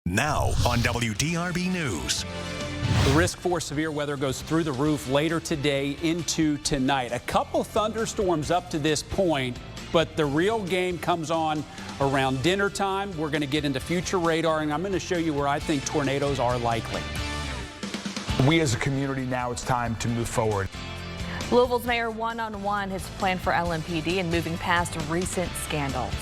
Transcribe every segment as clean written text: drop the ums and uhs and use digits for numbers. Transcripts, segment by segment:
Now on WDRB News. The risk for severe weather goes through the roof later today into tonight. A couple thunderstorms up to this point, but the real game comes on around dinner time. We're going to get into future radar, and I'm going to show you where I think tornadoes are likely. We as a community now, it's time to move forward. Louisville's mayor one-on-one his plan for LMPD and moving past recent scandals.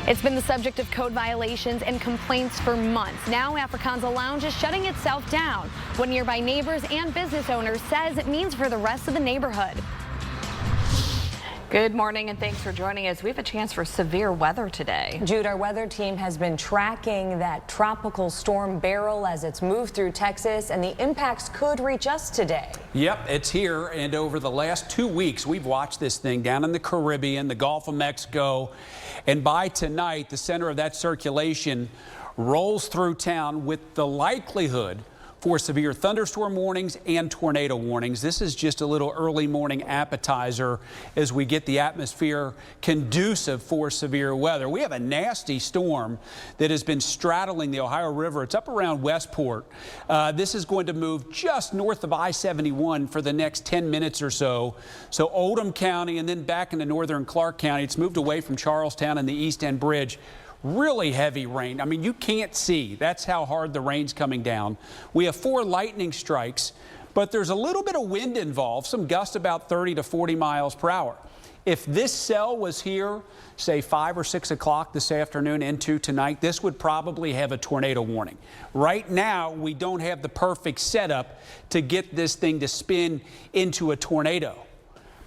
It's been the subject of code violations and complaints for months. Now Afrikaansa Lounge is shutting itself down. What nearby neighbors and business owners says it means for the rest of the neighborhood. Good morning and thanks for joining us. We have a chance for severe weather today. Jude, our weather team has been tracking that tropical storm Beryl as it's moved through Texas, and the impacts could reach us today. Yep, it's here, and over the last 2 weeks, we've watched this thing down in the Caribbean, the Gulf of Mexico, and by tonight, the center of that circulation rolls through town with the likelihood for severe thunderstorm warnings and tornado warnings. This is just a little early morning appetizer as we get the atmosphere conducive for severe weather. We have a nasty storm that has been straddling the Ohio River. It's up around Westport. This is going to move just north of I-71 for the next 10 minutes or so. So Oldham County and then back into northern Clark County. It's moved away from Charlestown and the East End Bridge. Really heavy rain. I mean, you can't see. That's how hard the rain's coming down. We have 4 lightning strikes, but there's a little bit of wind involved, some gusts about 30 to 40 miles per hour. If this cell was here, say 5 or 6 o'clock this afternoon into tonight, this would probably have a tornado warning. Right now, we don't have the perfect setup to get this thing to spin into a tornado.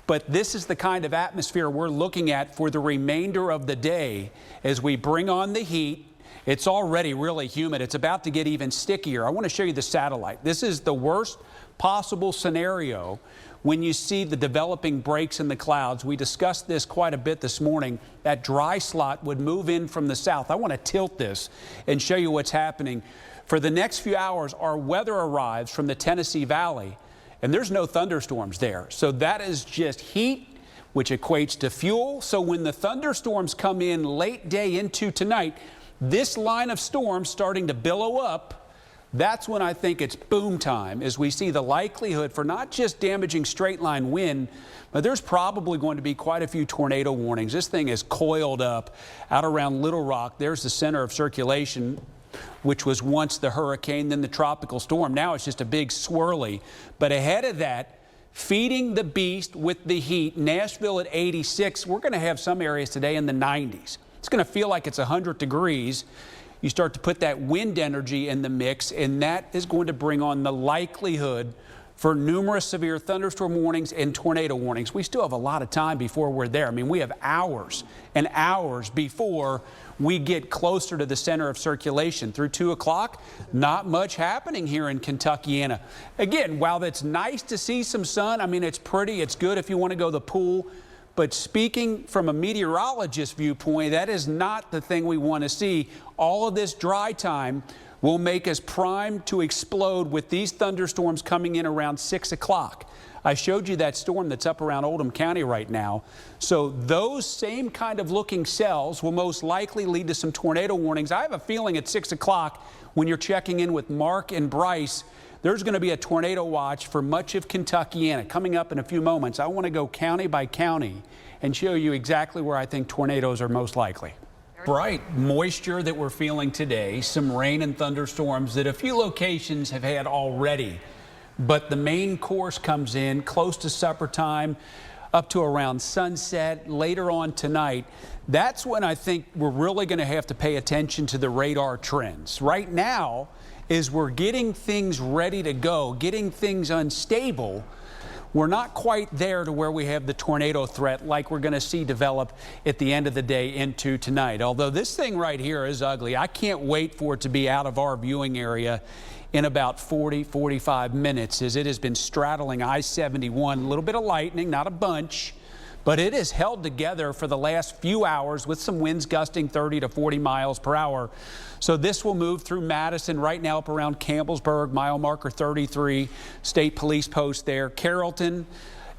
But this is the kind of atmosphere we're looking at for the remainder of the day as we bring on the heat. It's already really humid. It's about to get even stickier. I want to show you the satellite. This is the worst possible scenario when you see the developing breaks in the clouds. We discussed this quite a bit this morning. That dry slot would move in from the south. I want to tilt this and show you what's happening. For the next few hours, our weather arrives from the Tennessee Valley, and there's no thunderstorms there. So that is just heat, which equates to fuel. So when the thunderstorms come in late day into tonight, this line of storms starting to billow up, that's when I think it's boom time, as we see the likelihood for not just damaging straight line wind, but there's probably going to be quite a few tornado warnings. This thing is coiled up out around Little Rock. There's the center of circulation, which was once the hurricane, then the tropical storm. Now it's just a big swirly. But ahead of that, feeding the beast with the heat, Nashville at 86. We're going to have some areas today in the 90s. It's going to feel like it's 100 degrees. You start to put that wind energy in the mix, and that is going to bring on the likelihood for numerous severe thunderstorm warnings and tornado warnings. We still have a lot of time before we're there. I mean, we have hours and hours before we get closer to the center of circulation. Through 2 o'clock, not much happening here in Kentuckiana. Again, while it's nice to see some sun, I mean, it's pretty, it's good if you want to go to the pool. But speaking from a meteorologist viewpoint, that is not the thing we want to see. All of this dry time will make us primed to explode with these thunderstorms coming in around 6 o'clock. I showed you that storm that's up around Oldham County right now. So those same kind of looking cells will most likely lead to some tornado warnings. I have a feeling at 6 o'clock when you're checking in with Mark and Bryce, there's going to be a tornado watch for much of Kentuckiana. Coming up in a few moments, I want to go county by county and show you exactly where I think tornadoes are most likely. Bright moisture that we're feeling today, some rain and thunderstorms that a few locations have had already. But the main course comes in close to supper time, up to around sunset, later on tonight. That's when I think we're really going to have to pay attention to the radar trends. Right now, as we're getting things ready to go, getting things unstable, we're not quite there to where we have the tornado threat like we're going to see develop at the end of the day into tonight. Although this thing right here is ugly. I can't wait for it to be out of our viewing area in about 40-45 minutes, as it has been straddling I-71. A little bit of lightning, not a bunch, but it has held together for the last few hours with some winds gusting 30 to 40 miles per hour. So this will move through Madison right now up around Campbellsburg, mile marker 33, state police post there. Carrollton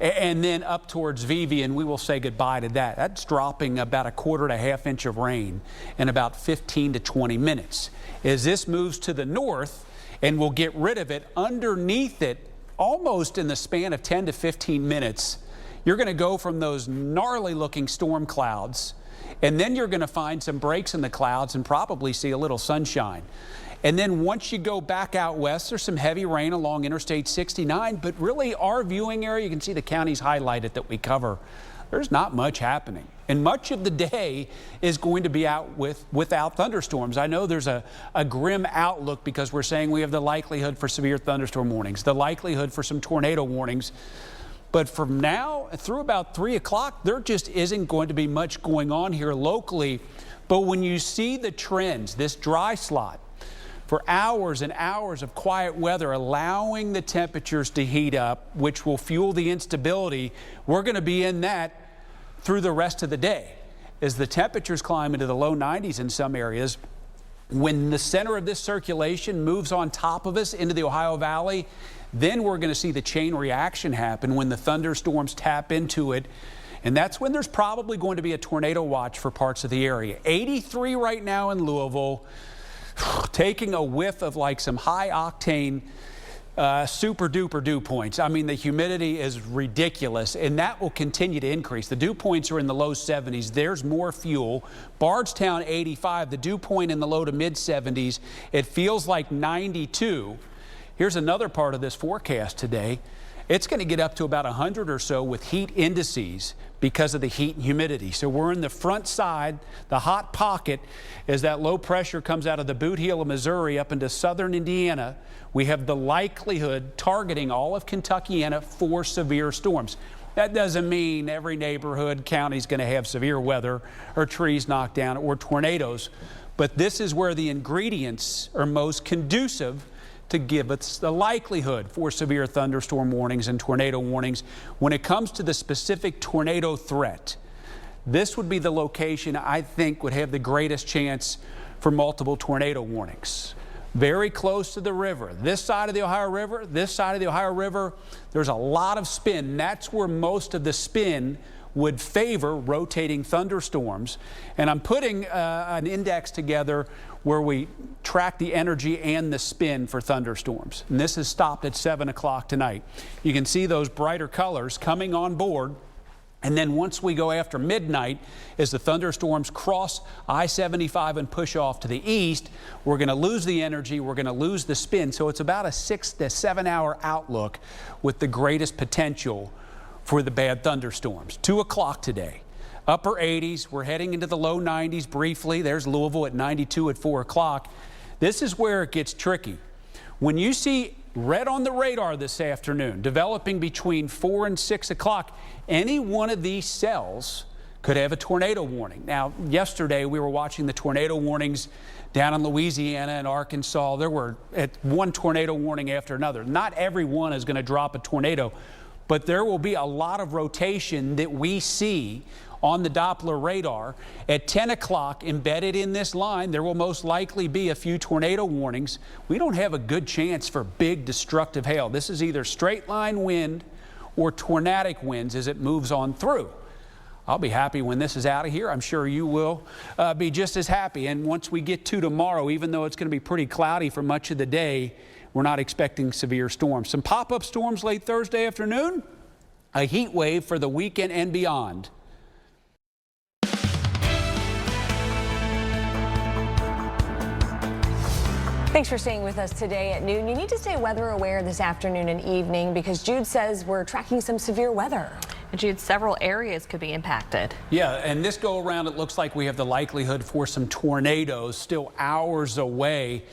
and then up towards Vivian, we will say goodbye to that. That's dropping about a quarter to half inch of rain in about 15 to 20 minutes. As this moves to the north, and we'll get rid of it, underneath it, almost in the span of 10 to 15 minutes, you're going to go from those gnarly looking storm clouds, and then you're going to find some breaks in the clouds and probably see a little sunshine. And then once you go back out west, there's some heavy rain along Interstate 69, but really our viewing area, you can see the counties highlighted that we cover. There's not much happening. And much of the day is going to be out without thunderstorms. I know there's a grim outlook because we're saying we have the likelihood for severe thunderstorm warnings, the likelihood for some tornado warnings. But from now through about 3 o'clock, there just isn't going to be much going on here locally. But when you see the trends, this dry slot, for hours and hours of quiet weather, allowing the temperatures to heat up, which will fuel the instability, we're going to be in that through the rest of the day. As the temperatures climb into the low 90s in some areas, when the center of this circulation moves on top of us into the Ohio Valley, then we're going to see the chain reaction happen when the thunderstorms tap into it. And that's when there's probably going to be a tornado watch for parts of the area. 83 right now in Louisville, taking a whiff of like some high octane super duper dew points. I mean, the humidity is ridiculous, and that will continue to increase. The dew points are in the low 70s. There's more fuel. Bardstown 85, the dew point in the low to mid 70s. It feels like 92. Here's another part of this forecast today. It's going to get up to about 100 or so with heat indices because of the heat and humidity. So we're in the front side, the hot pocket, as that low pressure comes out of the boot heel of Missouri up into southern Indiana. We have the likelihood targeting all of Kentuckiana for severe storms. That doesn't mean every neighborhood, county is going to have severe weather or trees knocked down or tornadoes. But this is where the ingredients are most conducive to give us the likelihood for severe thunderstorm warnings and tornado warnings. When it comes to the specific tornado threat, this would be the location I think would have the greatest chance for multiple tornado warnings. Very close to the river. This side of the Ohio River, this side of the Ohio River, there's a lot of spin. That's where most of the spin would favor rotating thunderstorms. And I'm putting an index together where we track the energy and the spin for thunderstorms. And this has stopped at 7 o'clock tonight. You can see those brighter colors coming on board. And then once we go after midnight, as the thunderstorms cross I-75 and push off to the east, we're going to lose the energy, we're going to lose the spin. So it's about a 6 to 7 hour outlook with the greatest potential for the bad thunderstorms. 2 o'clock today. Upper 80s, we're heading into the low 90s briefly. There's Louisville at 92 at 4 o'clock. This is where it gets tricky. When you see red on the radar this afternoon, developing between 4 and 6 o'clock, any one of these cells could have a tornado warning. Now, yesterday we were watching the tornado warnings down in Louisiana and Arkansas. There were one tornado warning after another. Not every one is going to drop a tornado, but there will be a lot of rotation that we see on the Doppler radar. At 10 o'clock, embedded in this line, there will most likely be a few tornado warnings. We don't have a good chance for big destructive hail. This is either straight line wind or tornadic winds as it moves on through. I'll be happy when this is out of here. I'm sure you will be just as happy. And once we get to tomorrow, even though it's going to be pretty cloudy for much of the day, we're not expecting severe storms. Some pop-up storms late Thursday afternoon, a heat wave for the weekend and beyond. Thanks for staying with us today at noon. You need to stay weather aware this afternoon and evening because Jude says we're tracking some severe weather. Jude, several areas could be impacted. Yeah, and this go around, it looks like we have the likelihood for some tornadoes still hours away.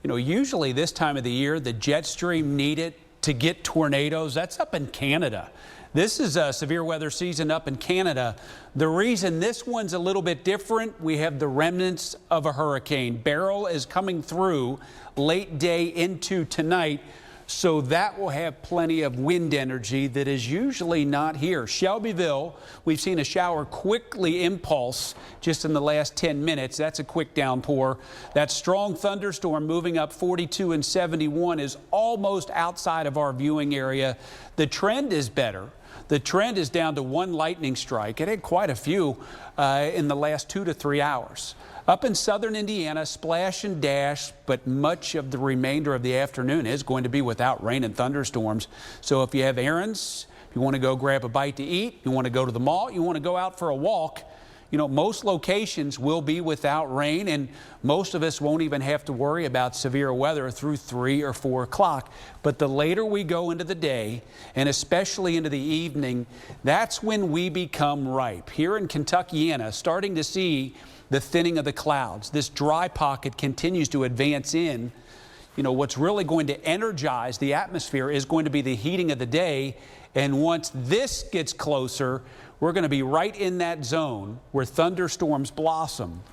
You know, usually this time of the year, the jet stream needed to get tornadoes, that's up in Canada. This is a severe weather season up in Canada. The reason this one's a little bit different, we have the remnants of a hurricane. Beryl is coming through late day into tonight. So that will have plenty of wind energy that is usually not here. Shelbyville, we've seen a shower quickly impulse just in the last 10 minutes. That's a quick downpour. That strong thunderstorm moving up 42 and 71 is almost outside of our viewing area. The trend is better. The trend is down to 1 lightning strike. It had quite a few in the last 2 to 3 hours. Up in southern Indiana, splash and dash, but much of the remainder of the afternoon is going to be without rain and thunderstorms. So if you have errands, if you want to go grab a bite to eat, you want to go to the mall, you want to go out for a walk, you know, most locations will be without rain, and most of us won't even have to worry about severe weather through 3 or 4 o'clock. But the later we go into the day, and especially into the evening, that's when we become ripe. Here in Kentuckiana, starting to see the thinning of the clouds. This dry pocket continues to advance in. You know, what's really going to energize the atmosphere is going to be the heating of the day. And once this gets closer, we're going to be right in that zone where thunderstorms blossom.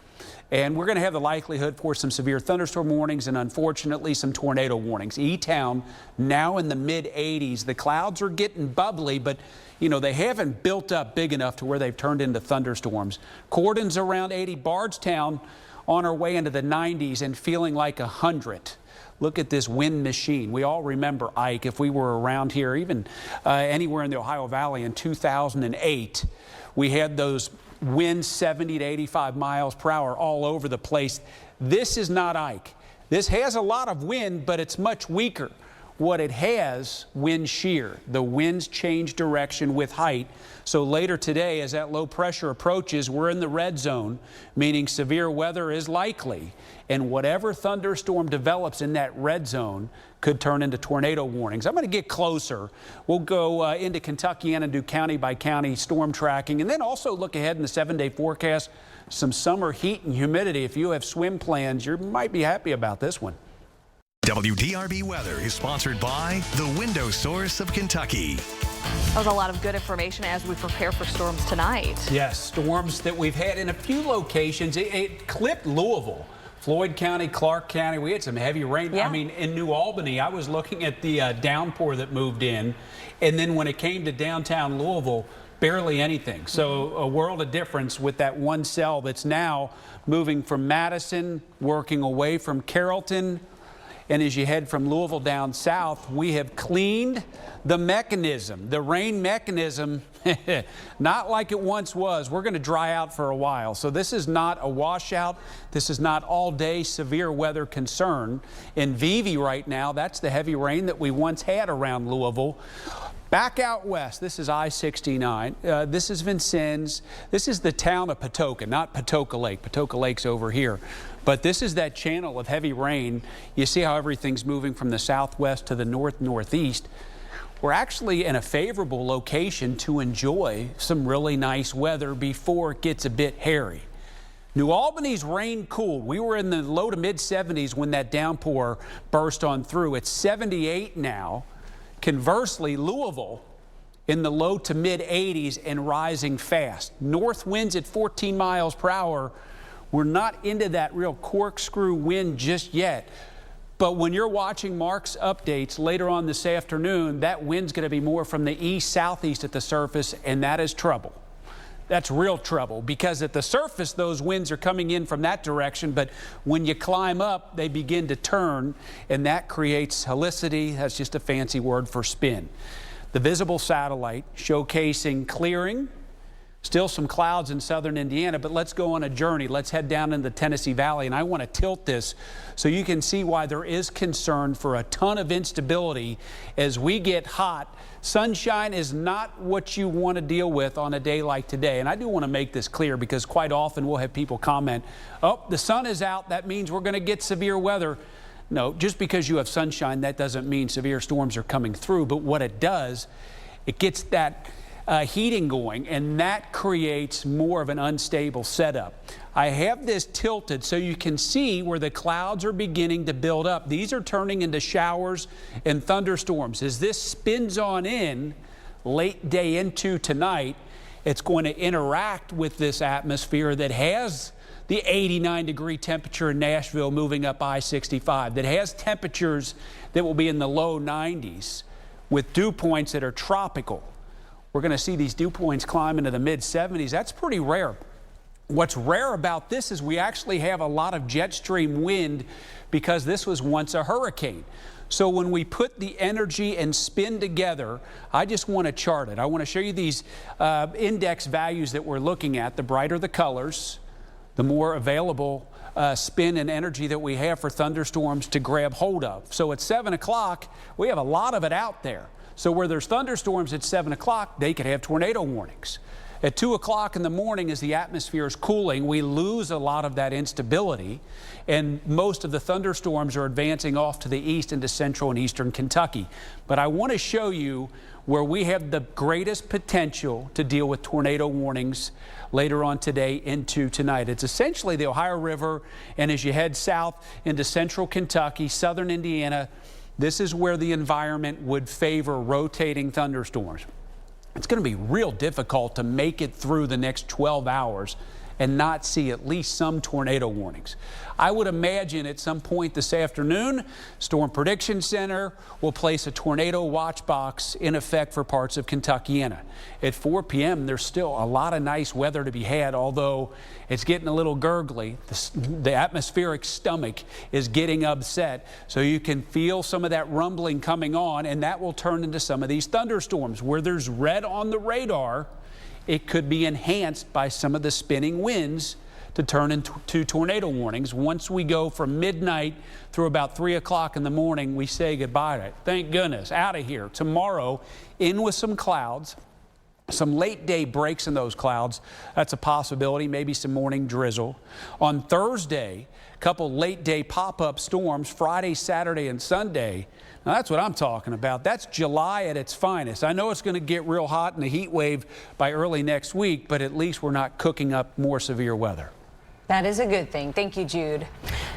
And we're going to have the likelihood for some severe thunderstorm warnings and unfortunately some tornado warnings. E-Town now in the mid-80s. The clouds are getting bubbly, but you know, they haven't built up big enough to where they've turned into thunderstorms. Cordon's around 80. Bardstown on our way into the 90s and feeling like 100. Look at this wind machine. We all remember Ike. If we were around here, even anywhere in the Ohio Valley in 2008, we had those winds 70 to 85 miles per hour all over the place. This is not Ike. This has a lot of wind, but it's much weaker. What it has, wind shear. The winds change direction with height. So later today, as that low pressure approaches, we're in the red zone, meaning severe weather is likely. And whatever thunderstorm develops in that red zone could turn into tornado warnings. I'm going to get closer. We'll go into Kentucky and do county by county storm tracking, and then also look ahead in the 7-day forecast. Some summer heat and humidity. If you have swim plans, you might be happy about this one. WDRB weather is sponsored by the Window Source of Kentucky. That was a lot of good information as we prepare for storms tonight. Yes, storms that we've had in a few locations. It clipped Louisville, Floyd County, Clark County. We had some heavy rain. Yeah. I mean, in New Albany, I was looking at the downpour that moved in. And then when it came to downtown Louisville, barely anything. So a world of difference with that one cell that's now moving from Madison, working away from Carrollton. And as you head from Louisville down south, we have cleaned the mechanism, the rain mechanism, not like it once was. We're going to dry out for a while. So this is not a washout. This is not all-day severe weather concern. In Vevey right now, that's the heavy rain that we once had around Louisville. Back out west, this is I-69. This is Vincennes. This is the town of Patoka, not Patoka Lake. Patoka Lake's over here. But this is that channel of heavy rain. You see how everything's moving from the southwest to the north-northeast. We're actually in a favorable location to enjoy some really nice weather before it gets a bit hairy. New Albany's rain cooled. We were in the low to mid-70s when that downpour burst on through. It's 78 now. Conversely, Louisville in the low to mid-80s and rising fast. North winds at 14 miles per hour. We're not into that real corkscrew wind just yet. But when you're watching Mark's updates later on this afternoon, that wind's going to be more from the east-southeast at the surface, and that is trouble. That's real trouble, because at the surface, those winds are coming in from that direction, but when you climb up, they begin to turn, and that creates helicity. That's just a fancy word for spin. The visible satellite showcasing clearing. Still some clouds in southern Indiana, but let's go on a journey. Let's head down into the Tennessee Valley, and I want to tilt this so you can see why there is concern for a ton of instability as we get hot. Sunshine is not what you want to deal with on a day like today, and I do want to make this clear because quite often we'll have people comment, oh, the sun is out, that means we're going to get severe weather. No, just because you have sunshine, that doesn't mean severe storms are coming through, but what it does, it gets that heating going, and that creates more of an unstable setup. I have this tilted so you can see where the clouds are beginning to build up. These are turning into showers and thunderstorms. As this spins on in late day into tonight, it's going to interact with this atmosphere that has the 89-degree temperature in Nashville moving up I-65, that has temperatures that will be in the low 90s with dew points that are tropical. We're going to see these dew points climb into the mid-70s. That's pretty rare. What's rare about this is we actually have a lot of jet stream wind because this was once a hurricane. So when we put the energy and spin together, I just want to chart it. I want to show you these index values that we're looking at. The brighter the colors, the more available spin and energy that we have for thunderstorms to grab hold of. So at 7 o'clock, we have a lot of it out there. So where there's thunderstorms at 7 o'clock, they could have tornado warnings. At 2 o'clock in the morning, as the atmosphere is cooling, we lose a lot of that instability, and most of the thunderstorms are advancing off to the east into central and eastern Kentucky. But I want to show you where we have the greatest potential to deal with tornado warnings later on today into tonight. It's essentially the Ohio River, and as you head south into central Kentucky, southern Indiana, this is where the environment would favor rotating thunderstorms. It's going to be real difficult to make it through the next 12 hours and not see at least some tornado warnings. I would imagine at some point this afternoon, Storm Prediction Center will place a tornado watch box in effect for parts of Kentuckiana. At 4 p.m., there's still a lot of nice weather to be had, although it's getting a little gurgly. The atmospheric stomach is getting upset, so you can feel some of that rumbling coming on, and that will turn into some of these thunderstorms. Where there's red on the radar, it could be enhanced by some of the spinning winds to turn into tornado warnings. Once we go from midnight through about 3 o'clock in the morning, we say goodbye to it. Thank goodness, out of here. Tomorrow, in with some clouds, some late day breaks in those clouds. That's a possibility, maybe some morning drizzle. On Thursday, a couple late day pop-up storms, Friday, Saturday, and Sunday. Now, that's what I'm talking about. That's July at its finest. I know it's going to get real hot in a heat wave by early next week, but at least we're not cooking up more severe weather. That is a good thing. Thank you, Jude.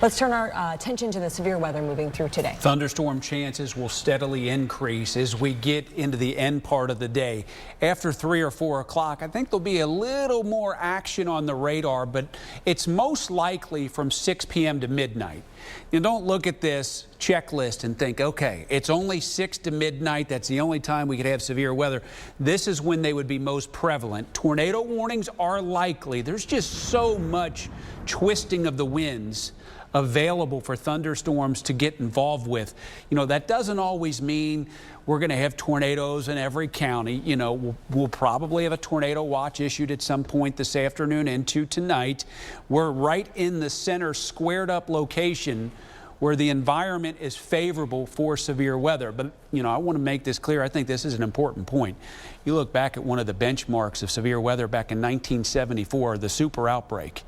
Let's turn our attention to the severe weather moving through today. Thunderstorm chances will steadily increase as we get into the end part of the day. After 3 or 4 o'clock, I think there'll be a little more action on the radar, but it's most likely from 6 p.m. to midnight. You don't look at this checklist and think, okay, it's only 6 to midnight. That's the only time we could have severe weather. This is when they would be most prevalent. Tornado warnings are likely. There's just so much twisting of the winds available for thunderstorms to get involved with. You know, that doesn't always mean we're going to have tornadoes in every county. You know, we'll probably have a tornado watch issued at some point this afternoon into tonight. We're right in the center squared up location where the environment is favorable for severe weather. But, you know, I want to make this clear. I think this is an important point. You look back at one of the benchmarks of severe weather back in 1974, the super outbreak.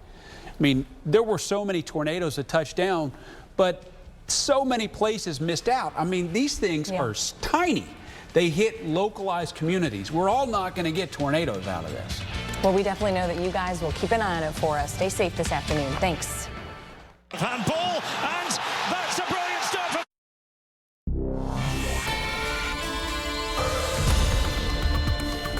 I mean, there were so many tornadoes that touched down, but so many places missed out. I mean, these things are tiny. They hit localized communities. We're all not going to get tornadoes out of this. Well, we definitely know that you guys will keep an eye on it for us. Stay safe this afternoon. Thanks. Handball, and that's a brilliant start for...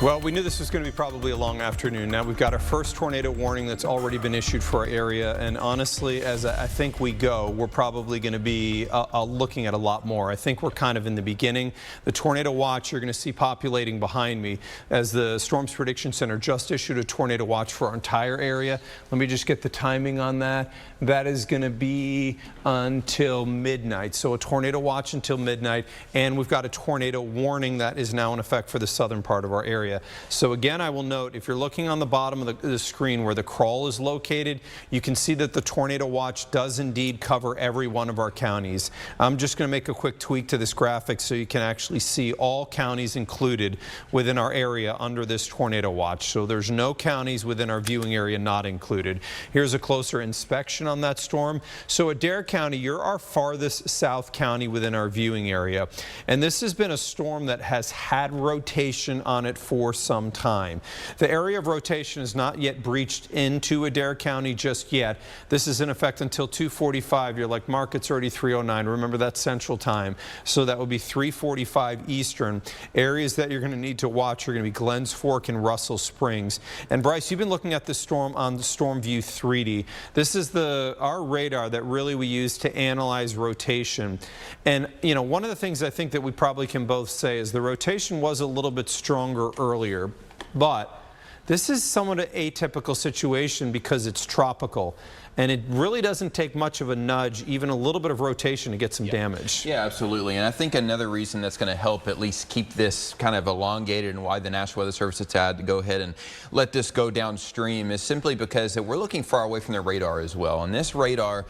Well, we knew this was going to be probably a long afternoon. Now we've got our first tornado warning that's already been issued for our area, and honestly, as I think we go, we're probably going to be looking at a lot more. I think we're kind of in the beginning. The tornado watch you're going to see populating behind me as the Storms Prediction Center just issued a tornado watch for our entire area. Let me just get the timing on that. That is going to be until midnight. So a tornado watch until midnight, and we've got a tornado warning that is now in effect for the southern part of our area. So again, I will note, if you're looking on the bottom of the screen where the crawl is located, you can see that the tornado watch does indeed cover every one of our counties. I'm just going to make a quick tweak to this graphic so you can actually see all counties included within our area under this tornado watch. So there's no counties within our viewing area not included. Here's a closer inspection on that storm. So Adair County, you're our farthest south county within our viewing area. And this has been a storm that has had rotation on it for for some time. The area of rotation is not yet breached into Adair County just yet. This is in effect until 2:45. You're like, Mark, it's already 3:09. Remember, that's Central Time. So that would be 3:45 Eastern. Areas that you're going to need to watch are going to be Glens Fork and Russell Springs. And Bryce, you've been looking at this storm on the Storm View 3D. This is our radar that really we use to analyze rotation. And, you know, one of the things I think that we probably can both say is the rotation was a little bit stronger earlier, but this is somewhat an atypical situation because it's tropical. And it really doesn't take much of a nudge, even a little bit of rotation, to get some damage. Yeah, absolutely. And I think another reason that's going to help at least keep this kind of elongated and why the National Weather Service has had to go ahead and let this go downstream is simply because we're looking far away from the radar as well. And this radar,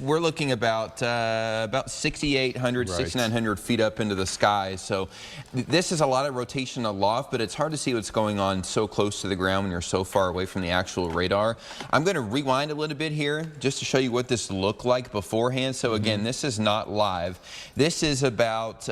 we're looking about 6,800, 6,900 feet up into the sky. So this is a lot of rotation aloft, but it's hard to see what's going on so close to the ground when you're so far away from the actual radar. I'm going to rewind a little bit here just to show you what this looked like beforehand. So again, this is not live. This is about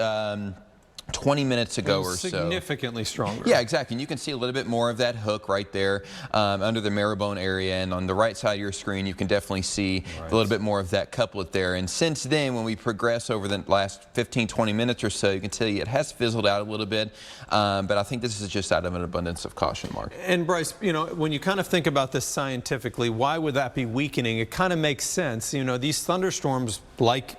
20 minutes ago or so. Significantly stronger. Yeah, exactly. And you can see a little bit more of that hook right there under the marrow-bone area. And on the right side of your screen, you can definitely see a little bit more of that couplet there. And since then, when we progress over the last 15, 20 minutes or so, you can see it has fizzled out a little bit. But I think this is just out of an abundance of caution, Mark. And Bryce, you know, when you kind of think about this scientifically, why would that be weakening? It kind of makes sense. You know, these thunderstorms, like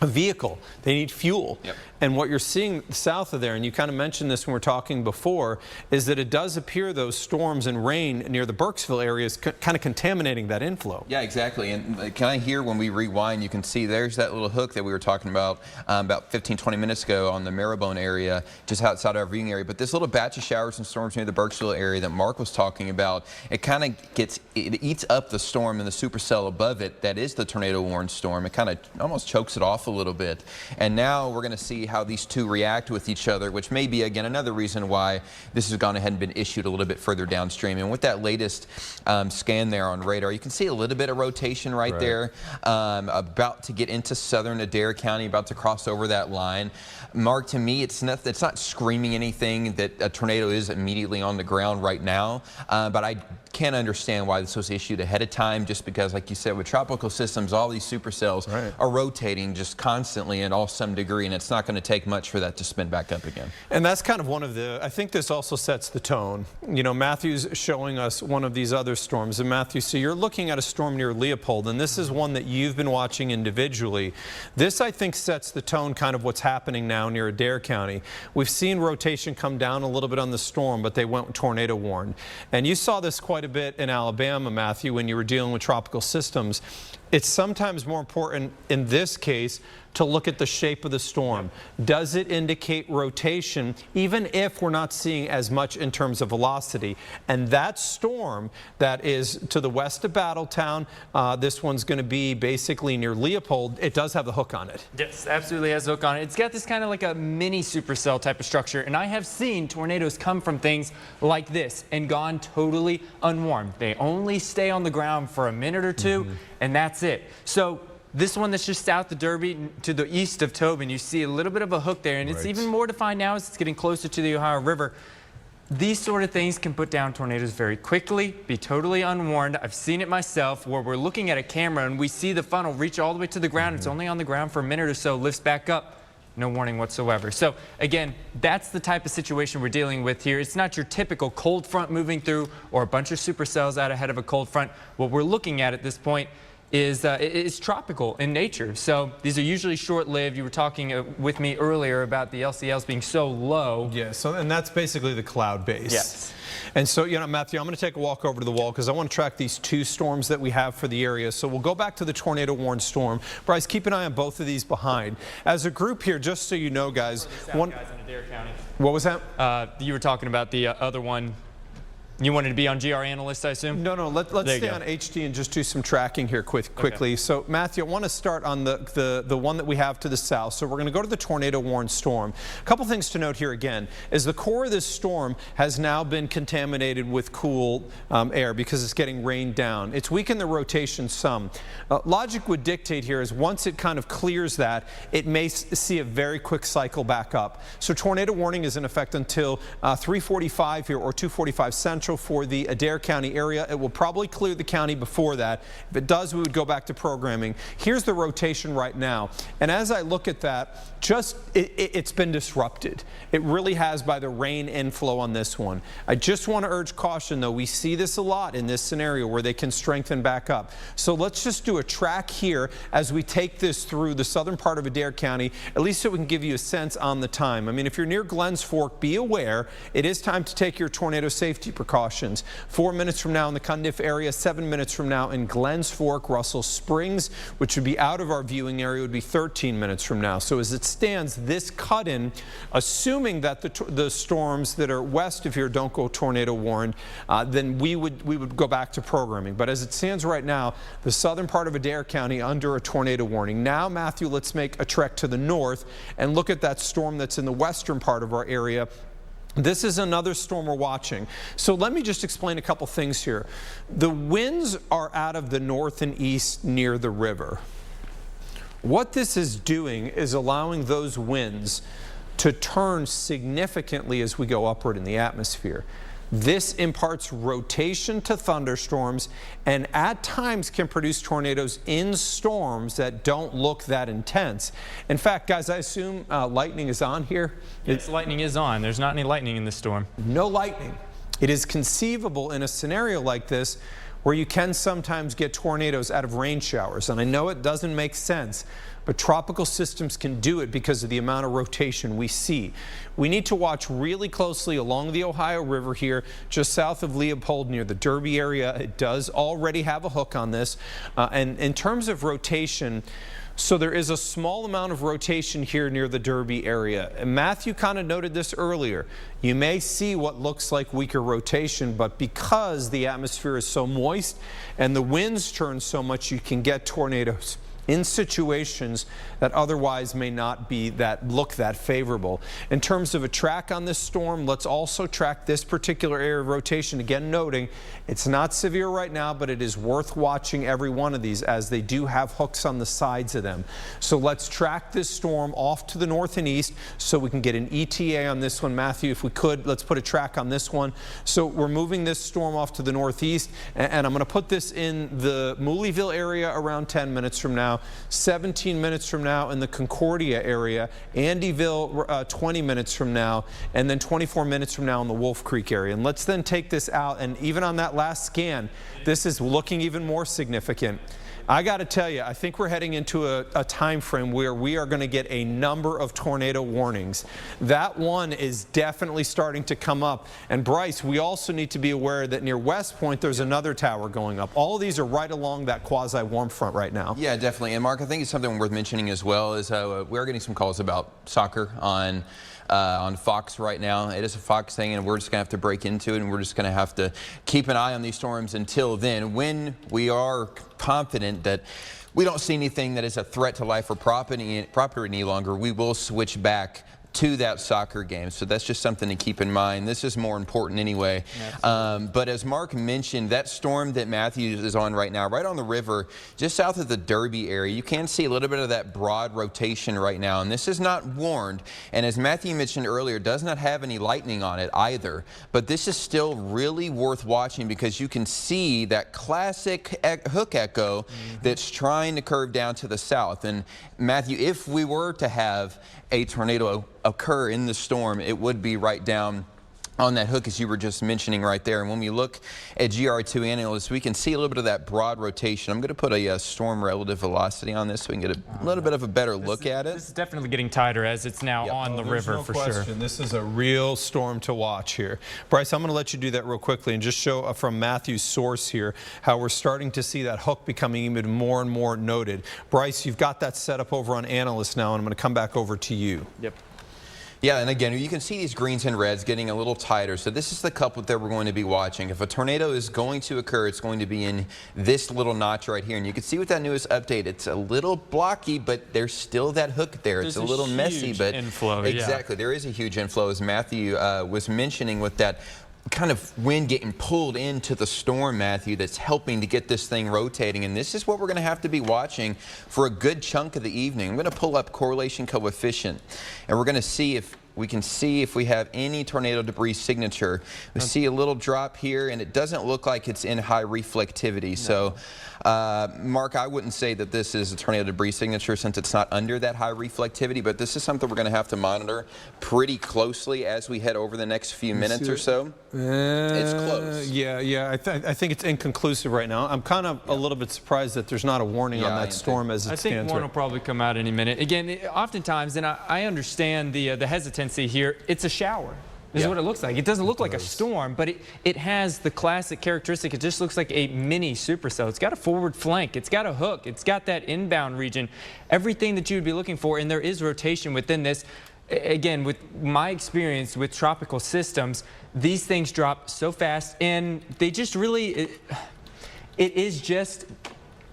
a vehicle, they need fuel. Yep. And what you're seeing south of there, and you kind of mentioned this when we were talking before, is that it does appear those storms and rain near the Burkesville area is kind of contaminating that inflow. Yeah, exactly. And can I hear when we rewind, you can see there's that little hook that we were talking about 15, 20 minutes ago on the marrow-bone area, just outside our viewing area. But this little batch of showers and storms near the Burkesville area that Mark was talking about, it kind of it eats up the storm and the supercell above it that is the tornado-warned storm. It kind of almost chokes it off a little bit. And now we're going to see how these two react with each other, which may be, again, another reason why this has gone ahead and been issued a little bit further downstream. And with that latest scan there on radar, you can see a little bit of rotation right there, about to get into southern Adair County, about to cross over that line. Mark, to me, it's not screaming anything that a tornado is immediately on the ground right now, but I can't understand why this was issued ahead of time, just because, like you said, with tropical systems, all these supercells are rotating just constantly and all some degree, and it's not going to take much for that to spin back up again. And that's kind of one of I think this also sets the tone. You know, Matthew's showing us one of these other storms. And Matthew, so you're looking at a storm near Leopold, and this is one that you've been watching individually. This, I think, sets the tone kind of what's happening now near Adair County. We've seen rotation come down a little bit on the storm, but they went tornado warned. And you saw this quite a bit in Alabama, Matthew, when you were dealing with tropical systems. It's sometimes more important in this case to look at the shape of the storm. Does it indicate rotation, even if we're not seeing as much in terms of velocity? And that storm that is to the west of Battletown, this one's going to be basically near Leopold. It does have the hook on it. Yes, absolutely has a hook on it. It's got this kind of like a mini supercell type of structure, and I have seen tornadoes come from things like this and gone totally unwarmed. They only stay on the ground for a minute or two, and that's it. So this one that's just south of Derby to the east of Tobin, you see a little bit of a hook there, and it's even more defined now as it's getting closer to the Ohio River. These sort of things can put down tornadoes very quickly, be totally unwarned. I've seen it myself where we're looking at a camera and we see the funnel reach all the way to the ground. It's only on the ground for a minute or so, lifts back up. No warning whatsoever. So again, that's the type of situation we're dealing with here. It's not your typical cold front moving through or a bunch of supercells out ahead of a cold front. What we're looking at this point is tropical in nature. So these are usually short-lived. You were talking with me earlier about the LCLs being so low. Yeah, so, and that's basically the cloud base. Yes. And so, you know, Matthew, I'm going to take a walk over to the wall because I want to track these two storms that we have for the area. So we'll go back to the tornado-warned storm. Bryce, keep an eye on both of these behind. As a group here, just so you know, guys. Guys in Adair County. What was that? You were talking about the other one. You wanted to be on GR Analyst, I assume? No, let's stay on HD and just do some tracking here quickly. Okay. So, Matthew, I want to start on the one that we have to the south. So we're going to go to the tornado-warned storm. A couple things to note here again is the core of this storm has now been contaminated with cool air because it's getting rained down. It's weakened the rotation some. Logic would dictate here is once it kind of clears that, it may see a very quick cycle back up. So tornado warning is in effect until 3:45 here or 2:45 Central for the Adair County area. It will probably clear the county before that. If it does, we would go back to programming. Here's the rotation right now. And as I look at that, it's been disrupted. It really has by the rain inflow on this one. I just want to urge caution, though. We see this a lot in this scenario where they can strengthen back up. So let's just do a track here as we take this through the southern part of Adair County, at least so we can give you a sense on the time. I mean, if you're near Glens Fork, be aware it is time to take your tornado safety precautions. 4 minutes from now in the Cundiff area, 7 minutes from now in Glens Fork, Russell Springs, which would be out of our viewing area, would be 13 minutes from now. So as it stands, this cut-in, assuming that the storms that are west of here don't go tornado warned, then we would go back to programming. But as it stands right now, the southern part of Adair County under a tornado warning. Now, Matthew, let's make a trek to the north and look at that storm that's in the western part of our area. This is another storm we're watching. So let me just explain a couple things here. The winds are out of the north and east near the river. What this is doing is allowing those winds to turn significantly as we go upward in the atmosphere. This imparts rotation to thunderstorms and at times can produce tornadoes in storms that don't look that intense. In fact, guys, I assume lightning is on here? Yes, lightning is on. There's not any lightning in this storm. No lightning. It is conceivable in a scenario like this where you can sometimes get tornadoes out of rain showers. And I know it doesn't make sense, but tropical systems can do it because of the amount of rotation we see. We need to watch really closely along the Ohio River here, just south of Leopold near the Derby area. It does already have a hook on this. And in terms of rotation, so there is a small amount of rotation here near the Derby area. And Matthew kind of noted this earlier. You may see what looks like weaker rotation, but because the atmosphere is so moist and the winds turn so much, you can get tornadoes in situations that otherwise may not be look that favorable. In terms of a track on this storm, let's also track this particular area of rotation. Again, noting it's not severe right now, but it is worth watching every one of these as they do have hooks on the sides of them. So let's track this storm off to the north and east so we can get an ETA on this one. Matthew, if we could, let's put a track on this one. So we're moving this storm off to the northeast, and I'm going to put this in the Mooleyville area around 10 minutes from now. 17 minutes from now in the Concordia area, Andyville 20 minutes from now, and then 24 minutes from now in the Wolf Creek area. And let's then take this out, and even on that last scan, this is looking even more significant. I got to tell you, I think we're heading into a time frame where we are going to get a number of tornado warnings. That one is definitely starting to come up. And Bryce, we also need to be aware that near West Point, there's another tower going up. All of these are right along that quasi-warm front right now. Yeah, definitely. And Mark, I think it's something worth mentioning as well is we're getting some calls about soccer on Fox right now. It is a Fox thing, and we're just going to have to break into it, and we're just going to have to keep an eye on these storms until then. When we are confident that we don't see anything that is a threat to life or property any longer, we will switch back to that soccer game. So that's just something to keep in mind. This is more important anyway. But as Mark mentioned, that storm that Matthews is on right now, right on the river, just south of the Derby area, you can see a little bit of that broad rotation right now. And this is not warned. And as Matthew mentioned earlier, does not have any lightning on it either. But this is still really worth watching because you can see that classic hook echo that's trying to curve down to the south. And Matthew, if we were to have a tornado occur in the storm, it would be right down on that hook as you were just mentioning right there. And when we look at GR2 analysts, we can see a little bit of that broad rotation. I'm going to put a storm relative velocity on this so we can get a little bit of a better look at it. This is definitely getting tighter as it's now on the river for sure. This is a real storm to watch here. Bryce, I'm going to let you do that real quickly and just show from Matthew's source here how we're starting to see that hook becoming even more and more noted. Bryce, you've got that set up over on analyst now, and I'm going to come back over to you. Yep. Yeah, and again, you can see these greens and reds getting a little tighter. So this is the cup that we're going to be watching. If a tornado is going to occur, it's going to be in this little notch right here. And you can see with that newest update, it's a little blocky, but there's still that hook there. It's a little messy, but inflow, exactly, there is a huge inflow, as Matthew was mentioning, with that kind of wind getting pulled into the storm, Matthew, that's helping to get this thing rotating. And this is what we're going to have to be watching for a good chunk of the evening. I'm going to pull up correlation coefficient, and we're going to see if we have any tornado debris signature. We see a little drop here, and it doesn't look like it's in high reflectivity. No. So, Mark, I wouldn't say that this is a tornado debris signature since it's not under that high reflectivity, but this is something we're going to have to monitor pretty closely as we head over the next few minutes or so. It's close. Yeah. I think it's inconclusive right now. I'm kind of a little bit surprised that there's not a warning on that storm as it stands. I think one will probably come out any minute. Again, oftentimes, and I understand the hesitancy here, it's a shower. This is what it looks like. It doesn't look like a storm, but it has the classic characteristic. It just looks like a mini supercell. It's got a forward flank. It's got a hook. It's got that inbound region. Everything that you would be looking for, and there is rotation within this. Again, with my experience with tropical systems, these things drop so fast, and they just really, it is just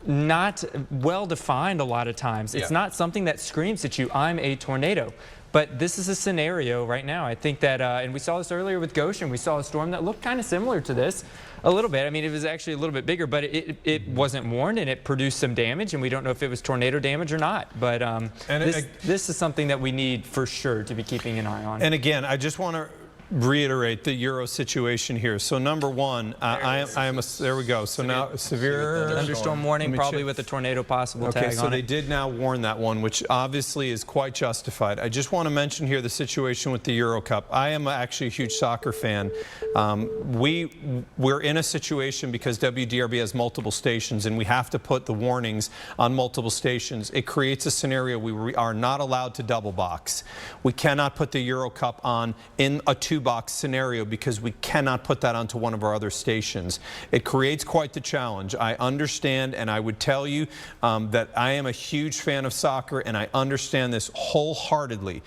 not well defined a lot of times. It's not something that screams at you, I'm a tornado. But this is a scenario right now. I think that, and we saw this earlier with Goshen, we saw a storm that looked kind of similar to this a little bit. I mean, it was actually a little bit bigger, but it wasn't warned, and it produced some damage, and we don't know if it was tornado damage or not. But this is something that we need for sure to be keeping an eye on. And again, I just want to reiterate the Euro situation here. So number one, there we go. So now severe thunderstorm warning, probably with a tornado possible tag on it. Okay, so they did now warn that one, which obviously is quite justified. I just want to mention here the situation with the Euro Cup. I am actually a huge soccer fan. We're in a situation because WDRB has multiple stations, and we have to put the warnings on multiple stations. It creates a scenario where we are not allowed to double box. We cannot put the Euro Cup on in a two-box scenario because we cannot put that onto one of our other stations. It creates quite the challenge. I understand, and I would tell you that I am a huge fan of soccer, and I understand this wholeheartedly.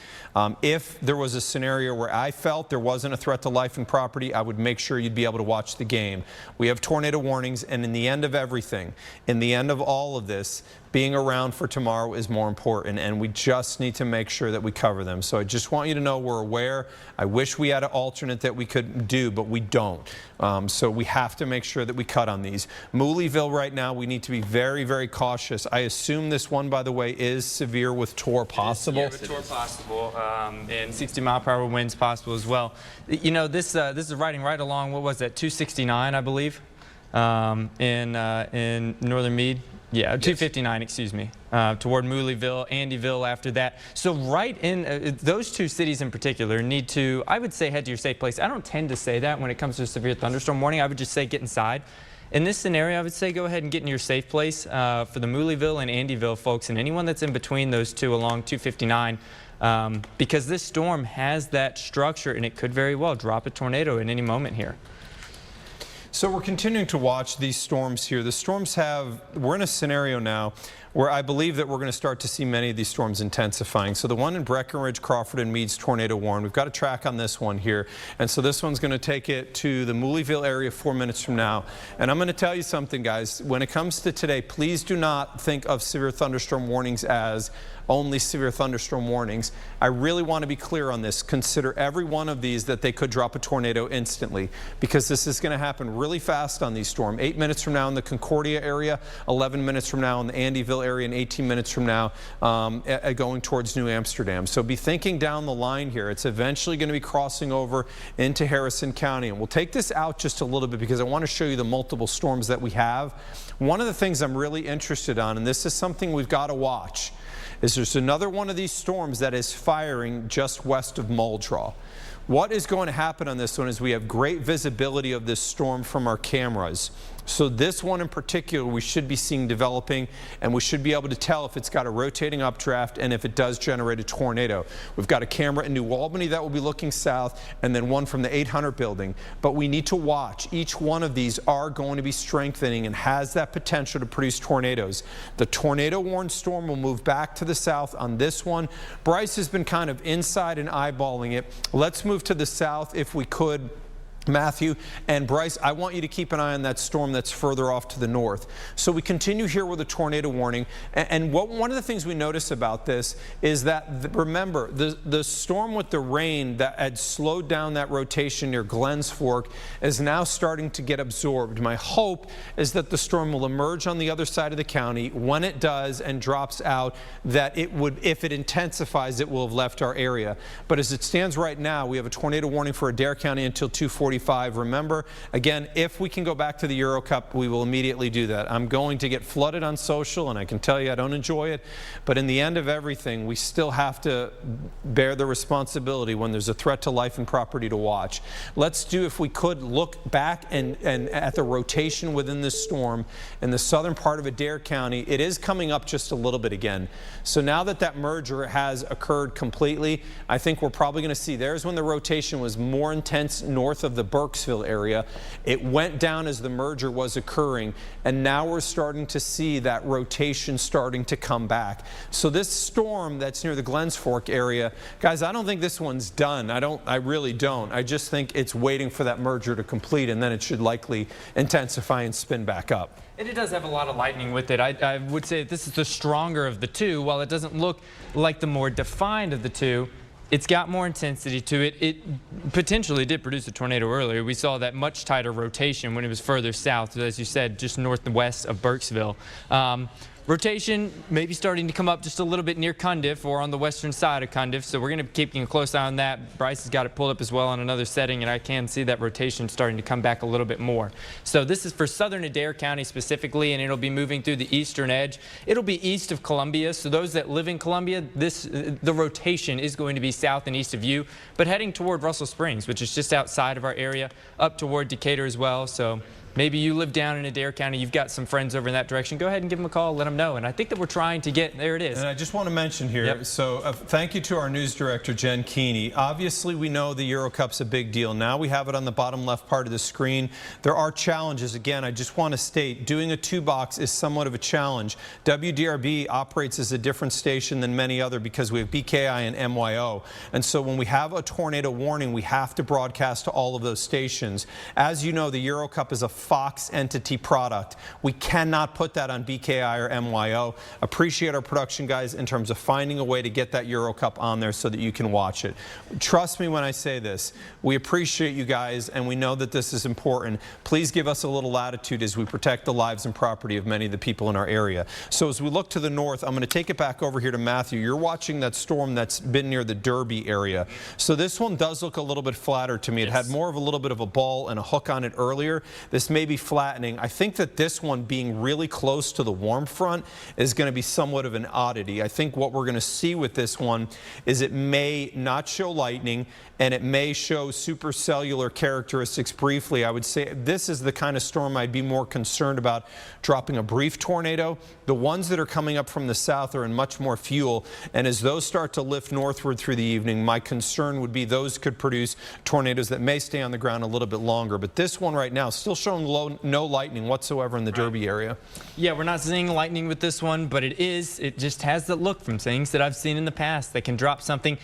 If there was a scenario where I felt there wasn't a threat to life and property, I would make sure you'd be able to watch the game. We have tornado warnings, and in the end of everything, in the end of all of this, being around for tomorrow is more important, and we just need to make sure that we cover them. So I just want you to know we're aware. I wish we had an alternate that we could do, but we don't. So we have to make sure that we cut on these. Mooleyville right now, we need to be very, very cautious. I assume this one, by the way, is severe with TOR possible. Yeah, with TOR possible, and 60-mile-per-hour winds possible as well. You know, this is riding right along, what was that, 269, I believe, in northern Meade. Yeah, 259, excuse me, toward Mooleyville, Andyville after that. So right in those two cities in particular need to, I would say, head to your safe place. I don't tend to say that when it comes to a severe thunderstorm warning. I would just say get inside. In this scenario, I would say go ahead and get in your safe place for the Mooleyville and Andyville folks and anyone that's in between those two along 259 because this storm has that structure and it could very well drop a tornado at any moment here. So we're continuing to watch these storms here. The storms we're in a scenario now where I believe that we're going to start to see many of these storms intensifying. So the one in Breckenridge, Crawford, and Meade's tornado warn. We've got a track on this one here. And so this one's going to take it to the Mooleyville area 4 minutes from now. And I'm going to tell you something, guys. When it comes to today, please do not think of severe thunderstorm warnings as only severe thunderstorm warnings. I really want to be clear on this. Consider every one of these that they could drop a tornado instantly because this is going to happen really fast on these storms. 8 minutes from now in the Concordia area, 11 minutes from now in the Andyville area, and 18 minutes from now going towards New Amsterdam. So be thinking down the line here. It's eventually going to be crossing over into Harrison County. And we'll take this out just a little bit because I want to show you the multiple storms that we have. One of the things I'm really interested on, and this is something we've got to watch, is there's another one of these storms that is firing just west of Muldrow. What is going to happen on this one is we have great visibility of this storm from our cameras. So this one in particular we should be seeing developing, and we should be able to tell if it's got a rotating updraft and if it does generate a tornado. We've got a camera in New Albany that will be looking south, and then one from the 800 building. But we need to watch. Each one of these are going to be strengthening and has that potential to produce tornadoes. The tornado warned storm will move back to the south on this one. Bryce has been kind of inside and eyeballing it. Let's move to the south if we could. Matthew and Bryce, I want you to keep an eye on that storm that's further off to the north. So we continue here with a tornado warning, and one of the things we notice about this is that, remember, the storm with the rain that had slowed down that rotation near Glens Fork is now starting to get absorbed. My hope is that the storm will emerge on the other side of the county. When it does and drops out, that it would, if it intensifies, it will have left our area. But as it stands right now, we have a tornado warning for Adair County until 2:45. Remember, again, if we can go back to the Euro Cup, we will immediately do that. I'm going to get flooded on social, and I can tell you I don't enjoy it. But in the end of everything, we still have to bear the responsibility when there's a threat to life and property to watch. Let's do, if we could, look back and at the rotation within this storm in the southern part of Adair County. It is coming up just a little bit again. So now that that merger has occurred completely, I think we're probably going to see, there's when the rotation was more intense north of the Burkesville area. It went down as the merger was occurring, and now we're starting to see that rotation starting to come back. So this storm that's near the Glens Fork area, guys, I don't think this one's done. I really don't. I just think it's waiting for that merger to complete, and then it should likely intensify and spin back up. And it does have a lot of lightning with it. I would say this is the stronger of the two. While it doesn't look like the more defined of the two, it's got more intensity to it. It potentially did produce a tornado earlier. We saw that much tighter rotation when it was further south, as you said, just north and west of Burkesville. Rotation maybe starting to come up just a little bit near Cundiff or on the western side of Cundiff, so we're going to be keeping a close eye on that. Bryce has got it pulled up as well on another setting, and I can see that rotation starting to come back a little bit more. So this is for southern Adair County specifically, and it'll be moving through the eastern edge. It'll be east of Columbia, so those that live in Columbia, the rotation is going to be south and east of you, but heading toward Russell Springs, which is just outside of our area, up toward Decatur as well. So maybe you live down in Adair County, you've got some friends over in that direction, go ahead and give them a call, let them know. And I think that we're trying to get, there it is. And I just want to mention here, so thank you to our news director, Jen Keeney. Obviously, we know the Euro Cup's a big deal. Now we have it on the bottom left part of the screen. There are challenges. Again, I just want to state, doing a two-box is somewhat of a challenge. WDRB operates as a different station than many other because we have BKI and MYO. And so when we have a tornado warning, we have to broadcast to all of those stations. As you know, the Euro Cup is a Fox entity product. We cannot put that on BKI or MYO. Appreciate our production guys in terms of finding a way to get that Euro Cup on there so that you can watch it. Trust me when I say this. We appreciate you guys, and we know that this is important. Please give us a little latitude as we protect the lives and property of many of the people in our area. So as we look to the north, I'm going to take it back over here to Matthew. You're watching that storm that's been near the Derby area. So this one does look a little bit flatter to me. It had more of a little bit of a ball and a hook on it earlier. This may be flattening. I think that this one being really close to the warm front is going to be somewhat of an oddity. I think what we're going to see with this one is it may not show lightning, and it may show supercellular characteristics briefly. I would say this is the kind of storm I'd be more concerned about dropping a brief tornado. The ones that are coming up from the south are in much more fuel, and as those start to lift northward through the evening, my concern would be those could produce tornadoes that may stay on the ground a little bit longer. But this one right now still showing no lightning whatsoever in the Derby area. Yeah, we're not seeing lightning with this one, but it just has the look from things that I've seen in the past that can drop something.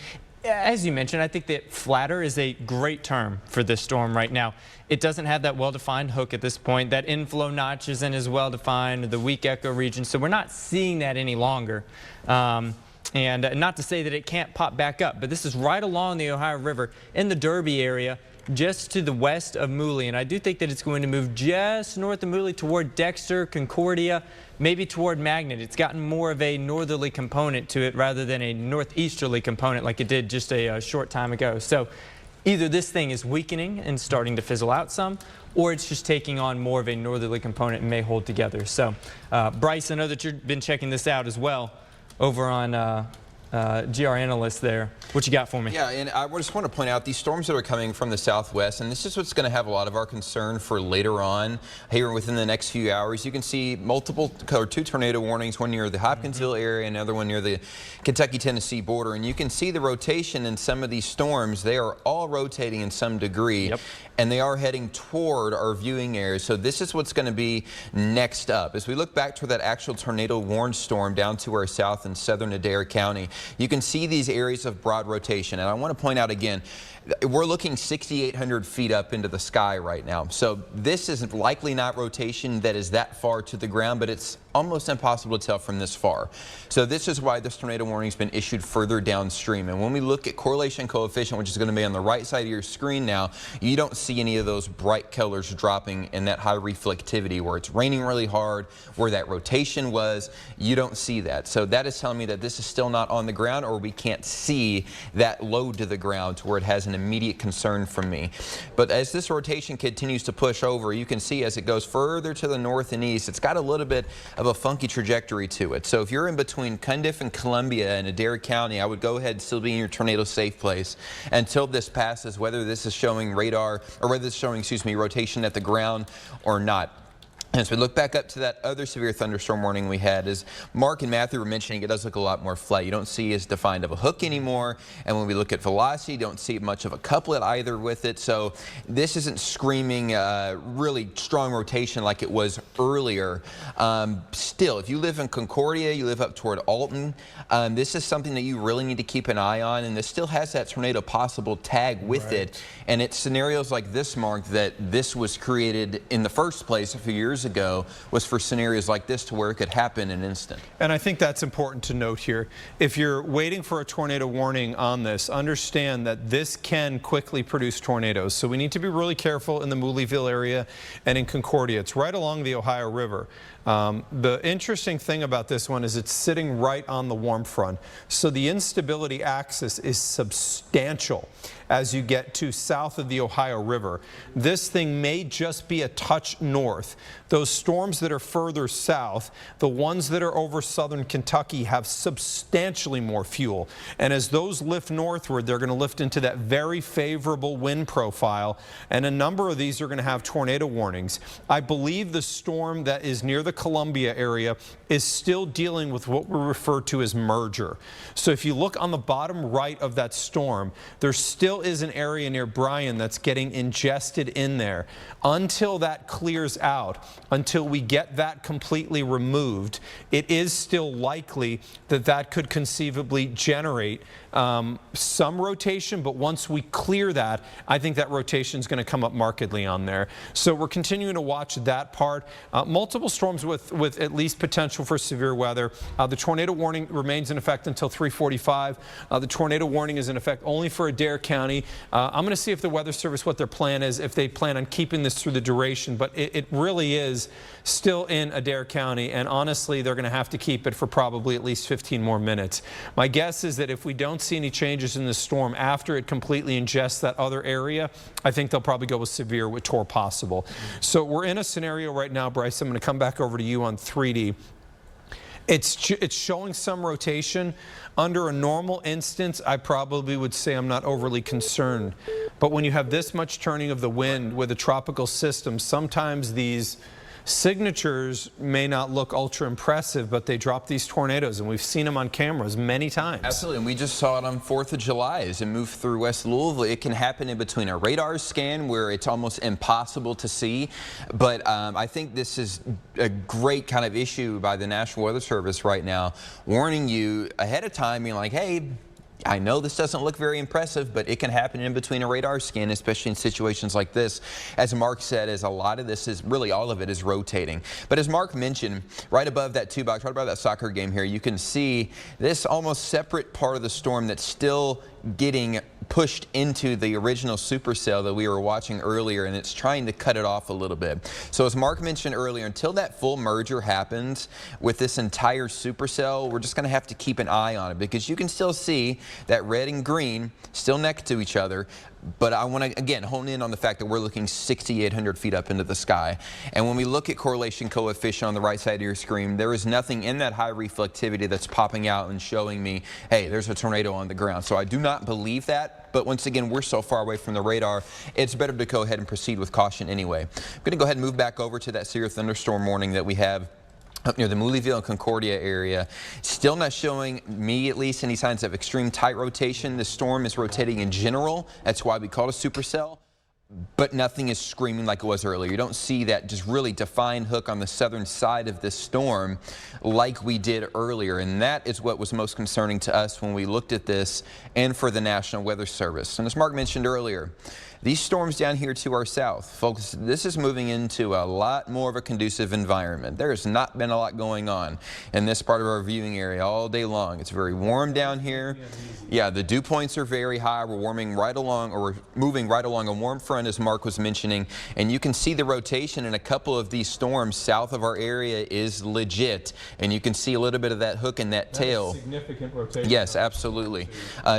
As you mentioned, I think that flatter is a great term for this storm right now. It doesn't have that well-defined hook at this point. That inflow notch isn't as well-defined, the weak echo region, so we're not seeing that any longer. And not to say that it can't pop back up, but this is right along the Ohio River in the Derby area, just to the west of Mooley, and I do think that it's going to move just north of Mooley toward Dexter, Concordia, maybe toward Magnet. It's gotten more of a northerly component to it rather than a northeasterly component like it did just a short time ago. So either this thing is weakening and starting to fizzle out some, or it's just taking on more of a northerly component and may hold together. So Bryce, I know that you've been checking this out as well over on GR analyst there. What you got for me? Yeah, and I just want to point out these storms that are coming from the southwest, and this is what's going to have a lot of our concern for later on here within the next few hours. You can see two tornado warnings, one near the Hopkinsville area, another one near the Kentucky-Tennessee border, and you can see the rotation in some of these storms. They are all rotating in some degree, and they are heading toward our viewing area. So this is what's going to be next up. As we look back to that actual tornado warned storm down to our south and southern Adair County, you can see these areas of broad rotation. And I want to point out again, we're looking 6,800 feet up into the sky right now. So this is likely not rotation that is that far to the ground, but it's almost impossible to tell from this far. So this is why this tornado warning has been issued further downstream. And when we look at correlation coefficient, which is going to be on the right side of your screen now, you don't see any of those bright colors dropping in that high reflectivity where it's raining really hard, where that rotation was. You don't see that. So that is telling me that this is still not on the ground, or we can't see that load to the ground to where it has an immediate concern from me. But as this rotation continues to push over, you can see as it goes further to the north and east, it's got a little bit of a funky trajectory to it. So if you're in between Cundiff and Columbia in Adair County, I would go ahead and still be in your tornado safe place until this passes, whether this is showing radar or whether it's showing, rotation at the ground or not. As we look back up to that other severe thunderstorm warning we had, as Mark and Matthew were mentioning, it does look a lot more flat. You don't see as defined of a hook anymore. And when we look at velocity, you don't see much of a couplet either with it. So this isn't screaming really strong rotation like it was earlier. Still, if you live in Concordia, you live up toward Alton, this is something that you really need to keep an eye on. And this still has that tornado possible tag with it. And it's scenarios like this, Mark, that this was created in the first place a few years ago, was for scenarios like this to where it could happen in an instant. And I think that's important to note here. If you're waiting for a tornado warning on this, understand that this can quickly produce tornadoes. So we need to be really careful in the Mooleyville area and in Concordia. It's right along the Ohio River. The interesting thing about this one is it's sitting right on the warm front. So the instability axis is substantial as you get to south of the Ohio River. This thing may just be a touch north. Those storms that are further south, the ones that are over southern Kentucky, have substantially more fuel. And as those lift northward, they're going to lift into that very favorable wind profile. And a number of these are going to have tornado warnings. I believe the storm that is near the Columbia area is still dealing with what we refer to as merger. So if you look on the bottom right of that storm, there still is an area near Bryan that's getting ingested in there. Until that clears out, until we get that completely removed, it is still likely that that could conceivably generate some rotation, but once we clear that, I think that rotation is going to come up markedly on there. So we're continuing to watch that part. Multiple storms with at least potential for severe weather. The tornado warning remains in effect until 3:45. The tornado warning is in effect only for Adair County. I'm going to see if the Weather Service, what their plan is, if they plan on keeping this through the duration, but it really is still in Adair County, and honestly, they're going to have to keep it for probably at least 15 more minutes. My guess is that if we don't see any changes in the storm after it completely ingests that other area, I think they'll probably go with severe with TOR possible. So we're in a scenario right now, Bryce. I'm going to come back over to you on 3D. It's showing some rotation. Under a normal instance, I probably would say I'm not overly concerned. But when you have this much turning of the wind with a tropical system, sometimes these signatures may not look ultra impressive, but they drop these tornadoes, and we've seen them on cameras many times. Absolutely, and we just saw it on 4th of July as it moved through West Louisville. It can happen in between a radar scan where it's almost impossible to see, but I think this is a great kind of issue by the National Weather Service right now, warning you ahead of time, being like, hey, I know this doesn't look very impressive, but it can happen in between a radar scan, especially in situations like this. As Mark said, as a lot of this is, really all of it is rotating. But as Mark mentioned, right above that 2-box, right above that soccer game here, you can see this almost separate part of the storm that's still getting pushed into the original supercell that we were watching earlier, and it's trying to cut it off a little bit. So as Mark mentioned earlier, until that full merger happens with this entire supercell, we're just going to have to keep an eye on it, because you can still see that red and green still next to each other. But I want to, again, hone in on the fact that we're looking 6,800 feet up into the sky. And when we look at correlation coefficient on the right side of your screen, there is nothing in that high reflectivity that's popping out and showing me, hey, there's a tornado on the ground. So I do not believe that. But once again, we're so far away from the radar, it's better to go ahead and proceed with caution anyway. I'm going to go ahead and move back over to that severe thunderstorm warning that we have up near the Mooleyville and Concordia area. Still not showing me, at least, any signs of extreme tight rotation. The storm is rotating in general. That's why we call it a supercell. But nothing is screaming like it was earlier. You don't see that just really defined hook on the southern side of this storm like we did earlier. And that is what was most concerning to us when we looked at this and for the National Weather Service. And as Mark mentioned earlier, these storms down here to our south, folks, this is moving into a lot more of a conducive environment. There has not been a lot going on in this part of our viewing area all day long. It's very warm down here. Yeah, the dew points are very high. We're warming right along, or we're moving right along a warm front, as Mark was mentioning. And you can see the rotation in a couple of these storms south of our area is legit. And you can see a little bit of that hook and that tail. Significant rotation. Yes, absolutely.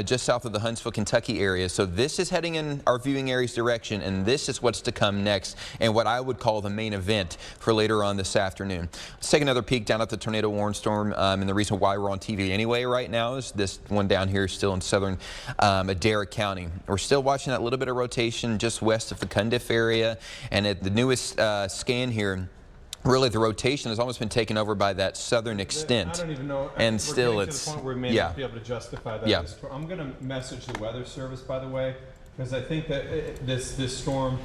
Just south of the Huntsville, Kentucky area. So this is heading in our viewing area's direction, and this is what's to come next, and what I would call the main event for later on this afternoon. Let's take another peek down at the tornado warning storm, and the reason why we're on TV anyway right now is this one down here is still in southern Adair County. We're still watching that little bit of rotation just west of the Cundiff area, and at the newest scan here, really the rotation has almost been taken over by that southern extent. I don't even know. And we're still getting it's, to the point where we may not be able to justify that. Yeah. I'm going to message the Weather Service, by the way, because I think that this storm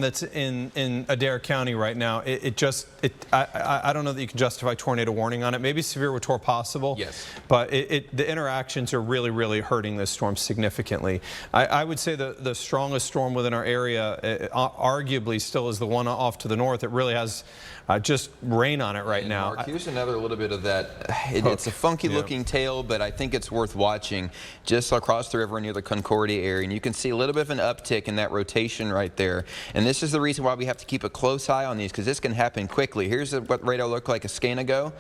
that's in Adair County right now, I don't know that you can justify tornado warning on it. Maybe severe with tornado possible. Yes. But the interactions are really, really hurting this storm significantly. I would say the strongest storm within our area, arguably, still is the one off to the north. It really has just rain on it right now. Mark, here's another little bit of that. It's a funky looking tail, but I think it's worth watching just across the river near the Concordia area. And you can see a little bit of an uptick in that rotation right there. And this is the reason why we have to keep a close eye on these, because this can happen quickly. Here's what radar looked like a scan ago,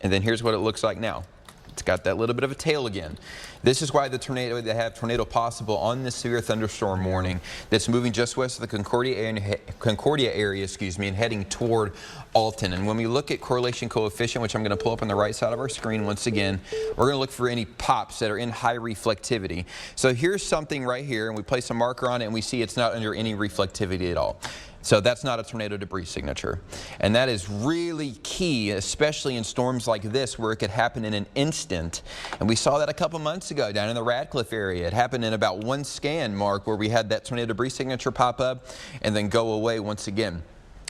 and then here's what it looks like now. It's got that little bit of a tail again. This is why they have tornado possible on this severe thunderstorm warning that's moving just west of the Concordia area, and heading toward Alton. And when we look at correlation coefficient, which I'm going to pull up on the right side of our screen once again, we're going to look for any pops that are in high reflectivity. So here's something right here, and we place a marker on it, and we see it's not under any reflectivity at all. So that's not a tornado debris signature. And that is really key, especially in storms like this where it could happen in an instant. And we saw that a couple months ago down in the Radcliffe area. It happened in about one scan, Mark, where we had that tornado debris signature pop up and then go away once again.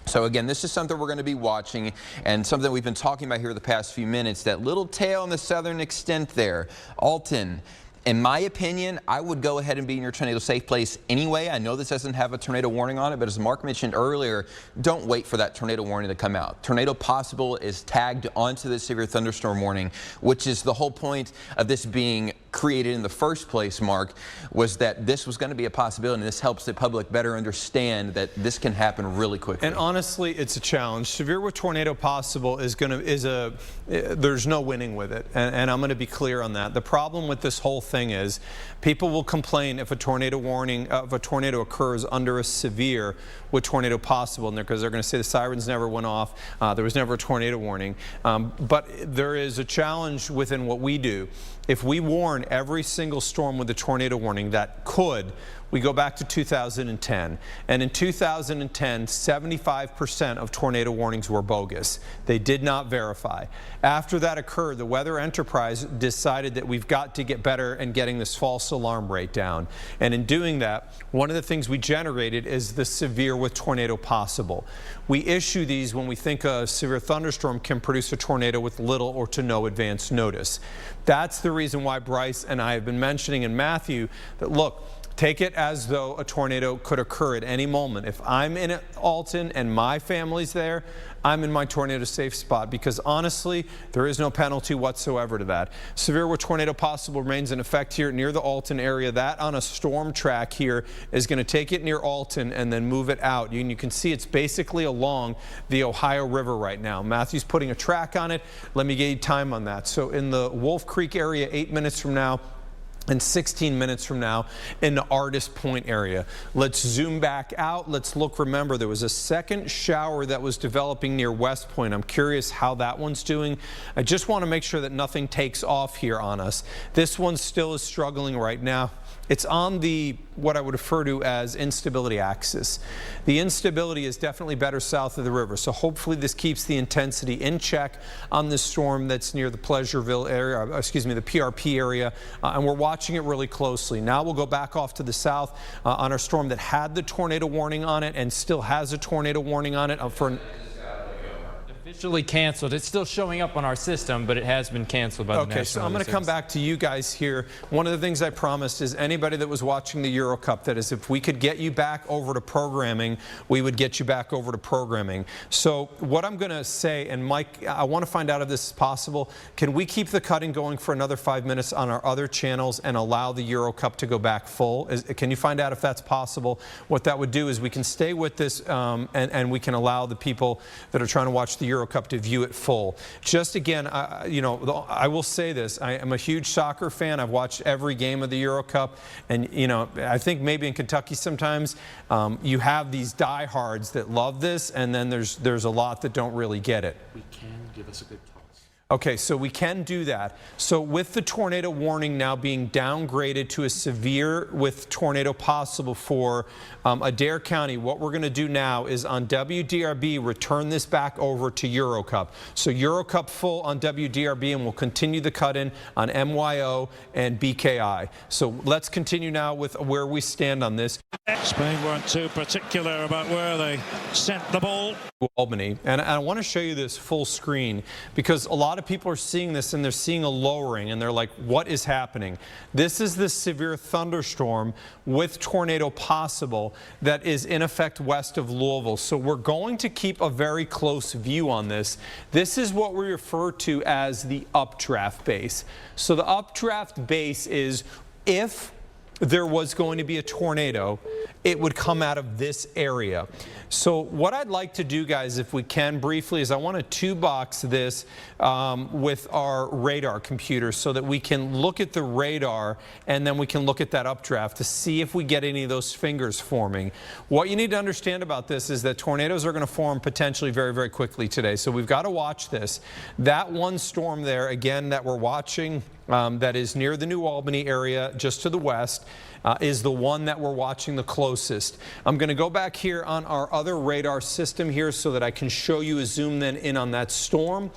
So again, this is something we're going to be watching, and something we've been talking about here the past few minutes. That little tail on the southern extent there, Alton. In my opinion, I would go ahead and be in your tornado safe place anyway. I know this doesn't have a tornado warning on it, but as Mark mentioned earlier, don't wait for that tornado warning to come out. Tornado possible is tagged onto the severe thunderstorm warning, which is the whole point of this being created in the first place, Mark, was that this was going to be a possibility, and this helps the public better understand that this can happen really quickly. And honestly, it's a challenge. Severe with tornado possible there's no winning with it, and I'm going to be clear on that. The problem with this whole thing is people will complain if a tornado warning of a tornado occurs under a severe with tornado possible, because they're going to say the sirens never went off, there was never a tornado warning. But there is a challenge within what we do. If we warn every single storm with a tornado warning that could, we go back to 2010, and in 2010, 75% of tornado warnings were bogus. They did not verify. After that occurred, the Weather Enterprise decided that we've got to get better in getting this false alarm rate down. And in doing that, one of the things we generated is the severe with tornado possible. We issue these when we think a severe thunderstorm can produce a tornado with little or to no advance notice. That's the reason why Bryce and I have been mentioning, and Matthew, that look, take it as though a tornado could occur at any moment. If I'm in Alton and my family's there, I'm in my tornado safe spot, because honestly, there is no penalty whatsoever to that. Severe with tornado possible remains in effect here near the Alton area. That on a storm track here is going to take it near Alton and then move it out. And you can see it's basically along the Ohio River right now. Matthew's putting a track on it. Let me get you time on that. So in the Wolf Creek area, 8 minutes from now, and 16 minutes from now in the Artist Point area. Let's zoom back out. Let's look. Remember, there was a second shower that was developing near West Point. I'm curious how that one's doing. I just want to make sure that nothing takes off here on us. This one still is struggling right now. It's on the, what I would refer to as instability axis. The instability is definitely better south of the river, so hopefully this keeps the intensity in check on this storm that's near the Pleasureville area, the PRP area, and we're watching it really closely. Now we'll go back off to the south on our storm that had the tornado warning on it and still has a tornado warning on it for Officially canceled. It's still showing up on our system, but it has been canceled by the National. Okay, so I'm going to come back to you guys here. One of the things I promised is anybody that was watching the Euro Cup, that is, if we could get you back over to programming, we would get you back over to programming. So what I'm going to say, and Mike, I want to find out if this is possible. Can we keep the cutting going for another 5 minutes on our other channels and allow the Euro Cup to go back full? Can you find out if that's possible? What that would do is we can stay with this and we can allow the people that are trying to watch the Euro Cup to view it full. Just again, you know, I will say this. I am a huge soccer fan. I've watched every game of the Euro Cup, and you know, I think maybe in Kentucky sometimes you have these diehards that love this, and then there's a lot that don't really get it. We can give us a good toss. Okay, so we can do that. So with the tornado warning now being downgraded to a severe with tornado possible for Adair County, what we're going to do now is on WDRB return this back over to Euro Cup. So Euro Cup full on WDRB, and we'll continue the cut-in on MYO and BKI. So let's continue now with where we stand on this. Spain weren't too particular about where they sent the ball. Albany, and I want to show you this full screen because a lot of people are seeing this and they're seeing a lowering and they're like, what is happening? This is the severe thunderstorm with tornado possible that is in effect west of Louisville. So we're going to keep a very close view on this. This is what we refer to as the updraft base. So the updraft base is if there was going to be a tornado, it would come out of this area. So what I'd like to do, guys, if we can briefly, is I want to two-box this with our radar computer so that we can look at the radar and then we can look at that updraft to see if we get any of those fingers forming. What you need to understand about this is that tornadoes are going to form potentially very, very quickly today. So we've got to watch this. That one storm there, again, that we're watching, that is near the New Albany area, just to the west, is the one that we're watching the closest. I'm going to go back here on our other radar system here so that I can show you a zoom then in on that storm.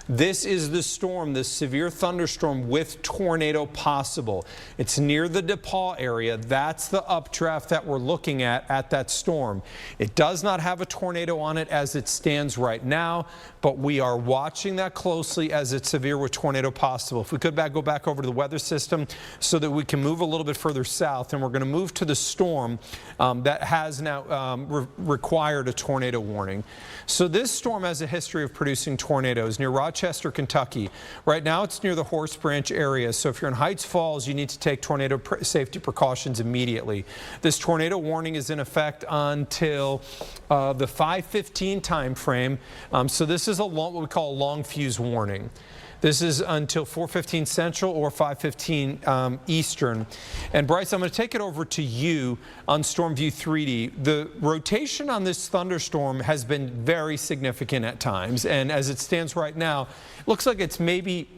This is the storm, the severe thunderstorm with tornado possible. It's near the DePaul area. That's the updraft that we're looking at that storm. It does not have a tornado on it as it stands right now, but we are watching that closely as it's severe with tornado possible. If we could go back over to the weather system so that we can move a little bit further south, and we're going to move to the storm that has now required a tornado warning. So this storm has a history of producing tornadoes near Rochester, Kentucky. Right now it's near the Horse Branch area. So if you're in Heights Falls, you need to take tornado safety precautions immediately. This tornado warning is in effect until the 5:15 time frame. So this is what we call a long fuse warning. This is until 4:15 Central or 5:15 Eastern. And Bryce, I'm going to take it over to you on Storm View 3D. The rotation on this thunderstorm has been very significant at times. And as it stands right now, it looks like it's maybe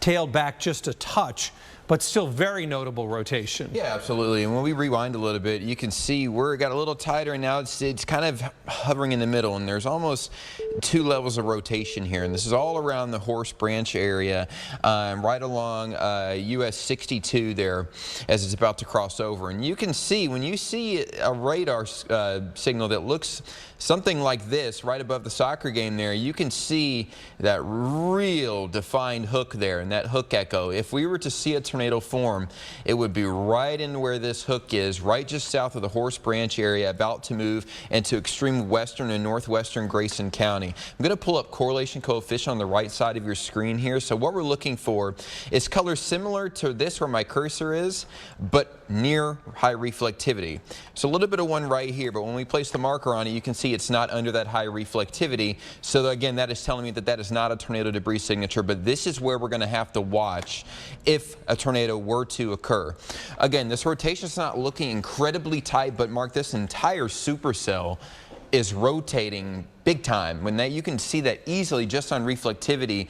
tailed back just a touch, but still very notable rotation. Yeah, absolutely. And when we rewind a little bit, you can see where it got a little tighter, and now it's kind of hovering in the middle, and there's almost 2 levels of rotation here. And this is all around the Horse Branch area, right along US 62 there as it's about to cross over. And you can see, when you see a radar signal that looks something like this right above the soccer game there, you can see that real defined hook there and that hook echo. If we were to see a tornado form, it would be right in where this hook is, right just south of the Horse Branch area, about to move into extreme western and northwestern Grayson County. I'm going to pull up correlation coefficient on the right side of your screen here. So what we're looking for is colors similar to this where my cursor is, but near high reflectivity. So a little bit of one right here, but when we place the marker on it, you can see it's not under that high reflectivity. So again, that is telling me that that is not a tornado debris signature, but this is where we're going to have to watch if a tornado tornado were to occur. Again, this rotation is not looking incredibly tight, but Mark, this entire supercell is rotating big time. You can see that easily just on reflectivity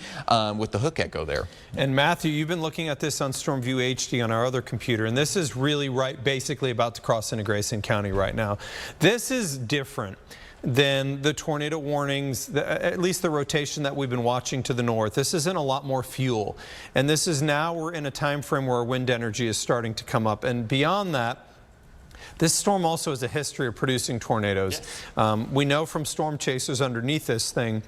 with the hook echo there. And Matthew, you've been looking at this on StormView HD on our other computer, and this is really basically about to cross into Grayson County right now. This is different than the tornado warnings, at least the rotation that we've been watching to the north. This is in a lot more fuel, and this is now we're in a time frame where wind energy is starting to come up, and beyond that, this storm also has a history of producing tornadoes. Yes. We know from storm chasers underneath this thing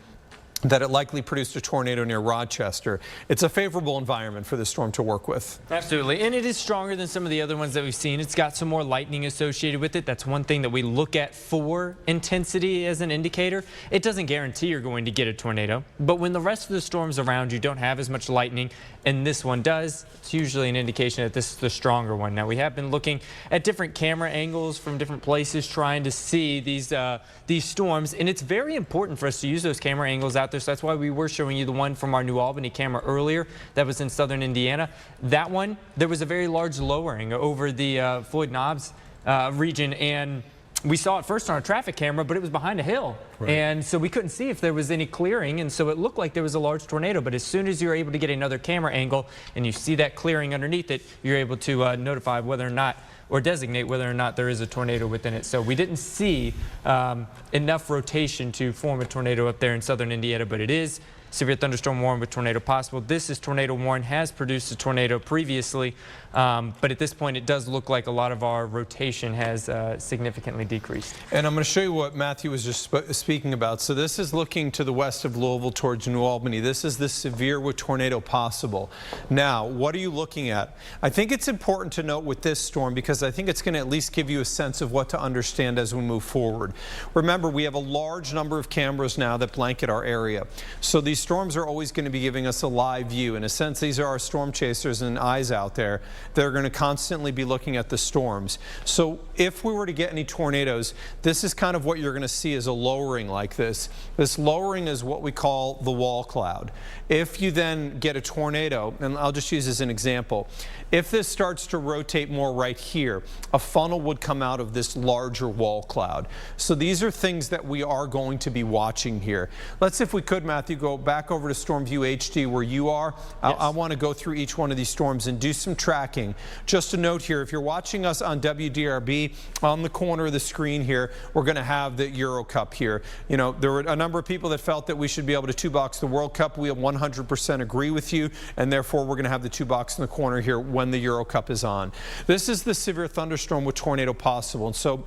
that it likely produced a tornado near Rochester. It's a favorable environment for this storm to work with. Absolutely, and it is stronger than some of the other ones that we've seen. It's got some more lightning associated with it. That's one thing that we look at for intensity as an indicator. It doesn't guarantee you're going to get a tornado, but when the rest of the storms around you don't have as much lightning, and this one does, it's usually an indication that this is the stronger one. Now, we have been looking at different camera angles from different places trying to see these storms, and it's very important for us to use those camera angles out there. So that's why we were showing you the one from our New Albany camera earlier that was in southern Indiana. That one, there was a very large lowering over the Floyd Knobs region, and we saw it first on a traffic camera, but it was behind a hill. Right. And so we couldn't see if there was any clearing, and so it looked like there was a large tornado. But as soon as you're able to get another camera angle and you see that clearing underneath it, you're able to notify whether or not, or designate whether or not there is a tornado within it. So we didn't see enough rotation to form a tornado up there in southern Indiana, but it is severe thunderstorm warned with tornado possible. This is tornado warned, has produced a tornado previously, but at this point it does look like a lot of our rotation has significantly decreased. And I'm going to show you what Matthew was just speaking about. So this is looking to the west of Louisville towards New Albany. This is the severe with tornado possible. Now, what are you looking at? I think it's important to note with this storm, because I think it's going to at least give you a sense of what to understand as we move forward. Remember, we have a large number of cameras now that blanket our area. So these storms are always going to be giving us a live view. In a sense, these are our storm chasers and eyes out there. They're going to constantly be looking at the storms. So if we were to get any tornadoes, this is kind of what you're going to see as a lowering like this. This lowering is what we call the wall cloud. If you then get a tornado, and I'll just use as an example, if this starts to rotate more right here, a funnel would come out of this larger wall cloud. So these are things that we are going to be watching here. Let's, if we could, Matthew, go back over to StormView HD where you are. Yes. I want to go through each one of these storms and do some tracking. Just a note here, if you're watching us on WDRB, on the corner of the screen here, we're going to have the Euro Cup here. You know, there were a number of people that felt that we should be able to two-box the World Cup. We 100% agree with you, and therefore we're going to have the two-box in the corner here when the Euro Cup is on. This is the severe thunderstorm with tornado possible. And so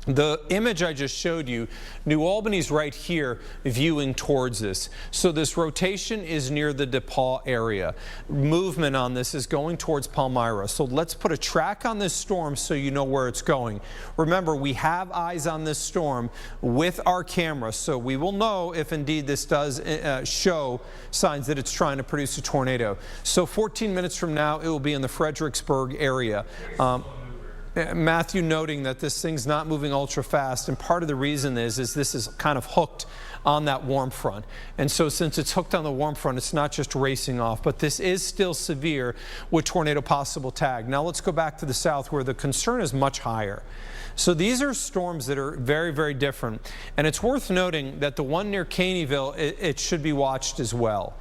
the image I just showed you, New Albany's right here viewing towards this. So this rotation is near the DePaul area. Movement on this is going towards Palmyra. So let's put a track on this storm so you know where it's going. Remember, we have eyes on this storm with our camera, so we will know if indeed this does show signs that it's trying to produce a tornado. So 14 minutes from now, it will be in the Fredericksburg area. Matthew noting that this thing's not moving ultra fast, and part of the reason is this is kind of hooked on that warm front. And so since it's hooked on the warm front, it's not just racing off, but this is still severe with tornado possible tag. Now let's go back to the south where the concern is much higher. So these are storms that are very, very different. And it's worth noting that the one near Caneyville, it should be watched as well.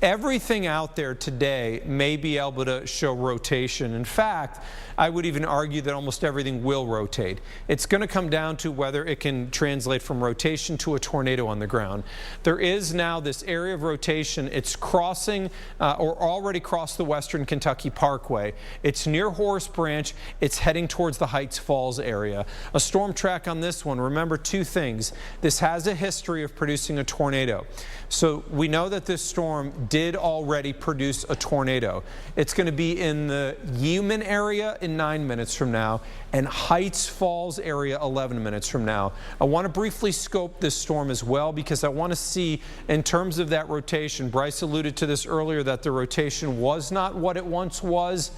Everything out there today may be able to show rotation. In fact, I would even argue that almost everything will rotate. It's going to come down to whether it can translate from rotation to a tornado on the ground. There is now this area of rotation. It's crossing or already crossed the Western Kentucky Parkway. It's near Horace Branch. It's heading towards the Heights Falls area. A storm track on this one. Remember two things. This has a history of producing a tornado. So we know that this storm did already produce a tornado. It's going to be in the Yeoman area in 9 minutes from now, and Heights Falls area 11 minutes from now. I want to briefly scope this storm as well, because I want to see in terms of that rotation. Bryce alluded to this earlier, that the rotation was not what it once was.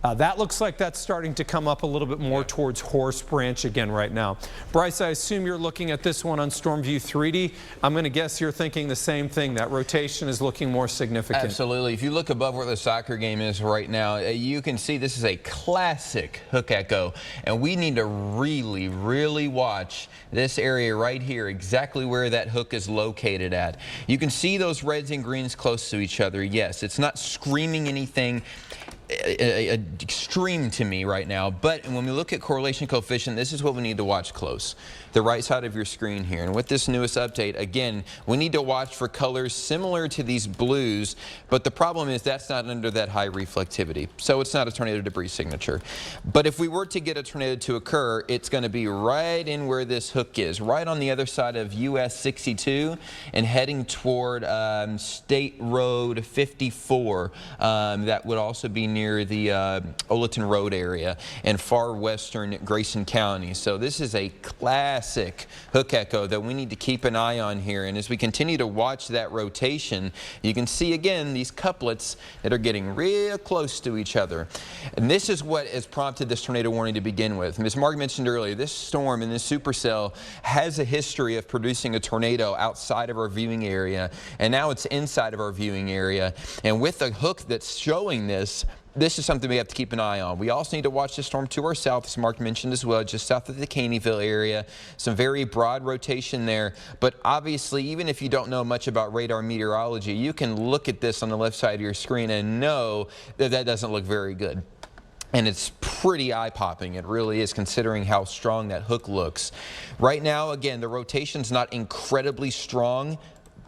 That looks like that's starting to come up a little bit more towards Horse Branch again right now. Bryce, I assume you're looking at this one on Storm View 3D. I'm going to guess you're thinking the same thing. That rotation is looking more significant. Absolutely. If you look above where the soccer game is right now, you can see this is a classic hook echo, and we need to really, really watch this area right here, exactly where that hook is located at. You can see those reds and greens close to each other. Yes, it's not screaming anything extreme to me right now, but when we look at correlation coefficient, this is what we need to watch close. The right side of your screen here, and with this newest update, again, we need to watch for colors similar to these blues, but the problem is that's not under that high reflectivity, so it's not a tornado debris signature. But if we were to get a tornado to occur, it's going to be right in where this hook is, right on the other side of US 62 and heading toward State Road 54. That would also be near the Oleton Road area and far western Grayson County. So this is a classic hook echo that we need to keep an eye on here. And as we continue to watch that rotation, you can see again these couplets that are getting real close to each other. And this is what has prompted this tornado warning to begin with. Ms. Mark mentioned earlier, this storm and this supercell has a history of producing a tornado outside of our viewing area, and now it's inside of our viewing area. And with the hook that's showing this is something we have to keep an eye on. We also need to watch the storm to our south, as Mark mentioned as well, just south of the Caneyville area. Some very broad rotation there. But obviously, even if you don't know much about radar meteorology, you can look at this on the left side of your screen and know that that doesn't look very good. And it's pretty eye-popping. It really is, considering how strong that hook looks. Right now, again, the rotation's not incredibly strong,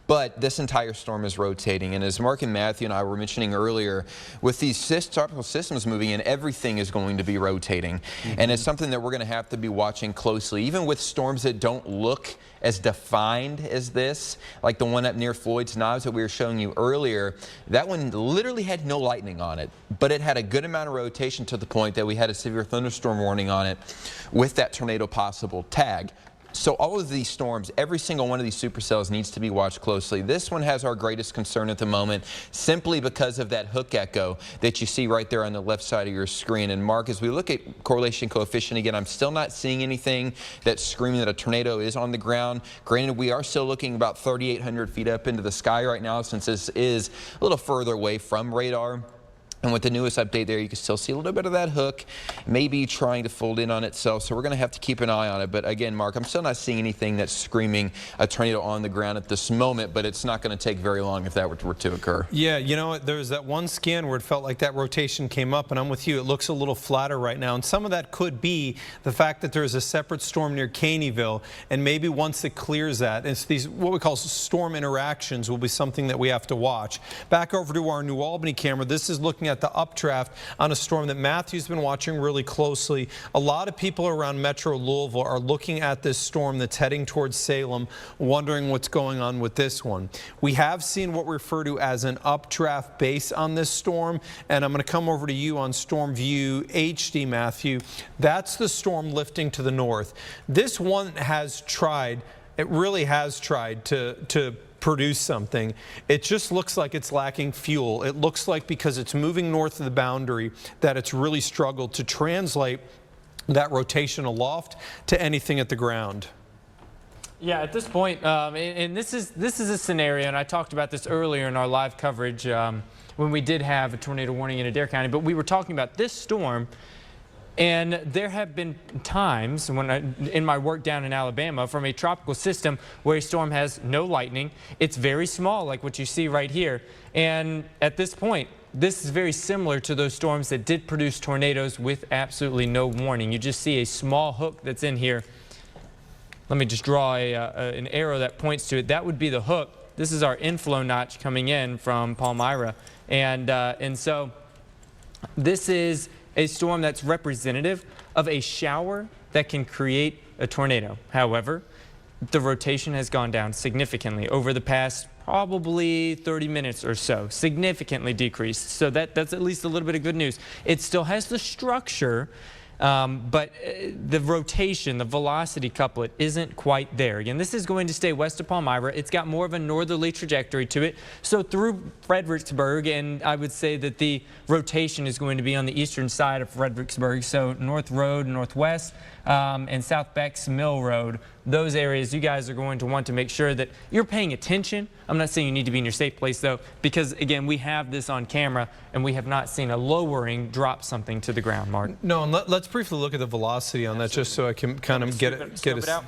but this entire storm is rotating, and as Mark and Matthew and I were mentioning earlier, with these tropical systems moving in, everything is going to be rotating. And it's something that we're going to have to be watching closely. Even with storms that don't look as defined as this, like the one up near Floyd's Knobs that we were showing you earlier, that one literally had no lightning on it, but it had a good amount of rotation to the point that we had a severe thunderstorm warning on it with that tornado possible tag. So all of these storms, every single one of these supercells needs to be watched closely. This one has our greatest concern at the moment, simply because of that hook echo that you see right there on the left side of your screen. And Mark, as we look at correlation coefficient again, I'm still not seeing anything that's screaming that a tornado is on the ground. Granted, we are still looking about 3,800 feet up into the sky right now, since this is a little further away from radar. And with the newest update there, you can still see a little bit of that hook maybe trying to fold in on itself. So we're going to have to keep an eye on it. But again, Mark, I'm still not seeing anything that's screaming a tornado on the ground at this moment, but it's not going to take very long if that were to occur. Yeah, you know, there's that one scan where it felt like that rotation came up, and I'm with you. It looks a little flatter right now. And some of that could be the fact that there's a separate storm near Caneyville, and maybe once it clears that, it's these what we call storm interactions will be something that we have to watch. Back over to our New Albany camera. This is looking at the updraft on a storm that Matthew's been watching really closely. A lot of people around Metro Louisville are looking at this storm that's heading towards Salem, wondering what's going on with this one. We have seen what we refer to as an updraft base on this storm, and I'm going to come over to you on Storm View HD, Matthew. That's the storm lifting to the north. This one has tried, it really has tried to produce something. It just looks like it's lacking fuel. It looks like because it's moving north of the boundary that it's really struggled to translate that rotation aloft to anything at the ground. Yeah, at this point, and this is a scenario, and I talked about this earlier in our live coverage when we did have a tornado warning in Adair County, but we were talking about this storm. And there have been times when in my work down in Alabama from a tropical system where a storm has no lightning. It's very small, like what you see right here. And at this point, this is very similar to those storms that did produce tornadoes with absolutely no warning. You just see a small hook that's in here. Let me just draw an arrow that points to it. That would be the hook. This is our inflow notch coming in from Palmyra. And so this is a storm that's representative of a shower that can create a tornado. However, the rotation has gone down significantly over the past probably 30 minutes or so, significantly decreased. So that's at least a little bit of good news. It still has the structure But the rotation, the velocity couplet isn't quite there. Again, this is going to stay west of Palmyra. It's got more of a northerly trajectory to it. So through Fredericksburg, and I would say that the rotation is going to be on the eastern side of Fredericksburg. So North Road, Northwest, and South Becks Mill Road. Those areas, you guys are going to want to make sure that you're paying attention. I'm not saying you need to be in your safe place, though, because, again, we have this on camera, and we have not seen a lowering drop something to the ground, Mark. No, and let's briefly look at the velocity on that, just so I can kind of get a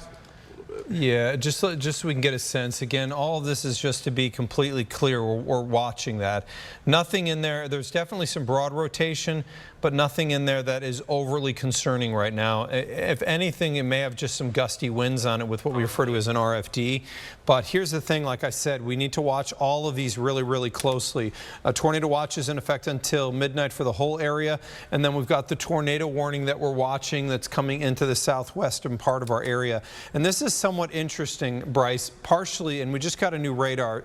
yeah, just so we can get a sense. Again, all of this is just to be completely clear. We're watching that. Nothing in there. There's definitely some broad rotation, but nothing in there that is overly concerning right now. If anything, it may have just some gusty winds on it with what we refer to as an RFD. But here's the thing, like I said, we need to watch all of these really, really closely. A tornado watch is in effect until midnight for the whole area, and then we've got the tornado warning that we're watching that's coming into the southwestern part of our area. And this is somewhat interesting, Bryce, partially, and we just got a new radar.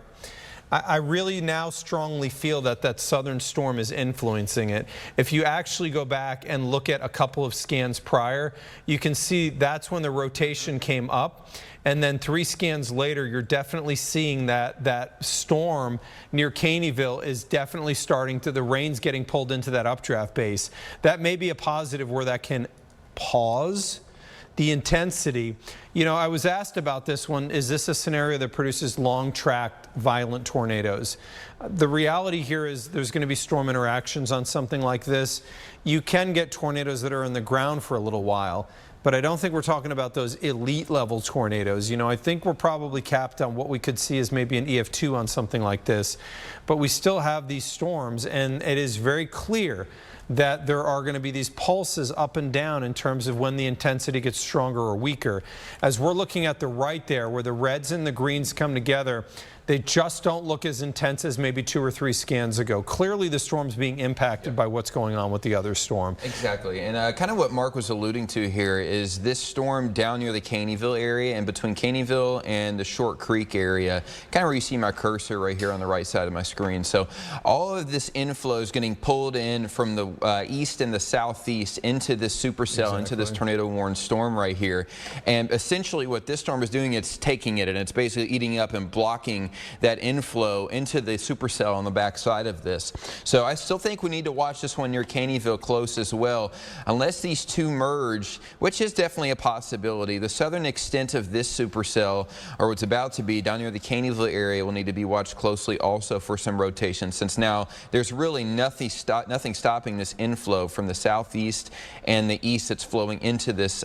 I really now strongly feel that that southern storm is influencing it. If you actually go back and look at a couple of scans prior, you can see that's when the rotation came up. And then 3 scans later, you're definitely seeing that storm near Caneyville is definitely starting to, the rain's getting pulled into that updraft base. That may be a positive where that can pause the intensity. You know, I was asked about this one. Is this a scenario that produces long-tracked, violent tornadoes? The reality here is there's going to be storm interactions on something like this. You can get tornadoes that are in the ground for a little while, but I don't think we're talking about those elite level tornadoes. You know, I think we're probably capped on what we could see as maybe an EF2 on something like this. But we still have these storms, and it is very clear that there are going to be these pulses up and down in terms of when the intensity gets stronger or weaker. As we're looking at the right there, where the reds and the greens come together, they just don't look as intense as maybe 2 or 3 scans ago. Clearly the storm's being impacted by what's going on with the other storm. Exactly, and kind of what Mark was alluding to here is this storm down near the Caneyville area and between Caneyville and the Short Creek area, kind of where you see my cursor right here on the right side of my screen. So all of this inflow is getting pulled in from the east and the southeast into this supercell, into this tornado-warned storm right here. And essentially what this storm is doing, it's taking it and it's basically eating up and blocking that inflow into the supercell on the back side of this. So I still think we need to watch this one near Caneyville close as well. Unless these two merge, which is definitely a possibility, the southern extent of this supercell, or what's about to be down near the Caneyville area, will need to be watched closely also for some rotation, since now there's really nothing stopping this inflow from the southeast and the east that's flowing into this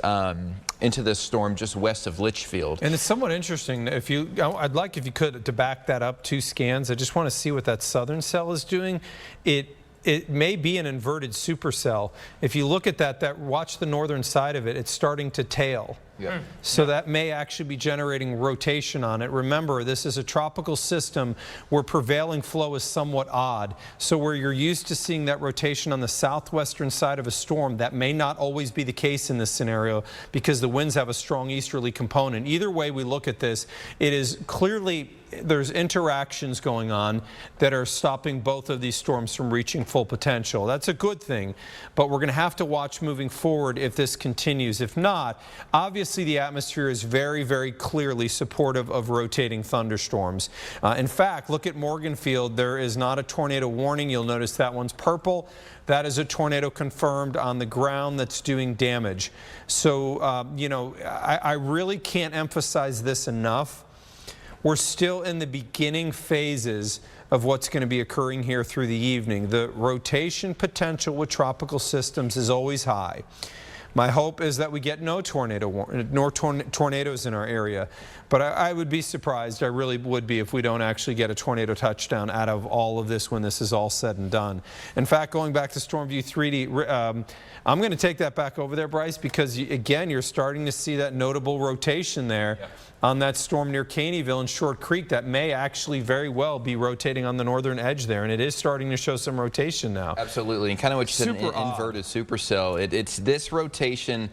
storm just west of Litchfield. And it's somewhat interesting. I'd like, if you could, to back that up 2 scans. I just want to see what that southern cell is doing. It may be an inverted supercell. If you look at that, watch the northern side of it, it's starting to tail. Yeah. So that may actually be generating rotation on it. Remember, this is a tropical system where prevailing flow is somewhat odd. So where you're used to seeing that rotation on the southwestern side of a storm, that may not always be the case in this scenario because the winds have a strong easterly component. Either way we look at this, it is clearly there's interactions going on that are stopping both of these storms from reaching full potential. That's a good thing, but we're going to have to watch moving forward if this continues. If not, obviously the atmosphere is very, very clearly supportive of rotating thunderstorms. In fact, look at Morganfield. There is not a tornado warning. You'll notice that one's purple. That is a tornado confirmed on the ground that's doing damage. So, you know, I really can't emphasize this enough. We're still in the beginning phases of what's going to be occurring here through the evening. The rotation potential with tropical systems is always high. My hope is that we get no tornadoes in our area, but I would be surprised, I really would be, if we don't actually get a tornado touchdown out of all of this when this is all said and done. In fact, going back to Storm View 3D, I'm going to take that back over there, Bryce, because again, you're starting to see that notable rotation there. Yeah. On that storm near Caneyville and Short Creek that may actually very well be rotating on the northern edge there, and it is starting to show some rotation now. Absolutely, and kind of what you said, an inverted supercell. It's this rotation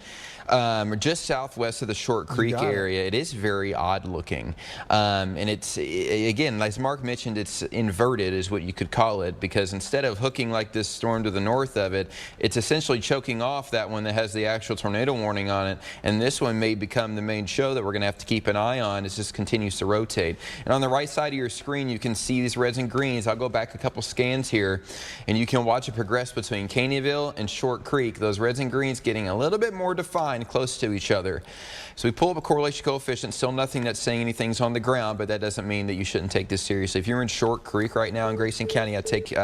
just southwest of the Short Creek area. It is very odd looking. And it's, again, as Mark mentioned, it's inverted is what you could call it, because instead of hooking like this storm to the north of it, it's essentially choking off that one that has the actual tornado warning on it. And this one may become the main show that we're going to have to keep an eye on as this continues to rotate. And on the right side of your screen, you can see these reds and greens. I'll go back a couple scans here, and you can watch it progress between Caneyville and Short Creek. Those reds and greens getting a little bit more defined close to each other. So we pull up a correlation coefficient, still nothing that's saying anything's on the ground, but that doesn't mean that you shouldn't take this seriously. If you're in Short Creek right now in Grayson County, I take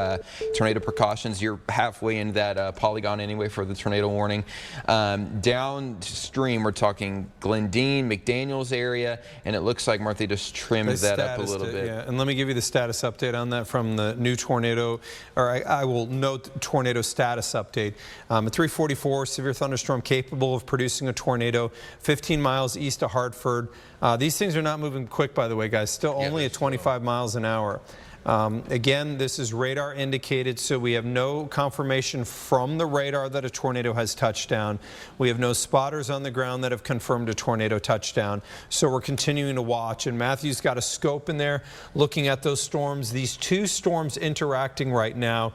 tornado precautions. You're halfway in that polygon anyway for the tornado warning. Downstream, we're talking Glendine, McDaniels area, and it looks like Martha just trimmed that up a little bit. Yeah, and let me give you the status update on that from the new tornado, or I will note tornado status update. At 3:44, severe thunderstorm capable of producing a tornado 15 miles east of Hartford. These things are not moving quick, by the way, guys. Still only at 25 miles an hour. Again, this is radar indicated, so we have no confirmation from the radar that a tornado has touched down. We have no spotters on the ground that have confirmed a tornado touchdown. So we're continuing to watch. And Matthew's got a scope in there looking at those storms. These two storms interacting right now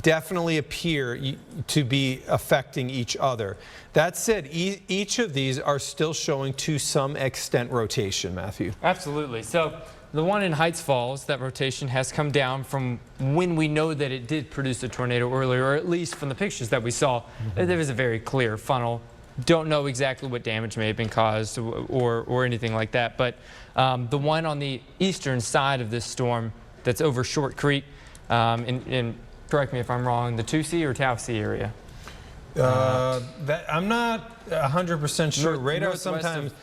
definitely appear to be affecting each other. That said, each of these are still showing to some extent rotation, Matthew. Absolutely. So the one in Heights Falls, that rotation has come down from when we know that it did produce a tornado earlier, or at least from the pictures that we saw. There was a very clear funnel. Don't know exactly what damage may have been caused or anything like that. But the one on the eastern side of this storm that's over Short Creek, in correct me if I'm wrong, the 2C or Tallahassee area? I'm not 100% sure. Radar sometimes,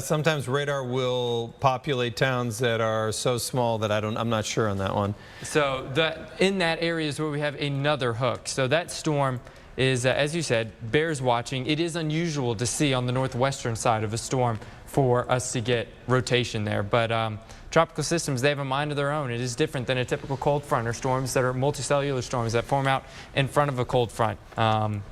sometimes radar will populate towns that are so small that I'm not sure on that one. So in that area is where we have another hook. So that storm is, as you said, bears watching. It is unusual to see on the northwestern side of a storm for us to get rotation there, but tropical systems, they have a mind of their own. It is different than a typical cold front or storms that are multicellular storms that form out in front of a cold front.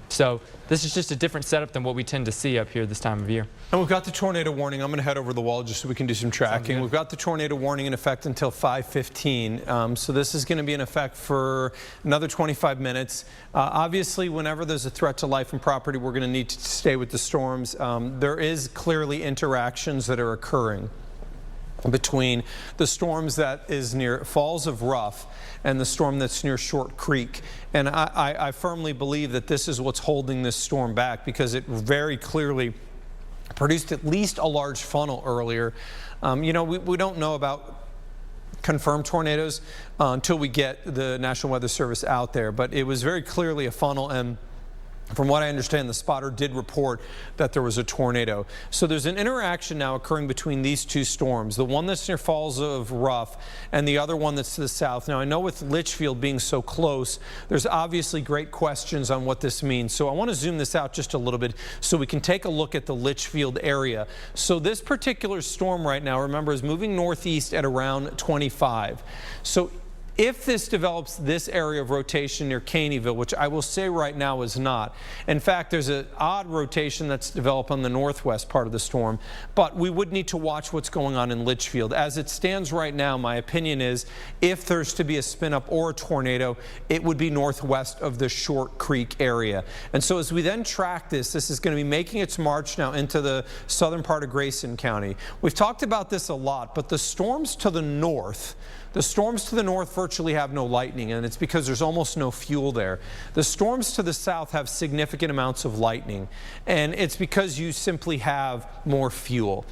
So this is just a different setup than what we tend to see up here this time of year. And we've got the tornado warning. I'm going to head over the wall just so we can do some tracking. We've got the tornado warning in effect until 5:15. So this is going to be in effect for another 25 minutes. Obviously, whenever there's a threat to life and property, we're going to need to stay with the storms. There is clearly interactions that are occurring between the storms that is near Falls of Rough and the storm that's near Short Creek. And I firmly believe that this is what's holding this storm back, because it very clearly produced at least a large funnel earlier. You know, we don't know about confirmed tornadoes until we get the National Weather Service out there, but it was very clearly a funnel, and from what I understand, the spotter did report that there was a tornado. So there's an interaction now occurring between these two storms, the one that's near Falls of Rough and the other one that's to the south. Now, I know with Litchfield being so close, there's obviously great questions on what this means. So I want to zoom this out just a little bit so we can take a look at the Litchfield area. So this particular storm right now, remember, is moving northeast at around 25. So if this develops this area of rotation near Caneyville, which I will say right now is not. In fact, there's an odd rotation that's developed on the northwest part of the storm, but we would need to watch what's going on in Litchfield. As it stands right now, my opinion is if there's to be a spin-up or a tornado, it would be northwest of the Short Creek area. And so as we then track this is going to be making its march now into the southern part of Grayson County. We've talked about this a lot, but the storms to the north virtually have no lightning, and it's because there's almost no fuel there. The storms to the south have significant amounts of lightning, and it's because you simply have more fuel.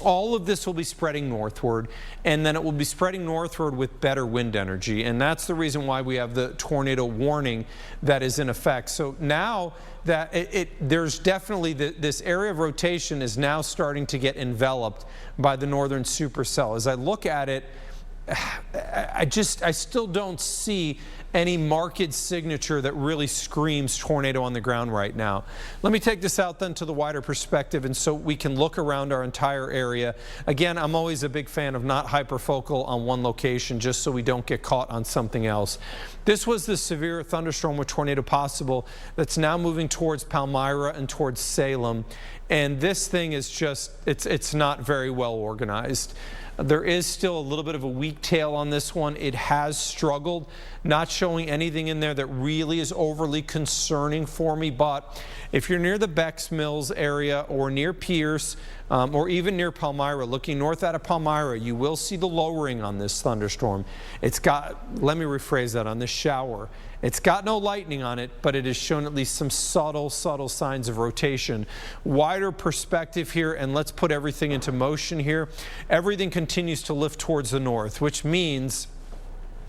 All of this will be spreading northward, and then it will be spreading northward with better wind energy, and that's the reason why we have the tornado warning that is in effect. So now that there's definitely this area of rotation is now starting to get enveloped by the northern supercell. As I look at it, I still don't see any marked signature that really screams tornado on the ground right now. Let me take this out then to the wider perspective, and so we can look around our entire area. Again, I'm always a big fan of not hyperfocal on one location just so we don't get caught on something else. This was the severe thunderstorm with tornado possible that's now moving towards Palmyra and towards Salem. And this thing is just, it's not very well organized. There is still a little bit of a weak tail on this one. It has struggled, not showing anything in there that really is overly concerning for me. But if you're near the Bex Mills area or near Pierce or even near Palmyra, looking north out of Palmyra, you will see the lowering on this thunderstorm. It's got, let me rephrase that, on this shower. It's got no lightning on it, but it has shown at least some subtle signs of rotation. Wider perspective here, and let's put everything into motion here. Everything continues to lift towards the north, which means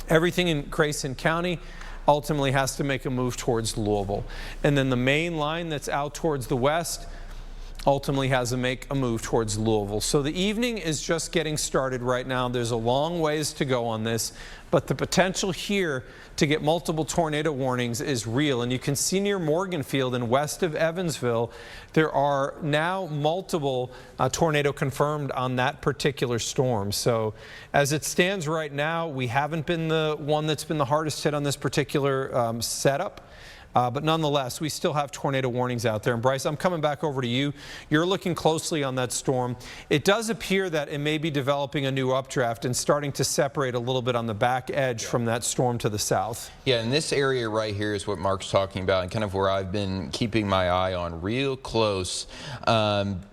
everything in Grayson County ultimately has to make a move towards Louisville. And then the main line that's out towards the west ultimately has to make a move towards Louisville. So the evening is just getting started right now. There's a long ways to go on this, but the potential here to get multiple tornado warnings is real. And you can see near Morganfield and west of Evansville, there are now multiple tornado confirmed on that particular storm. So as it stands right now, we haven't been the one that's been the hardest hit on this particular setup. But nonetheless, we still have tornado warnings out there. And Bryce, I'm coming back over to you. You're looking closely on that storm. It does appear that it may be developing a new updraft and starting to separate a little bit on the back edge from that storm to the south. Yeah, and this area right here is what Mark's talking about and kind of where I've been keeping my eye on real close.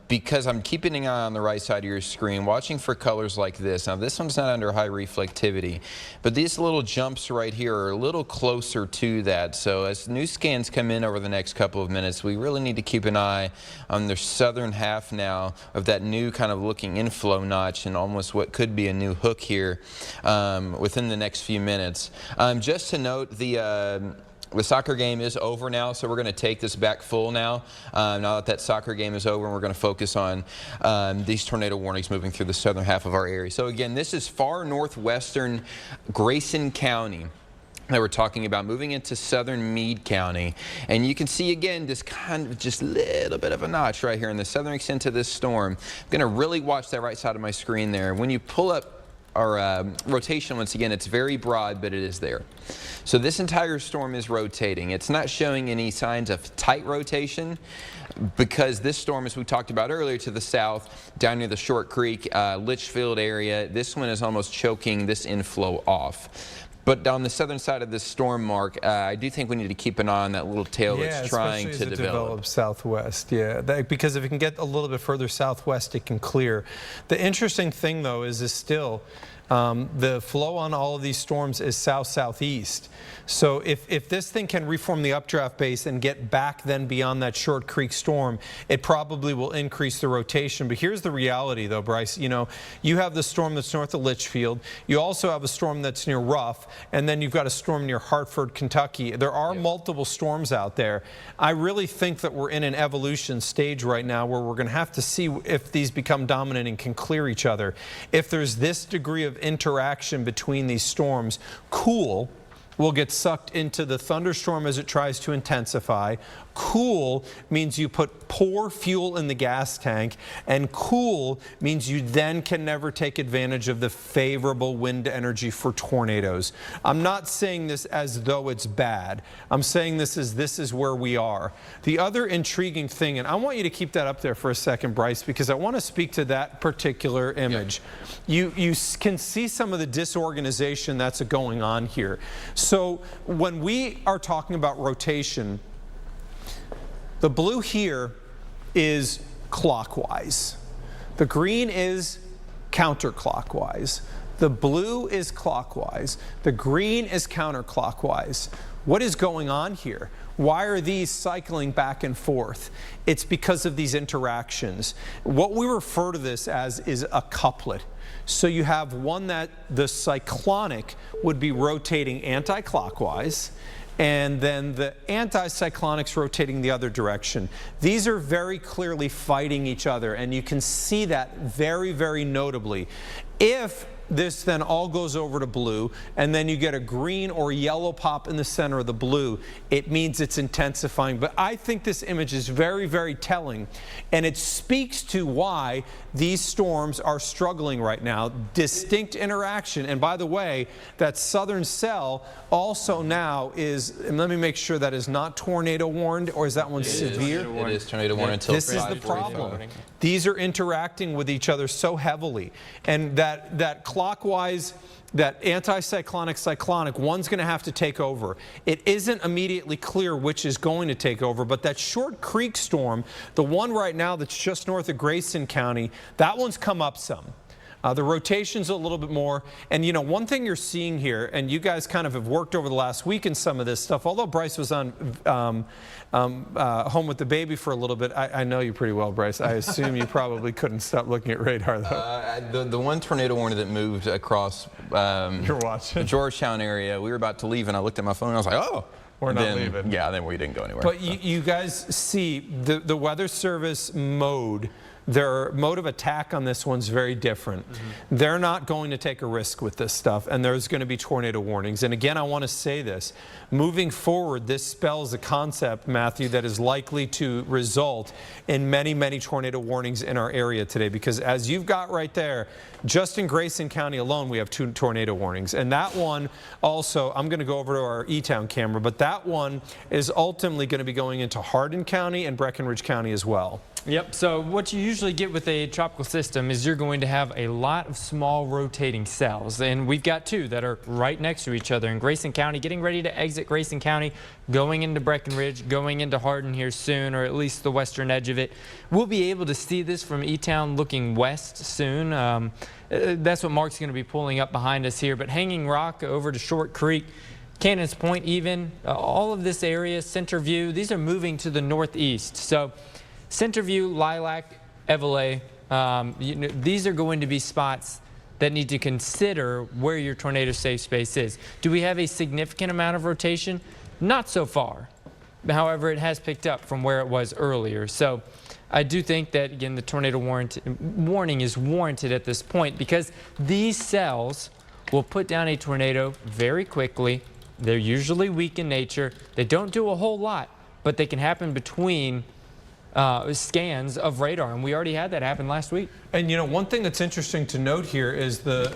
Because I'm keeping an eye on the right side of your screen, watching for colors like this. Now, this one's not under high reflectivity, but these little jumps right here are a little closer to that. So as new scans come in over the next couple of minutes, we really need to keep an eye on the southern half now of that new kind of looking inflow notch and almost what could be a new hook here within the next few minutes. Just to note, the soccer game is over now, so we're going to take this back full now. Now that soccer game is over, and we're going to focus on these tornado warnings moving through the southern half of our area. So again, this is far northwestern Grayson County that we're talking about, moving into southern Meade County. And you can see again this kind of just little bit of a notch right here in the southern extent of this storm. I'm going to really watch that right side of my screen there. When you pull up our rotation, once again, it's very broad, but it is there. So this entire storm is rotating. It's not showing any signs of tight rotation because this storm, as we talked about earlier, to the south, down near the Short Creek, Litchfield area, this one is almost choking this inflow off. But on the southern side of this storm, Mark, I do think we need to keep an eye on that little tail that's trying to develop southwest. Yeah, because if it can get a little bit further southwest, it can clear. The interesting thing, though, is still the flow on all of these storms is south-southeast. So if this thing can reform the updraft base and get back then beyond that Short Creek storm, it probably will increase the rotation. But here's the reality, though, Bryce. You know, you have the storm that's north of Litchfield. You also have a storm that's near Ruff, and then you've got a storm near Hartford, Kentucky. There are multiple storms out there. I really think that we're in an evolution stage right now where we're going to have to see if these become dominant and can clear each other. If there's this degree of interaction between these storms, cool will get sucked into the thunderstorm as it tries to intensify. Cool means you pour fuel in the gas tank, and cool means you then can never take advantage of the favorable wind energy for tornadoes. I'm not saying this as though it's bad. I'm saying this is where we are. The other intriguing thing, and I want you to keep that up there for a second, Bryce, because I want to speak to that particular image. You can see some of the disorganization that's going on here. So when we are talking about rotation, the blue here is clockwise. The green is counterclockwise. The blue is clockwise. The green is counterclockwise. What is going on here? Why are these cycling back and forth? It's because of these interactions. What we refer to this as is a couplet. So you have one that the cyclonic would be rotating anti-clockwise, and then the anticyclonics rotating the other direction. These are very clearly fighting each other, and you can see that very, very notably. If this then all goes over to blue, and then you get a green or yellow pop in the center of the blue, it means it's intensifying. But I think this image is very, very telling, and it speaks to why these storms are struggling right now. Distinct interaction. And by the way, that southern cell also now is, and let me make sure that is not tornado warned, or is that one severe? It is tornado warned until This is the problem. These are interacting with each other so heavily, and that clockwise, that anticyclonic cyclonic, one's going to have to take over. It isn't immediately clear which is going to take over, but that Short Creek storm, the one right now that's just north of Grayson County, that one's come up some. The rotation's a little bit more, and you know, one thing you're seeing here, and you guys kind of have worked over the last week in some of this stuff, although Bryce was on home with the baby for a little bit. I know you pretty well, Bryce. I assume you probably couldn't stop looking at radar, though. The one tornado warning that moved across You're watching. the Georgetown area, we were about to leave, and I looked at my phone, and I was like, oh. We're not leaving. Yeah, then we didn't go anywhere. But you guys see the Weather Service mode. Their mode of attack on this one's very different. They're not going to take a risk with this stuff, and there's going to be tornado warnings. And again, I want to say this. Moving forward, this spells a concept, Matthew, that is likely to result in many, many tornado warnings in our area today, because as you've got right there, just in Grayson County alone, we have 2 tornado warnings. And that one also, I'm going to go over to our E-Town camera, but that one is ultimately going to be going into Hardin County and Breckenridge County as well. Yep, so what you usually get with a tropical system is you're going to have a lot of small rotating cells, and we've got 2 that are right next to each other in Grayson County, getting ready to exit Grayson County, going into Breckenridge, going into Hardin here soon, or at least the western edge of it. We'll be able to see this from E-Town looking west soon. That's what Mark's going to be pulling up behind us here, but Hanging Rock over to Short Creek, Cannons Point even, all of this area, Centerview, these are moving to the northeast. So Centerview, Lilac, Evelay, these are going to be spots that need to consider where your tornado safe space is. Do we have a significant amount of rotation? Not so far. However, it has picked up from where it was earlier. So I do think that, again, the tornado warning is warranted at this point, because these cells will put down a tornado very quickly. They're usually weak in nature. They don't do a whole lot, but they can happen between scans of radar, and we already had that happen last week. And you know, one thing that's interesting to note here is the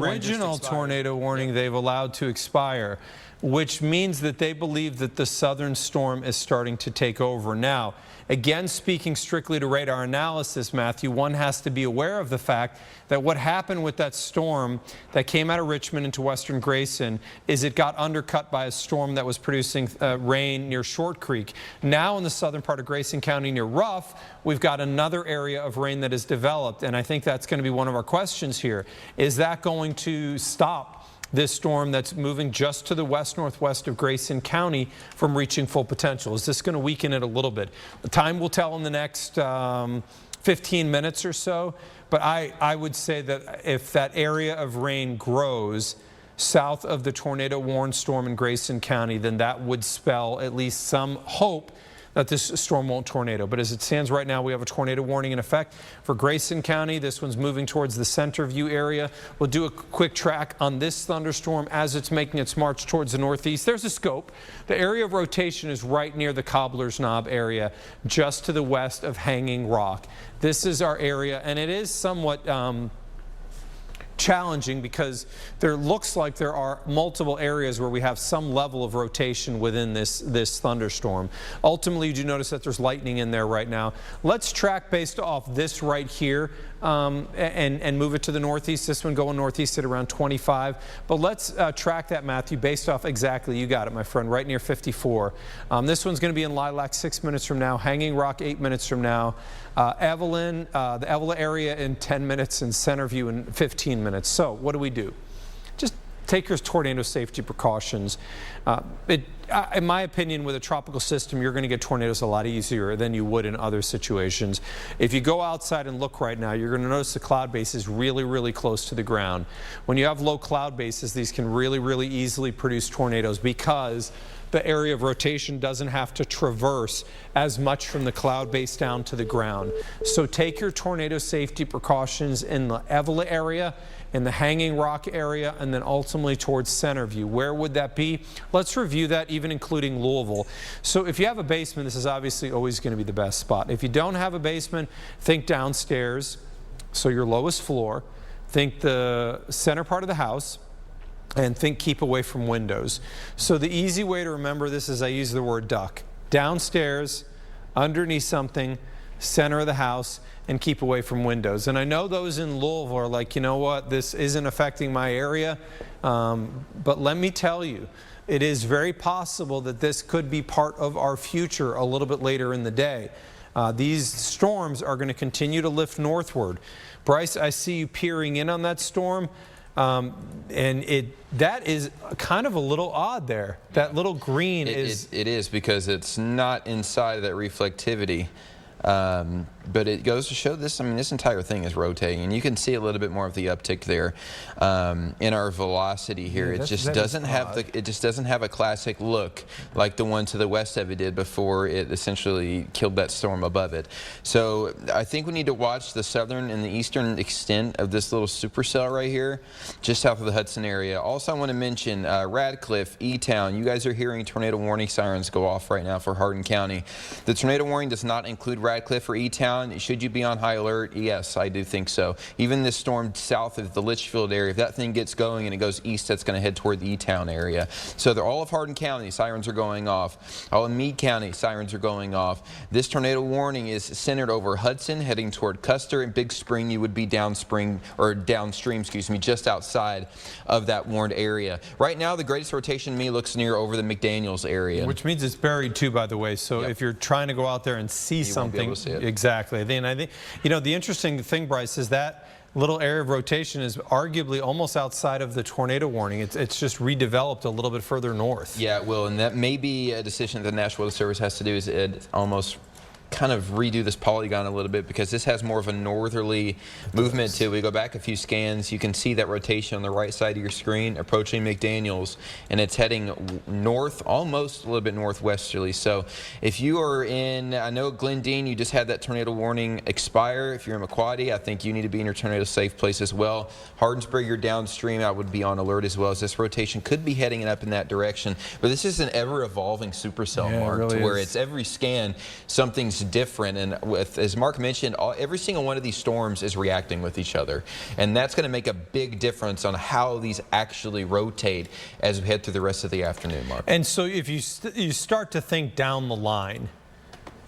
original tornado warning they've allowed to expire, which means that they believe that the southern storm is starting to take over. Now, again, speaking strictly to radar analysis, Matthew, one has to be aware of the fact that what happened with that storm that came out of Richmond into western Grayson is it got undercut by a storm that was producing rain near Short Creek. Now in the southern part of Grayson County near Ruff, we've got another area of rain that is developed, and I think that's going to be one of our questions here. Is that going to stop this storm that's moving just to the west-northwest of Grayson County from reaching full potential? Is this going to weaken it a little bit? The time will tell in the next 15 minutes or so, but I would say that if that area of rain grows south of the tornado-warned storm in Grayson County, then that would spell at least some hope that this storm won't tornado. But as it stands right now, we have a tornado warning in effect for Grayson County. This one's moving towards the Centerview area. We'll do a quick track on this thunderstorm as it's making its march towards the northeast. There's a scope. The area of rotation is right near the Cobbler's Knob area, just to the west of Hanging Rock. This is our area, and it is somewhat challenging because there looks like there are multiple areas where we have some level of rotation within this thunderstorm. Ultimately, you do notice that there's lightning in there right now. Let's track based off this right here and move it to the northeast. This one going northeast at around 25. But let's track that, Matthew, based off exactly, you got it, my friend, right near 54. This one's going to be in Lilac 6 minutes from now, Hanging Rock 8 minutes from now, Evelyn, the Evelyn area in 10 minutes, and Centerview in 15 minutes. So what do? Just take your tornado safety precautions. In my opinion, with a tropical system, you're going to get tornadoes a lot easier than you would in other situations. If you go outside and look right now, you're going to notice the cloud base is really, really close to the ground. When you have low cloud bases, these can really, really easily produce tornadoes because the area of rotation doesn't have to traverse as much from the cloud base down to the ground. So take your tornado safety precautions in the Evelyn area in the Hanging Rock area, and then ultimately towards Centerview. Where would that be? Let's review that, even including Louisville. So if you have a basement, this is obviously always going to be the best spot. If you don't have a basement, think downstairs, so your lowest floor. Think the center part of the house, and think keep away from windows. So the easy way to remember this is I use the word duck. Downstairs, underneath something, center of the house, and keep away from windows. And I know those in Louisville are like, you know what, this isn't affecting my area, but let me tell you, it is very possible that this could be part of our future a little bit later in the day. These storms are going to continue to lift northward. Bryce, I see you peering in on that storm, and that is kind of a little odd there. That little green is... It is, because it's not inside of that reflectivity. But it goes to show this, I mean, this entire thing is rotating, and you can see a little bit more of the uptick there in our velocity here. Yeah, it just doesn't have a classic look like the one to the west of it did before it essentially killed that storm above it. So I think we need to watch the southern and the eastern extent of this little supercell right here, just south of the Hudson area. Also, I want to mention Radcliffe, E-Town. You guys are hearing tornado warning sirens go off right now for Hardin County. The tornado warning does not include Radcliffe or E-Town. Should you be on high alert? Yes, I do think so. Even this storm south of the Litchfield area, if that thing gets going and it goes east, that's going to head toward the E-Town area. So they're all of Hardin County, sirens are going off. All of Meade County, sirens are going off. This tornado warning is centered over Hudson, heading toward Custer and Big Spring. You would be downstream, excuse me, just outside of that warned area. Right now, the greatest rotation to me looks near over the McDaniels area. Which means it's buried too, by the way. So Yep. if you're trying to go out there and see something, won't be able to see it. Exactly. Then I think, you know, the interesting thing, Bryce, is that little area of rotation is arguably almost outside of the tornado warning. It's just redeveloped a little bit further north. Yeah, it will, and that may be a decision that the National Weather Service has to do, is almost kind of redo this polygon a little bit, because this has more of a northerly movement to it. We go back a few scans, you can see that rotation on the right side of your screen approaching McDaniels, and it's heading north, almost a little bit northwesterly. So if you are in, I know Glendine, you just had that tornado warning expire. If you're in McQuaddy, I think you need to be in your tornado safe place as well. Hardensburg, you're downstream, I would be on alert as well, as this rotation could be heading up in that direction. But this is an ever-evolving supercell, Yeah, Mark, really to where is. it's every scan something's different, and as Mark mentioned, every single one of these storms is reacting with each other, and that's going to make a big difference on how these actually rotate as we head through the rest of the afternoon, Mark. And so if you start to think down the line,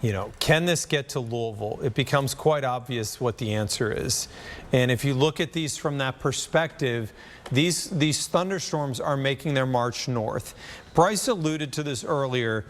you know, can this get to Louisville? It becomes quite obvious what the answer is. And if you look at these from that perspective, these thunderstorms are making their march north. Bryce alluded to this earlier.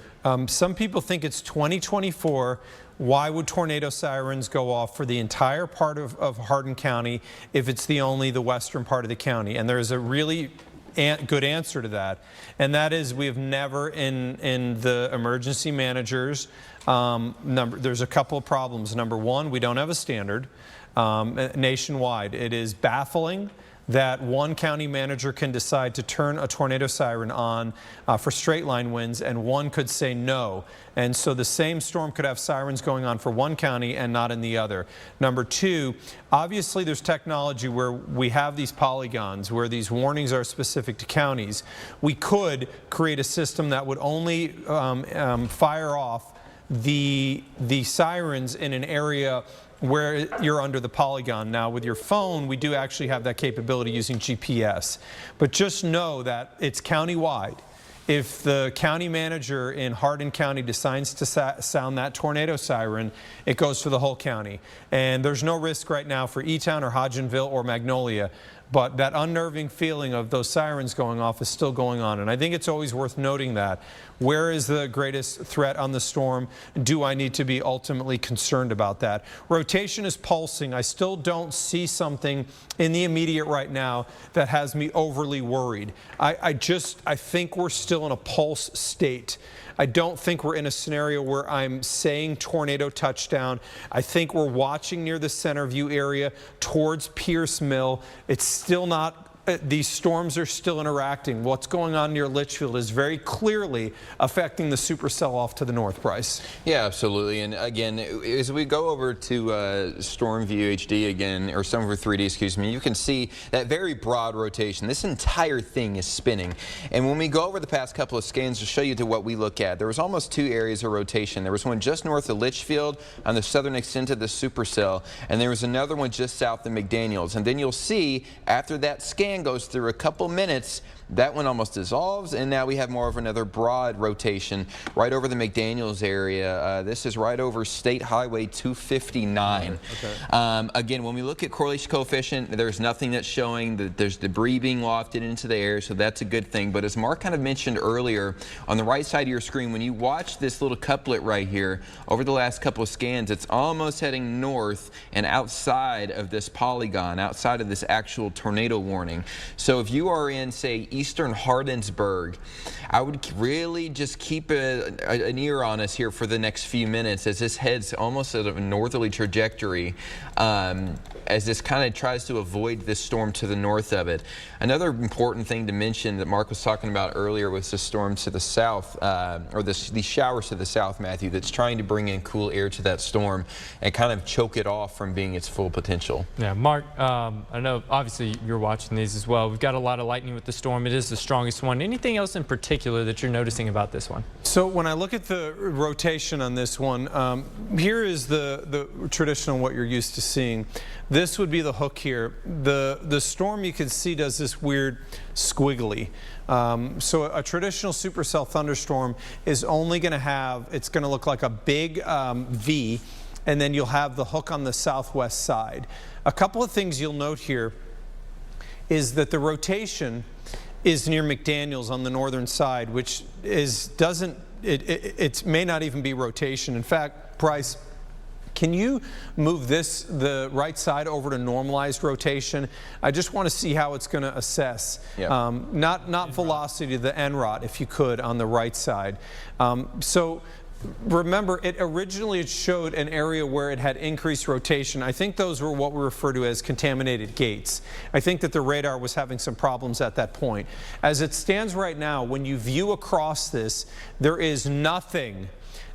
Some people think it's 2024. Why would tornado sirens go off for the entire part of Hardin County if it's the western part of the county? And there's a really good answer to that, and that is we've never in the emergency managers there's a couple of problems. Number one, we don't have a standard nationwide. It is baffling that one county manager can decide to turn a tornado siren on for straight line winds, and one could say no. And so the same storm could have sirens going on for one county and not in the other. Number two, obviously there's technology where we have these polygons where these warnings are specific to counties. We could create a system that would only fire off the sirens in an area where you're under the polygon. Now with your phone, we do actually have that capability using GPS. But just know that it's countywide. If the county manager in Hardin County decides to sound that tornado siren, it goes for the whole county. And there's no risk right now for E-Town or Hodgenville or Magnolia. But that unnerving feeling of those sirens going off is still going on. And I think it's always worth noting that. Where is the greatest threat on the storm? Do I need to be ultimately concerned about that? Rotation is pulsing. I still don't see something in the immediate right now that has me overly worried. I think we're still in a pulse state. I don't think we're in a scenario where I'm saying tornado touchdown. I think we're watching near the Centerview area towards Pierce Mill. It's still not these storms are still interacting. What's going on near Litchfield is very clearly affecting the supercell off to the north, Bryce. Yeah, absolutely. And again, as we go over to Storm View HD again, or Storm View 3D, excuse me, you can see that very broad rotation. This entire thing is spinning. And when we go over the past couple of scans to show you to what we look at, there was almost 2 areas of rotation. There was one just north of Litchfield on the southern extent of the supercell, and there was another one just south of McDaniels. And then you'll see after that scan goes through a couple minutes, that one almost dissolves, and now we have more of another broad rotation right over the McDaniels area. This is right over State Highway 259. Okay. Again, when we look at correlation coefficient, there's nothing that's showing that there's debris being wafted into the air, so that's a good thing. But as Mark kind of mentioned earlier, on the right side of your screen, when you watch this little couplet right here, over the last couple of scans, it's almost heading north and outside of this polygon, outside of this actual tornado warning. So if you are in, say, eastern Hardinsburg, I would really just keep an ear on us here for the next few minutes as this heads almost at a northerly trajectory, as this kind of tries to avoid this storm to the north of it. Another important thing to mention that Mark was talking about earlier was the storm to the south, or these showers to the south, Matthew, that's trying to bring in cool air to that storm and kind of choke it off from being its full potential. Yeah, Mark, I know obviously you're watching these as well. We've got a lot of lightning with the storm. It is the strongest one. Anything else in particular that you're noticing about this one? So when I look at the rotation on this one, here is the traditional what you're used to seeing. This would be the hook here. The storm, you can see, does this weird squiggly. So a traditional supercell thunderstorm is only going to have, it's going to look like a big V, and then you'll have the hook on the southwest side. A couple of things you'll note here is that the rotation is near McDaniels on the northern side, which is it may not even be rotation. In fact, Bryce, can you move the right side over to normalized rotation? I just want to see how it's going to assess. Yeah. Not velocity, the NROT, if you could, on the right side. So remember, it originally showed an area where it had increased rotation. I think those were what we refer to as contaminated gates. I think that the radar was having some problems at that point. As it stands right now, when you view across this, there is nothing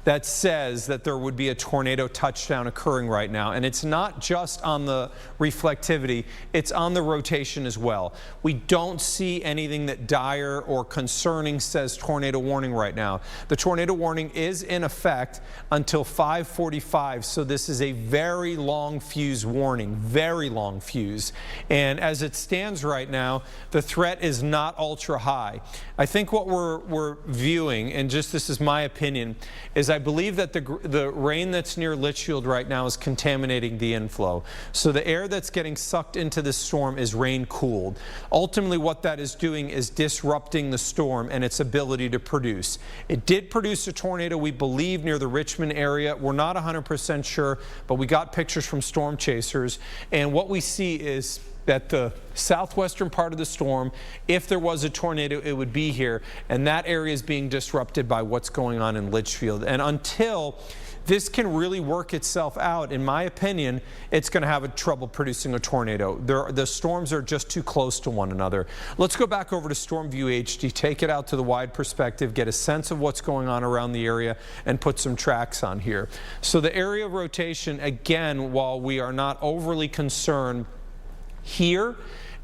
that says that there would be a tornado touchdown occurring right now. And it's not just on the reflectivity, it's on the rotation as well. We don't see anything that dire or concerning says tornado warning right now. The tornado warning is in effect until 5:45, so this is a very long fuse warning, very long fuse. And as it stands right now, the threat is not ultra high. I think what we're viewing, and just this is my opinion, is I believe that the rain that's near Litchfield right now is contaminating the inflow. So the air that's getting sucked into this storm is rain cooled. Ultimately, what that is doing is disrupting the storm and its ability to produce. It did produce a tornado, we believe, near the Richmond area. We're not 100% sure, but we got pictures from storm chasers. And what we see is that the southwestern part of the storm, if there was a tornado, it would be here. And that area is being disrupted by what's going on in Litchfield. And until this can really work itself out, in my opinion, it's going to have trouble producing a tornado. The storms are just too close to one another. Let's go back over to Storm View HD, take it out to the wide perspective, get a sense of what's going on around the area, and put some tracks on here. So the area of rotation, again, while we are not overly concerned here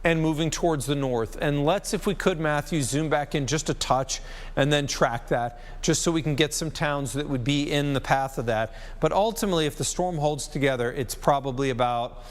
and moving towards the north. And let's, if we could, Matthew, zoom back in just a touch and then track that, just so we can get some towns that would be in the path of that. But ultimately, if the storm holds together, it's probably about,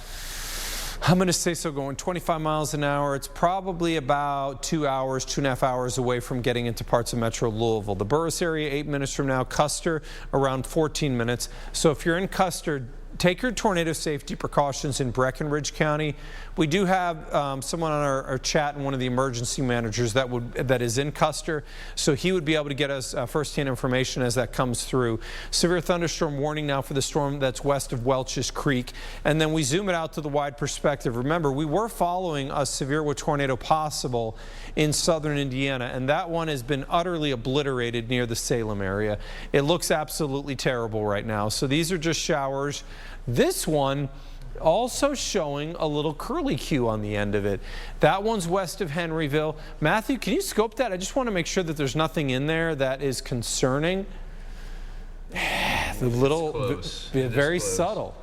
I'm going to say so, going 25 miles an hour. It's probably about 2 hours, 2.5 hours away from getting into parts of Metro Louisville. The Burris area, 8 minutes from now. Custer, around 14 minutes. So if you're in Custer, take your tornado safety precautions in Breckinridge County. We do have someone on our chat, and one of the emergency managers that is in Custer, so he would be able to get us firsthand information as that comes through. Severe thunderstorm warning now for the storm that's west of Welch's Creek. And then we zoom it out to the wide perspective. Remember, we were following a severe tornado possible in southern Indiana, and that one has been utterly obliterated near the Salem area. It looks absolutely terrible right now. So these are just showers. This one also showing a little curlicue on the end of it. That one's west of Henryville. Matthew, can you scope that? I just want to make sure that there's nothing in there that is concerning. The little, very subtle.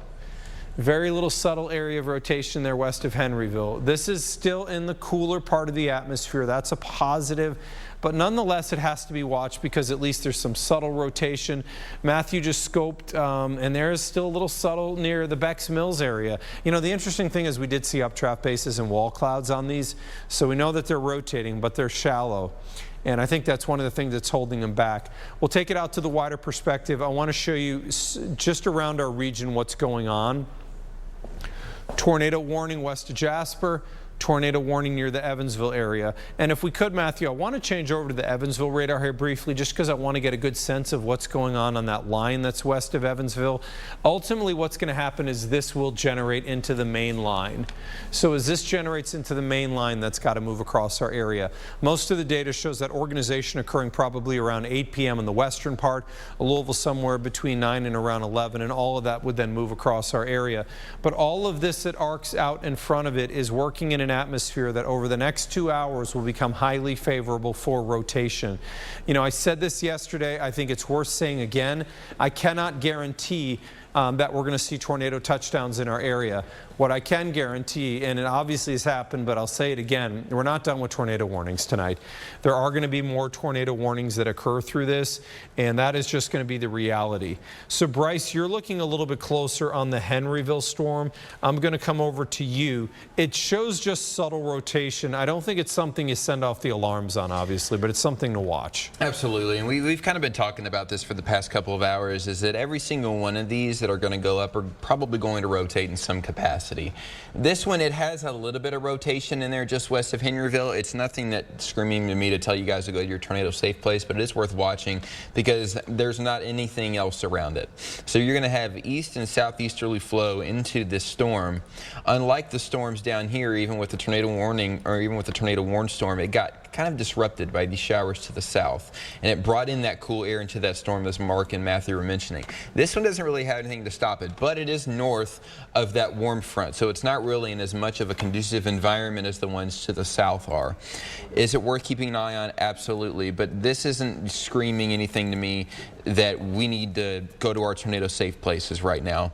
Very little subtle area of rotation there west of Henryville. This is still in the cooler part of the atmosphere. That's a positive. But nonetheless, it has to be watched because at least there's some subtle rotation. Matthew just scoped, and there is still a little subtle near the Becks Mills area. You know, the interesting thing is we did see updraft bases and wall clouds on these, so we know that they're rotating, but they're shallow. And I think that's one of the things that's holding them back. We'll take it out to the wider perspective. I want to show you just around our region what's going on. Tornado warning west of Jasper. Tornado warning near the Evansville area. And if we could, Matthew, I want to change over to the Evansville radar here briefly just because I want to get a good sense of what's going on that line that's west of Evansville. Ultimately, what's going to happen is this will generate into the main line. So as this generates into the main line, that's got to move across our area. Most of the data shows that organization occurring probably around 8 p.m. in the western part, Louisville somewhere between 9 and around 11, and all of that would then move across our area. But all of this that arcs out in front of it is working in an atmosphere that over the next 2 hours will become highly favorable for rotation. You know, I said this yesterday. I think it's worth saying again. I cannot guarantee that we're going to see tornado touchdowns in our area. What I can guarantee, and it obviously has happened, but I'll say it again, we're not done with tornado warnings tonight. There are going to be more tornado warnings that occur through this, and that is just going to be the reality. So Bryce, you're looking a little bit closer on the Henryville storm. I'm going to come over to you. It shows just subtle rotation. I don't think it's something you send off the alarms on, obviously, but it's something to watch. Absolutely, and we've kind of been talking about this for the past couple of hours, is that every single one of these that are going to go up are probably going to rotate in some capacity. This one, it has a little bit of rotation in there just west of Henryville. It's nothing that's screaming to me to tell you guys to go to your tornado safe place, but it is worth watching because there's not anything else around it. So you're going to have east and southeasterly flow into this storm. Unlike the storms down here, even with the tornado warning or even with the tornado warned storm, it got kind of disrupted by these showers to the south, and it brought in that cool air into that storm as Mark and Matthew were mentioning. This one doesn't really have anything to stop it, but it is north of that warm front, so it's not really in as much of a conducive environment as the ones to the south are. Is it worth keeping an eye on? Absolutely, but this isn't screaming anything to me that we need to go to our tornado safe places right now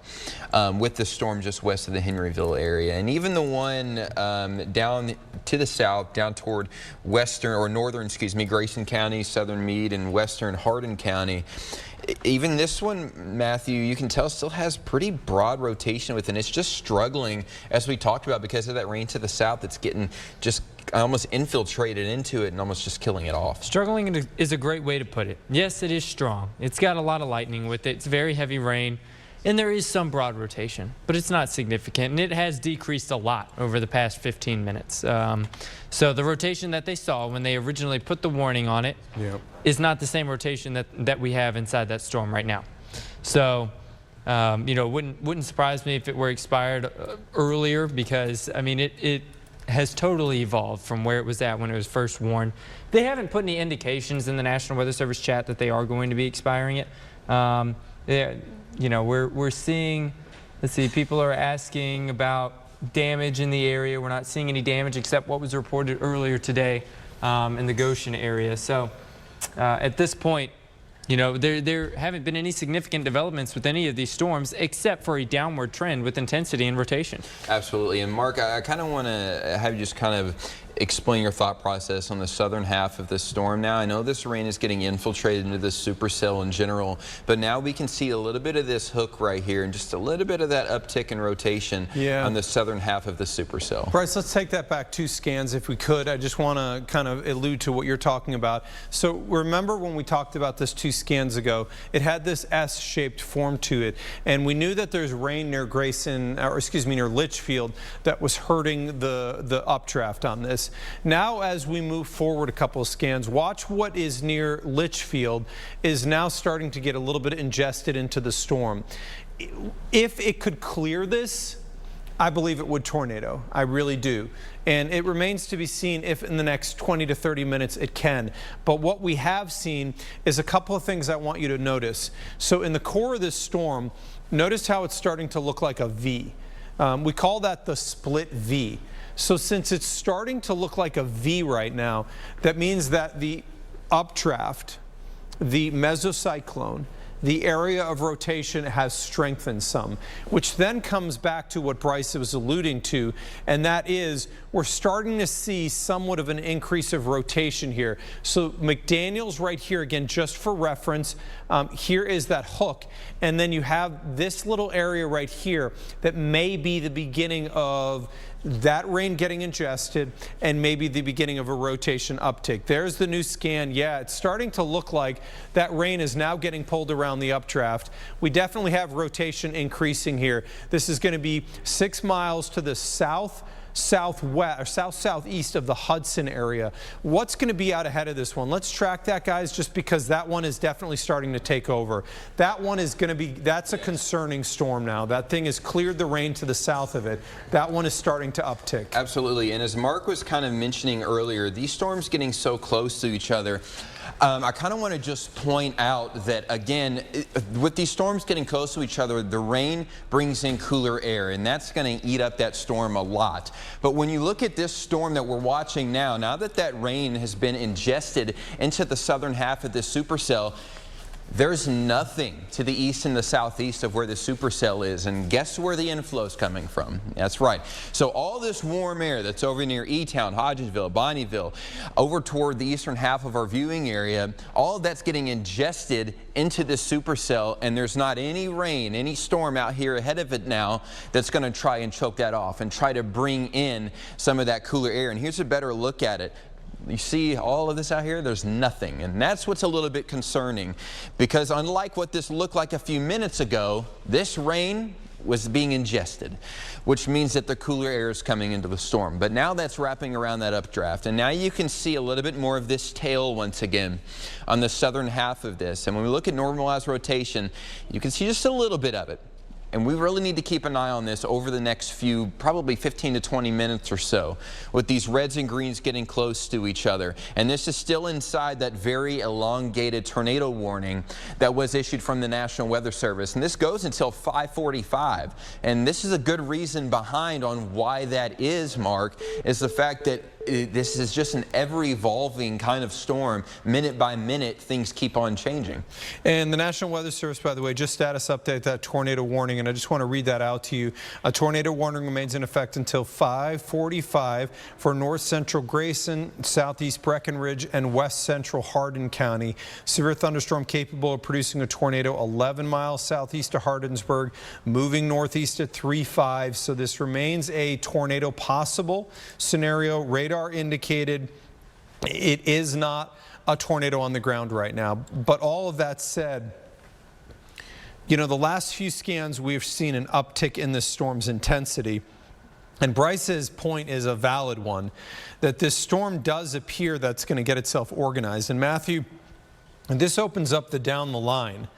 with the storm just west of the Henryville area. And even the one down to the south, down toward western or northern, Grayson County, southern Meade, and western Hardin County. Even this one, Matthew, you can tell still has pretty broad rotation within. It's just struggling, as we talked about, because of that rain to the south. It's getting just almost infiltrated into it and almost just killing it off. Struggling is a great way to put it. Yes, it is strong. It's got a lot of lightning with it. It's very heavy rain. And there is some broad rotation, but it's not significant, and it has decreased a lot over the past 15 minutes. So the rotation that they saw when they originally put the warning on it is not the same rotation that we have inside that storm right now. So, you know, wouldn't surprise me if it were expired earlier because, I mean, it has totally evolved from where it was at when it was first warned. They haven't put any indications in the National Weather Service chat that they are going to be expiring it. You know, we're seeing, let's see, people are asking about damage in the area. We're not seeing any damage except what was reported earlier today in the Goshen area. So at this point, you know, there haven't been any significant developments with any of these storms except for a downward trend with intensity and rotation. Absolutely. And Mark, I kind of want to have you just kind of explain your thought process on the southern half of this storm. Now, I know this rain is getting infiltrated into this supercell in general, but now we can see a little bit of this hook right here and just a little bit of that uptick in rotation on the southern half of the supercell. Bryce, let's take that back 2 scans if we could. I just want to kind of allude to what you're talking about. So remember when we talked about this 2 scans ago, it had this S-shaped form to it, and we knew that there's rain near Grayson, or excuse me, near Litchfield that was hurting the updraft on this. Now, as we move forward a couple of scans, watch what is near Litchfield is now starting to get a little bit ingested into the storm. If it could clear this, I believe it would tornado. I really do. And it remains to be seen if in the next 20 to 30 minutes it can. But what we have seen is a couple of things I want you to notice. So in the core of this storm, notice how it's starting to look like a V. We call that the split V. So since it's starting to look like a V right now, that means that the updraft, the mesocyclone, the area of rotation has strengthened some, which then comes back to what Bryce was alluding to, and that is we're starting to see somewhat of an increase of rotation here. So McDaniel's right here, again, just for reference, here is that hook, and then you have this little area right here that may be the beginning of that rain getting ingested and maybe the beginning of a rotation uptick. There's the new scan. Yeah, it's starting to look like that rain is now getting pulled around the updraft. We definitely have rotation increasing here. This is going to be 6 miles to the southwest or southeast of the Hudson area. What's going to be out ahead of this one? Let's track that, guys, just because that one is definitely starting to take over. That one is going to be, that's a concerning storm now. That thing has cleared the rain to the south of it. That one is starting to uptick. Absolutely. And as Mark was kind of mentioning earlier, these storms getting so close to each other, I kind of want to just point out that, again, with these storms getting close to each other, the rain brings in cooler air, and that's going to eat up that storm a lot. But when you look at this storm that we're watching now that that rain has been ingested into the southern half of this supercell, there's nothing to the east and the southeast of where the supercell is. And guess where the inflow is coming from? That's right. So all this warm air that's over near E-Town, Hodgesville, Bonneville, over toward the eastern half of our viewing area, all of that's getting ingested into this supercell, and there's not any rain, any storm out here ahead of it now that's going to try and choke that off and try to bring in some of that cooler air. And here's a better look at it. You see all of this out here? There's nothing. And that's what's a little bit concerning, because unlike what this looked like a few minutes ago, this rain was being ingested, which means that the cooler air is coming into the storm. But now that's wrapping around that updraft. And now you can see a little bit more of this tail once again on the southern half of this. And when we look at normalized rotation, you can see just a little bit of it. And we really need to keep an eye on this over the next few, probably 15 to 20 minutes or so, with these reds and greens getting close to each other. And this is still inside that very elongated tornado warning that was issued from the National Weather Service. And this goes until 5:45. And this is a good reason behind on why that is, Mark, is the fact that this is just an ever-evolving kind of storm. Minute by minute, things keep on changing. And the National Weather Service, by the way, just status update that tornado warning, and I just want to read that out to you. A tornado warning remains in effect until 5:45 for north central Grayson, southeast Breckenridge, and west central Hardin County. Severe thunderstorm capable of producing a tornado 11 miles southeast of Hardinsburg, moving northeast at 3.5. So this remains a tornado possible scenario. Radar indicated it is not a tornado on the ground right now. But all of that said, you know, the last few scans we've seen an uptick in this storm's intensity. And Bryce's point is a valid one, that this storm does appear that's going to get itself organized. And Matthew, this opens up the down the line.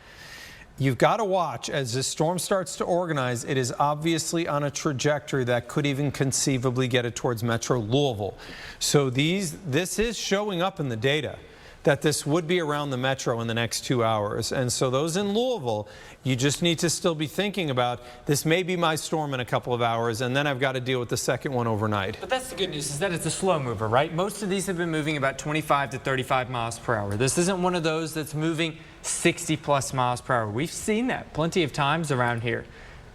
You've got to watch as this storm starts to organize. It is obviously on a trajectory that could even conceivably get it towards Metro Louisville. So this is showing up in the data that this would be around the Metro in the next 2 hours. And so those in Louisville, you just need to still be thinking about, this may be my storm in a couple of hours, and then I've got to deal with the second one overnight. But that's the good news, is that it's a slow mover, right? Most of these have been moving about 25 to 35 miles per hour. This isn't one of those that's moving 60 plus miles per hour. We've seen that plenty of times around here.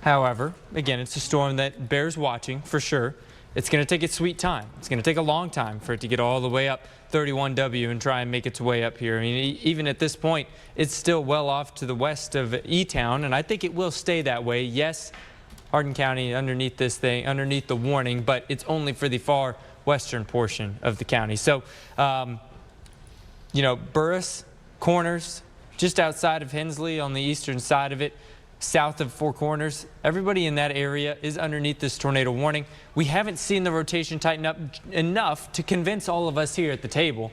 However, again, it's a storm that bears watching for sure. It's going to take its sweet time. It's going to take a long time for it to get all the way up 31W and try and make its way up here. I mean, even at this point, it's still well off to the west of E-Town, and I think it will stay that way. Yes, Hardin County underneath this thing, underneath the warning, but it's only for the far western portion of the county. So, you know, Burris, Corners, just outside of Hensley on the eastern side of it, south of Four Corners, everybody in that area is underneath this tornado warning. We haven't seen the rotation tighten up enough to convince all of us here at the table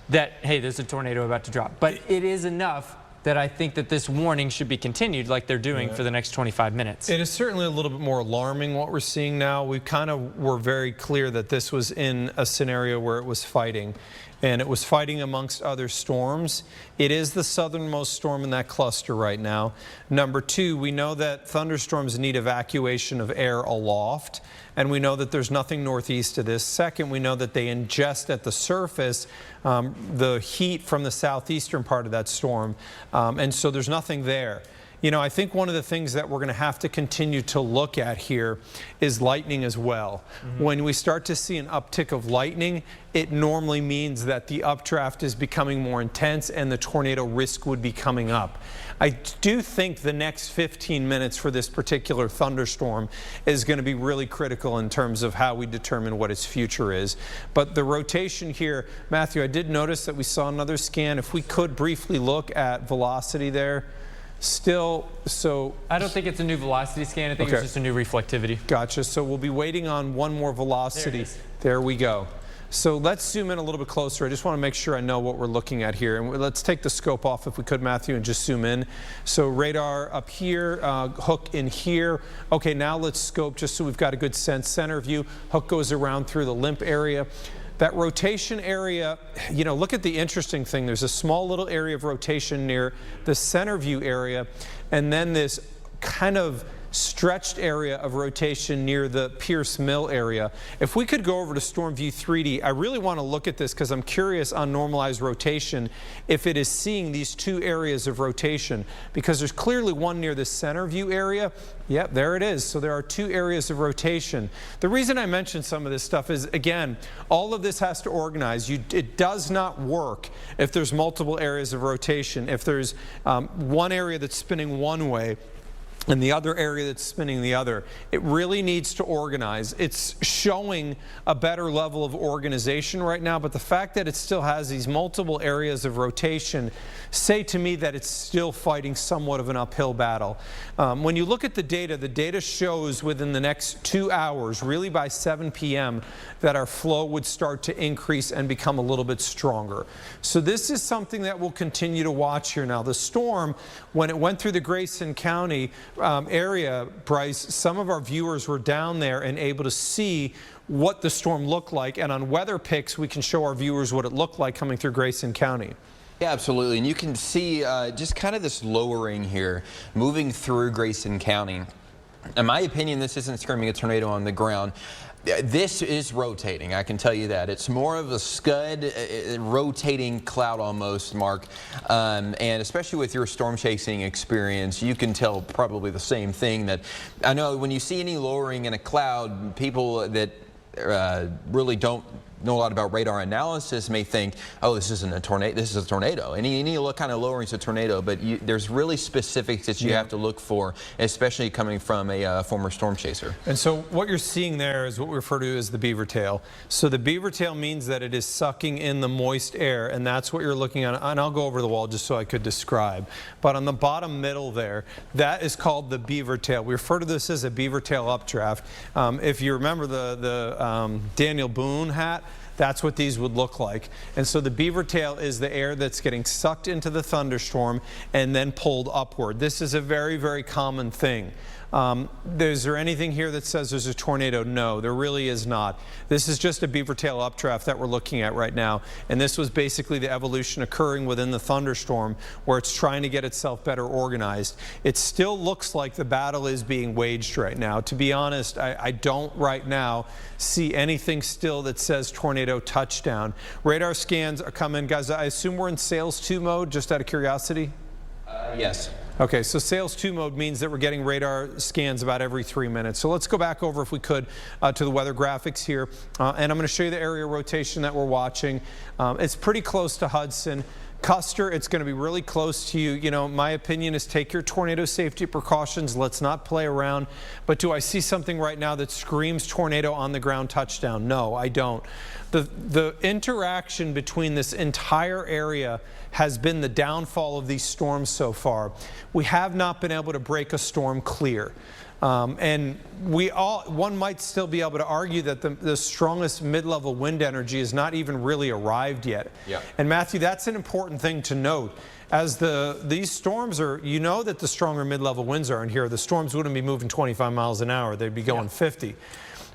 that, hey, there's a tornado about to drop. But it is enough that I think that this warning should be continued like they're doing for the next 25 minutes. It is certainly a little bit more alarming what we're seeing now. We kind of were very clear that this was in a scenario where it was fighting. and it was fighting amongst other storms. It is the southernmost storm in that cluster right now. Number two, we know that thunderstorms need evacuation of air aloft, and we know that there's nothing northeast of this. Second, we know that they ingest at the surface the heat from the southeastern part of that storm, and so there's nothing there. You know, I think one of the things that we're going to have to continue to look at here is lightning as well. When we start to see an uptick of lightning, it normally means that the updraft is becoming more intense and the tornado risk would be coming up. I do think the next 15 minutes for this particular thunderstorm is going to be really critical in terms of how we determine what its future is. But the rotation here, Matthew, I did notice that we saw another scan. If we could briefly look at velocity there. Still, so I don't think it's a new velocity scan. I think it's just a new reflectivity. Gotcha. So we'll be waiting on one more velocity. There we go. So let's zoom in a little bit closer. I just want to make sure I know what we're looking at here. And let's take the scope off if we could, Matthew, and just zoom in. So radar up here, hook in here. Okay, now let's scope just so we've got a good sense. Center view, hook goes around through the limp area. That rotation area, you know, look at the interesting thing. There's a small little area of rotation near the center view area, and then this kind of stretched area of rotation near the Pierce Mill area. If we could go over to Storm View 3D, I really want to look at this because I'm curious on normalized rotation if it is seeing these two areas of rotation, because there's clearly one near the center view area. Yep, there it is. So there are two areas of rotation. The reason I mentioned some of this stuff is, again, all of this has to organize. It does not work if there's multiple areas of rotation. If there's one area that's spinning one way and the other area that's spinning the other. It really needs to organize. It's showing a better level of organization right now, but the fact that it still has these multiple areas of rotation say to me that it's still fighting somewhat of an uphill battle. When you look at the data shows within the next 2 hours, really by 7 p.m., that our flow would start to increase and become a little bit stronger. So this is something that we'll continue to watch here. Now, the storm, when it went through the Grayson County area, Bryce, some of our viewers were down there and able to see what the storm looked like, and on weather pics we can show our viewers what it looked like coming through Grayson County. Yeah, absolutely, and you can see just kind of this lowering here moving through Grayson County. In my opinion, this isn't screaming a tornado on the ground. This is rotating, I can tell you that. It's more of a scud, rotating cloud almost, Mark. And especially with your storm chasing experience, you can tell probably the same thing. That I know when you see any lowering in a cloud, people that really don't know a lot about radar analysis may think, oh, this isn't a tornado, this is a tornado. Any kind of lowering is a tornado, but there's really specifics that you have to look for, especially coming from a former storm chaser. And so what you're seeing there is what we refer to as the beaver tail. So the beaver tail means that it is sucking in the moist air, and that's what you're looking at. And I'll go over the wall just so I could describe. But on the bottom middle there, that is called the beaver tail. We refer to this as a beaver tail updraft. If you remember the Daniel Boone hat, that's what these would look like. And so the beaver tail is the air that's getting sucked into the thunderstorm and then pulled upward. This is a very, very common thing. Is there anything here that says there's a tornado? No, there really is not. This is just a beaver tail updraft that we're looking at right now. And this was basically the evolution occurring within the thunderstorm where it's trying to get itself better organized. It still looks like the battle is being waged right now. To be honest, I don't right now see anything still that says tornado touchdown. Radar scans are coming. Guys, I assume we're in Sales 2 mode, just out of curiosity? Yes. Okay, so Sales 2 mode means that we're getting radar scans about every 3 minutes. So let's go back over, if we could, to the weather graphics here. And I'm going to show you the area rotation that we're watching. It's pretty close to Hudson. Custer, it's going to be really close to you. You know, my opinion is take your tornado safety precautions. Let's not play around. But do I see something right now that screams tornado on the ground touchdown? No, I don't. The interaction between this entire area has been the downfall of these storms so far. We have not been able to break a storm clear. And one might still be able to argue that the strongest mid-level wind energy has not even really arrived yet. Yeah. And Matthew, that's an important thing to note. As these storms are, you know that the stronger mid-level winds are in here. The storms wouldn't be moving 25 miles an hour. They'd be going 50.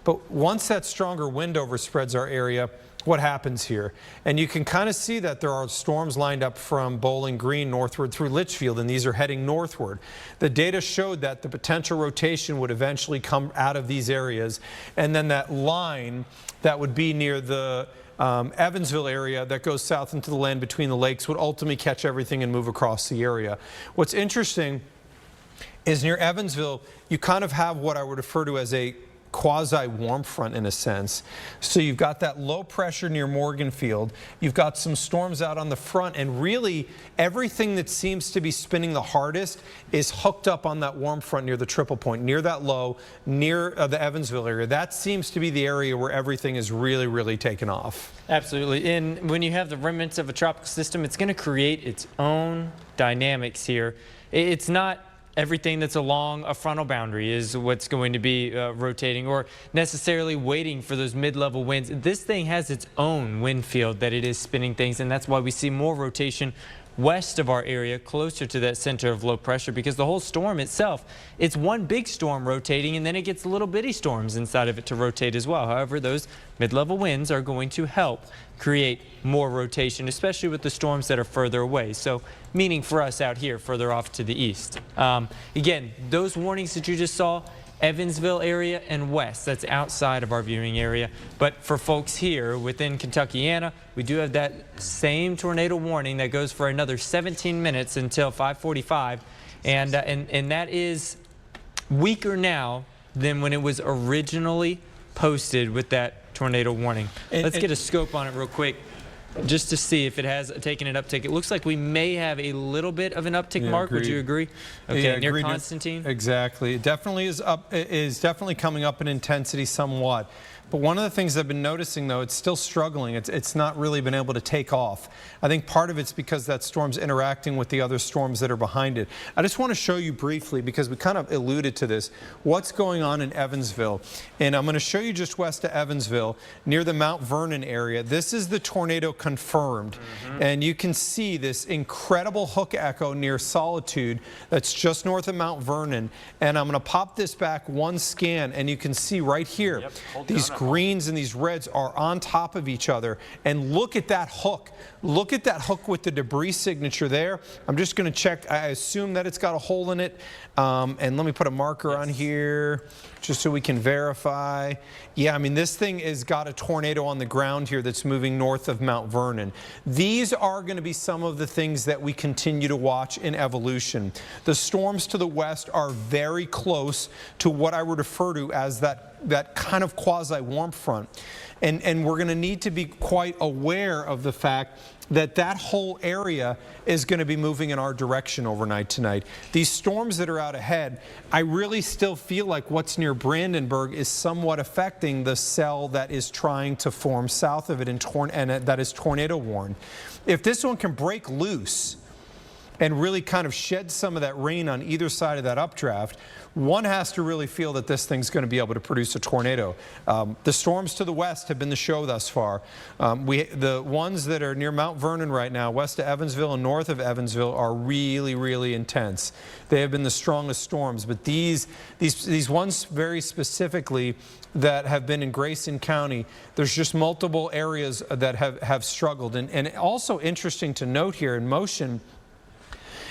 But once that stronger wind overspreads our area, what happens here. And you can kind of see that there are storms lined up from Bowling Green northward through Litchfield, and these are heading northward. The data showed that the potential rotation would eventually come out of these areas, and then that line that would be near the Evansville area that goes south into the land between the lakes would ultimately catch everything and move across the area. What's interesting is near Evansville, you kind of have what I would refer to as a quasi-warm front in a sense. So you've got that low pressure near Morganfield, you've got some storms out on the front, and really everything that seems to be spinning the hardest is hooked up on that warm front near the triple point, near that low, near the Evansville area. That seems to be the area where everything is really taken off. Absolutely, and when you have the remnants of a tropical system, it's going to create its own dynamics here. It's not everything that's along a frontal boundary is what's going to be rotating or necessarily waiting for those mid-level winds. This thing has its own wind field that it is spinning things, and that's why we see more rotation west of our area, closer to that center of low pressure, because the whole storm itself, it's one big storm rotating, and then it gets little bitty storms inside of it to rotate as well. However, those mid-level winds are going to help create more rotation, especially with the storms that are further away. So meaning for us out here further off to the east. Again, those warnings that you just saw, Evansville area and west, that's outside of our viewing area. But for folks here within Kentuckiana, we do have that same tornado warning that goes for another 17 minutes until 5:45, and that is weaker now than when it was originally posted with that tornado warning. Let's get a scope on it real quick, just to see if it has taken an uptick. It looks like we may have a little bit of an uptick, Mark. Agreed. Would you agree? Okay, Yeah, near agreed. Constantine. Exactly. It definitely is up. It is definitely coming up in intensity somewhat. But one of the things I've been noticing, though, it's still struggling. It's not really been able to take off. I think part of it's because that storm's interacting with the other storms that are behind it. I just want to show you briefly, because we kind of alluded to this, what's going on in Evansville. And I'm going to show you just west of Evansville, near the Mount Vernon area. This is the tornado confirmed. And you can see this incredible hook echo near Solitude that's just north of Mount Vernon. And I'm going to pop this back one scan, and you can see right here, these greens and these reds are on top of each other. And look at that hook. Look at that hook with the debris signature there. I'm just going to check. I assume that it's got a hole in it. And let me put a marker on here just so we can verify. Yeah, I mean, this thing has got a tornado on the ground here that's moving north of Mount Vernon. These are going to be some of the things that we continue to watch in evolution. The storms to the west are very close to what I would refer to as that kind of quasi-warm front. And we're going to need to be quite aware of the fact that that whole area is going to be moving in our direction overnight tonight. These storms that are out ahead, I really still feel like what's near Brandenburg is somewhat affecting the cell that is trying to form south of it and that is tornado warned. If this one can break loose and really kind of shed some of that rain on either side of that updraft, one has to really feel that this thing's going to be able to produce a tornado. The storms to the west have been the show thus far. The ones that are near Mount Vernon right now, west of Evansville and north of Evansville, are really intense. They have been the strongest storms, but these ones very specifically that have been in Grayson County, there's just multiple areas that have struggled. And also interesting to note here in motion,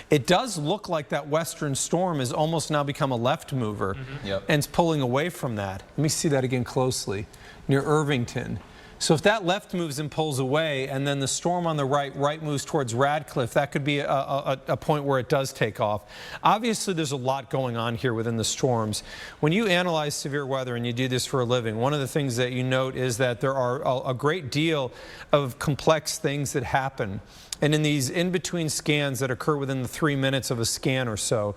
it does look like that western storm has almost now become a left mover and it's pulling away from that. Let me see that again closely, near Irvington. So if that left moves and pulls away, and then the storm on the right moves towards Radcliffe, that could be a point where it does take off. Obviously, there's a lot going on here within the storms. When you analyze severe weather, and you do this for a living, one of the things that you note is that there are a great deal of complex things that happen. And in these in-between scans that occur within the 3 minutes of a scan or so,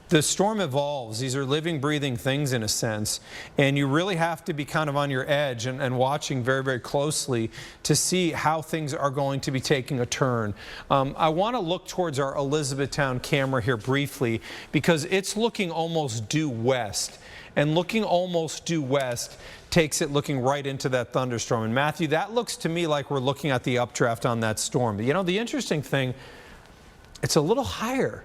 the storm evolves. These are living, breathing things in a sense. And you really have to be kind of on your edge and watching very closely to see how things are going to be taking a turn. I want to look towards our Elizabethtown camera here briefly, because it's looking almost due west. And looking almost due west takes it looking right into that thunderstorm. And Matthew, that looks to me like we're looking at the updraft on that storm. But you know, the interesting thing, it's a little higher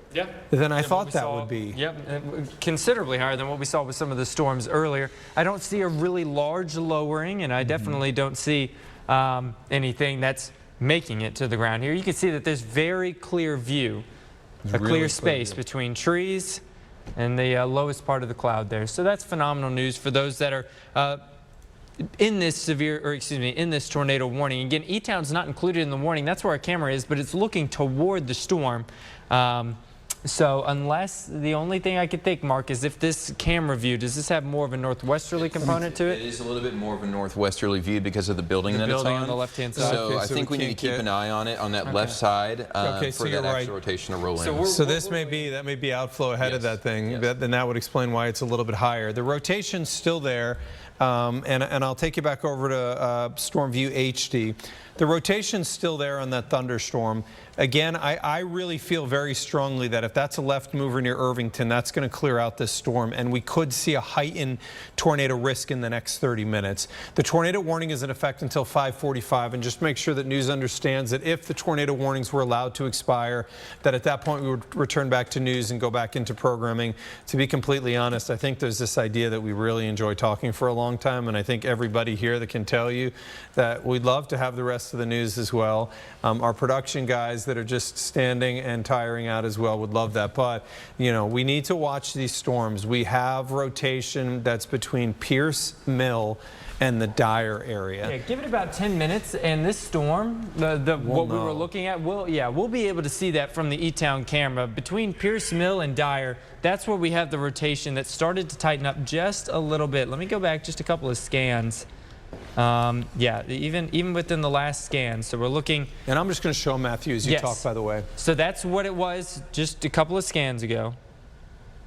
than I thought that would be. Yep, considerably higher than what we saw with some of the storms earlier. I don't see a really large lowering, and I definitely don't see anything that's making it to the ground here. You can see that there's very clear view, a clear space between trees and the lowest part of the cloud there. So that's phenomenal news for those that are in this in this tornado warning. Again, E-Town's not included in the warning. That's where our camera is, but it's looking toward the storm. So unless, the only thing I could think, Mark, is if this camera view, does this have more of a northwesterly component to it? It is a little bit more of a northwesterly view because of the building that it's on. The left-hand side. So I think we need to keep an eye on it on that left side for that extra rotation to roll in. So this may be outflow ahead of that thing. Then that would explain why it's a little bit higher. The rotation's still there, and I'll take you back over to Storm View HD. The rotation's still there on that thunderstorm. Again, I really feel very strongly that if that's a left mover near Irvington, that's going to clear out this storm, and we could see a heightened tornado risk in the next 30 minutes. The tornado warning is in effect until 5:45, and just make sure that news understands that if the tornado warnings were allowed to expire, that at that point we would return back to news and go back into programming. To be completely honest, I think there's this idea that we really enjoy talking for a long time, and I think everybody here that can tell you that we'd love to have the rest of the news as well. Our production guys that are just standing and tiring out as well would love that. But, you know, we need to watch these storms. We have rotation that's between Pierce Mill and the Dyer area. Yeah, give it about 10 minutes, and this storm, what we were looking at, we'll be able to see that from the E-Town camera. Between Pierce Mill and Dyer, that's where we have the rotation that started to tighten up just a little bit. Let me go back just a couple of scans. Yeah, even within the last scan. So we're looking. And I'm just going to show Matthew as you talk, by the way. So that's what it was just a couple of scans ago.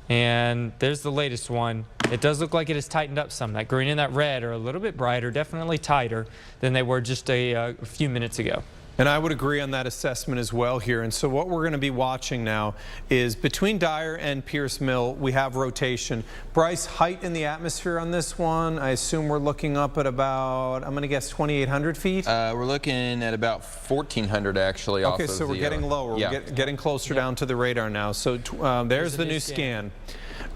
And there's the latest one. It does look like it has tightened up some. That green and that red are a little bit brighter, definitely tighter than they were just a few minutes ago. And I would agree on that assessment as well here. And so what we're going to be watching now is between Dyer and Pierce Mill, we have rotation. Bryce, height in the atmosphere on this one, I assume we're looking up at about, I'm going to guess 2,800 feet? We're looking at about 1,400 actually. Okay, so we're getting lower. Yeah. We're getting closer down to the radar now. So there's the new scan.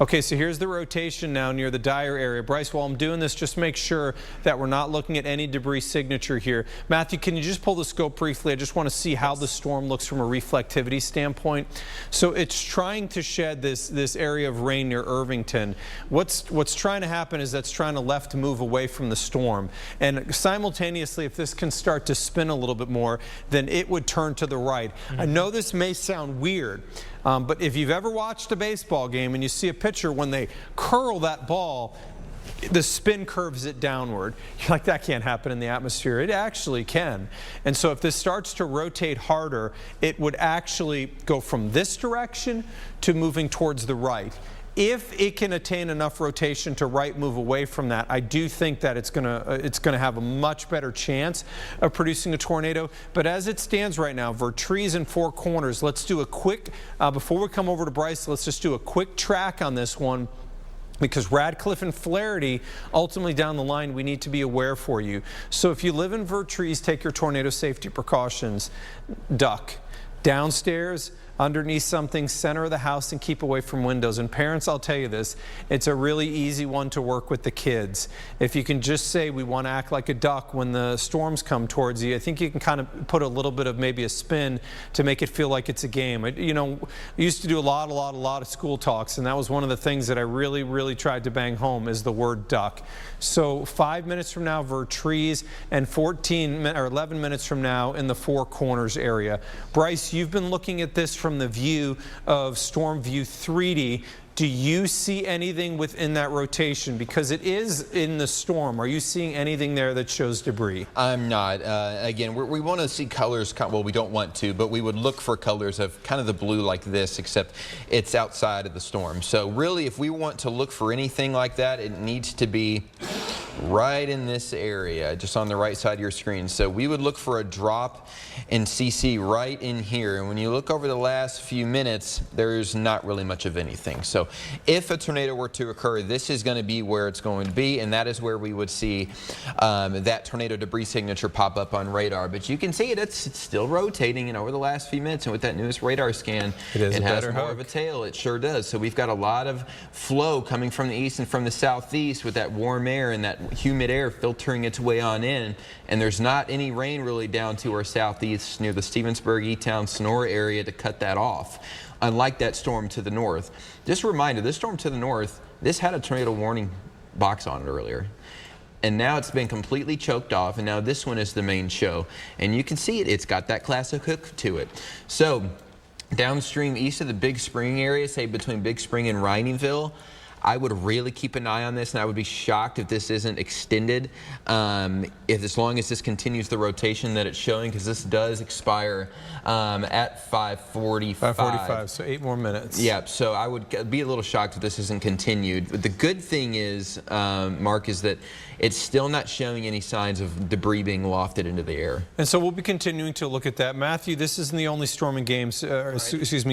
Okay, so here's the rotation now near the Dyer area. Bryce, while I'm doing this, just make sure that we're not looking at any debris signature here. Matthew, can you just pull the scope briefly? I just want to see how the storm looks from a reflectivity standpoint. So it's trying to shed this area of rain near Irvington. What's trying to happen is that's trying to left move away from the storm. And simultaneously, if this can start to spin a little bit more, then it would turn to the right. I know this may sound weird, but if you've ever watched a baseball game and you see a pitcher, when they curl that ball, the spin curves it downward. You're like, that can't happen in the atmosphere. It actually can. And so if this starts to rotate harder, it would actually go from this direction to moving towards the right. If it can attain enough rotation to right move away from that, I do think that it's gonna have a much better chance of producing a tornado. But as it stands right now, Vertrees and Four Corners, let's do a quick, before we come over to Bryce, let's just do a quick track on this one, because Radcliffe and Flaherty, ultimately down the line, we need to be aware for you. So if you live in Vertrees, take your tornado safety precautions. Duck. Downstairs, underneath something, center of the house, and keep away from windows. And parents, I'll tell you this, it's a really easy one to work with the kids. If you can just say, we want to act like a duck when the storms come towards you, I think you can kind of put a little bit of maybe a spin to make it feel like it's a game. You know, I used to do a lot of school talks, and that was one of the things that I really tried to bang home is the word duck. So 5 minutes from now, Vertrees, and 11 minutes from now in the Four Corners area. Bryce, you've been looking at this from the view of Storm View 3D. Do you see anything within that rotation? Because it is in the storm. Are you seeing anything there that shows debris? I'm not. Again, we want to see colors. Well, we don't want to, but we would look for colors of kind of the blue like this, except it's outside of the storm. So really, if we want to look for anything like that, it needs to be right in this area, just on the right side of your screen. So we would look for a drop in CC right in here. And when you look over the last few minutes, there's not really much of anything. So if a tornado were to occur, this is going to be where it's going to be, and that is where we would see that tornado debris signature pop up on radar. But you can see it's still rotating, and over the last few minutes, and with that newest radar scan, it has more of a tail. It sure does. So we've got a lot of flow coming from the east and from the southeast with that warm air and that humid air filtering its way on in, and there's not any rain really down to our southeast near the Stevensburg, E-Town, Sonora area to cut that off, unlike that storm to the north. Just a reminder, this storm to the north, this had a tornado warning box on it earlier. And now it's been completely choked off, and now this one is the main show. And you can see it's got that classic hook to it. So downstream east of the Big Spring area, say between Big Spring and Wrightingville, I would really keep an eye on this, and I would be shocked if this isn't extended, as long as this continues the rotation that it's showing, because this does expire at 5:45. 5:45, so 8 more minutes. Yeah, so I would be a little shocked if this isn't continued. But the good thing is, Mark, is that it's still not showing any signs of debris being lofted into the air. And so we'll be continuing to look at that. Matthew, this isn't the only storm in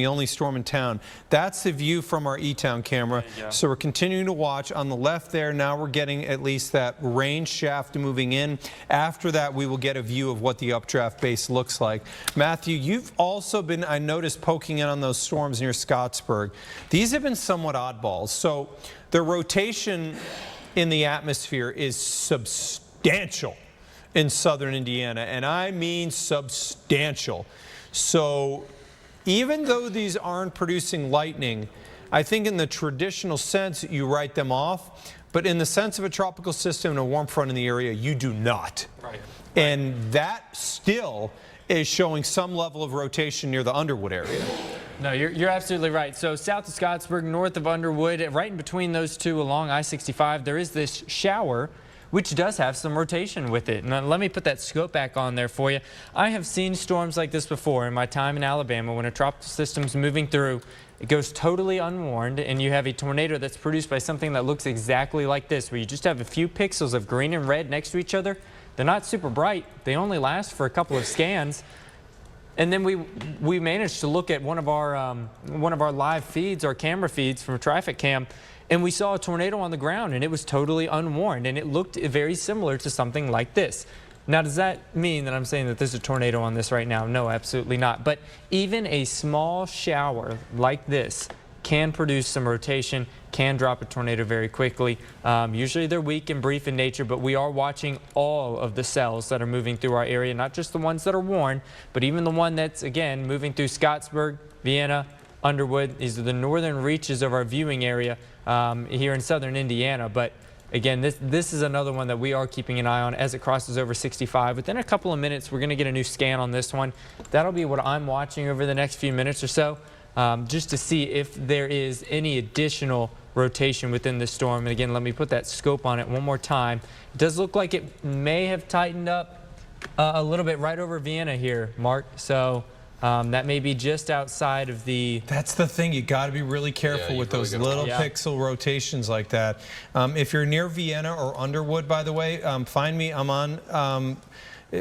only storm in town. That's the view from our E-Town camera. So we're continuing to watch. On the left there, now we're getting at least that rain shaft moving in. After that, we will get a view of what the updraft base looks like. Matthew, you've also been, I noticed, poking in on those storms near Scottsburg. These have been somewhat oddballs. So the rotation in the atmosphere is substantial in southern Indiana, and I mean substantial. So even though these aren't producing lightning, I think in the traditional sense you write them off, but in the sense of a tropical system and a warm front in the area, you do not. Right. And that still is showing some level of rotation near the Underwood area. No, you're absolutely right. So south of Scottsburg, north of Underwood, right in between those two along I-65, there is this shower, which does have some rotation with it. Now, let me put that scope back on there for you. I have seen storms like this before in my time in Alabama. When a tropical system's moving through, it goes totally unwarned, and you have a tornado that's produced by something that looks exactly like this, where you just have a few pixels of green and red next to each other. They're not super bright. They only last for a couple of scans. And then we managed to look at one of our live feeds, our camera feeds from a traffic cam, and we saw a tornado on the ground, and it was totally unwarned, and it looked very similar to something like this. Now, does that mean that I'm saying that there's a tornado on this right now? No, absolutely not. But even a small shower like this can produce some rotation, can drop a tornado very quickly. Usually they're weak and brief in nature, but we are watching all of the cells that are moving through our area, not just the ones that are worn, but even the one that's, again, moving through Scottsburg, Vienna, Underwood. These are the northern reaches of our viewing area here in southern Indiana. But again, this is another one that we are keeping an eye on as it crosses over 65. Within a couple of minutes, we're going to get a new scan on this one. That'll be what I'm watching over the next few minutes or so, just to see if there is any additional rotation within the storm. And again, let me put that scope on it one more time. It does look like it may have tightened up a little bit right over Vienna here, Mark. So that may be just outside of the... That's the thing. You got to be really careful with those little pixel rotations like that. If you're near Vienna or Underwood, by the way, find me. I'm on...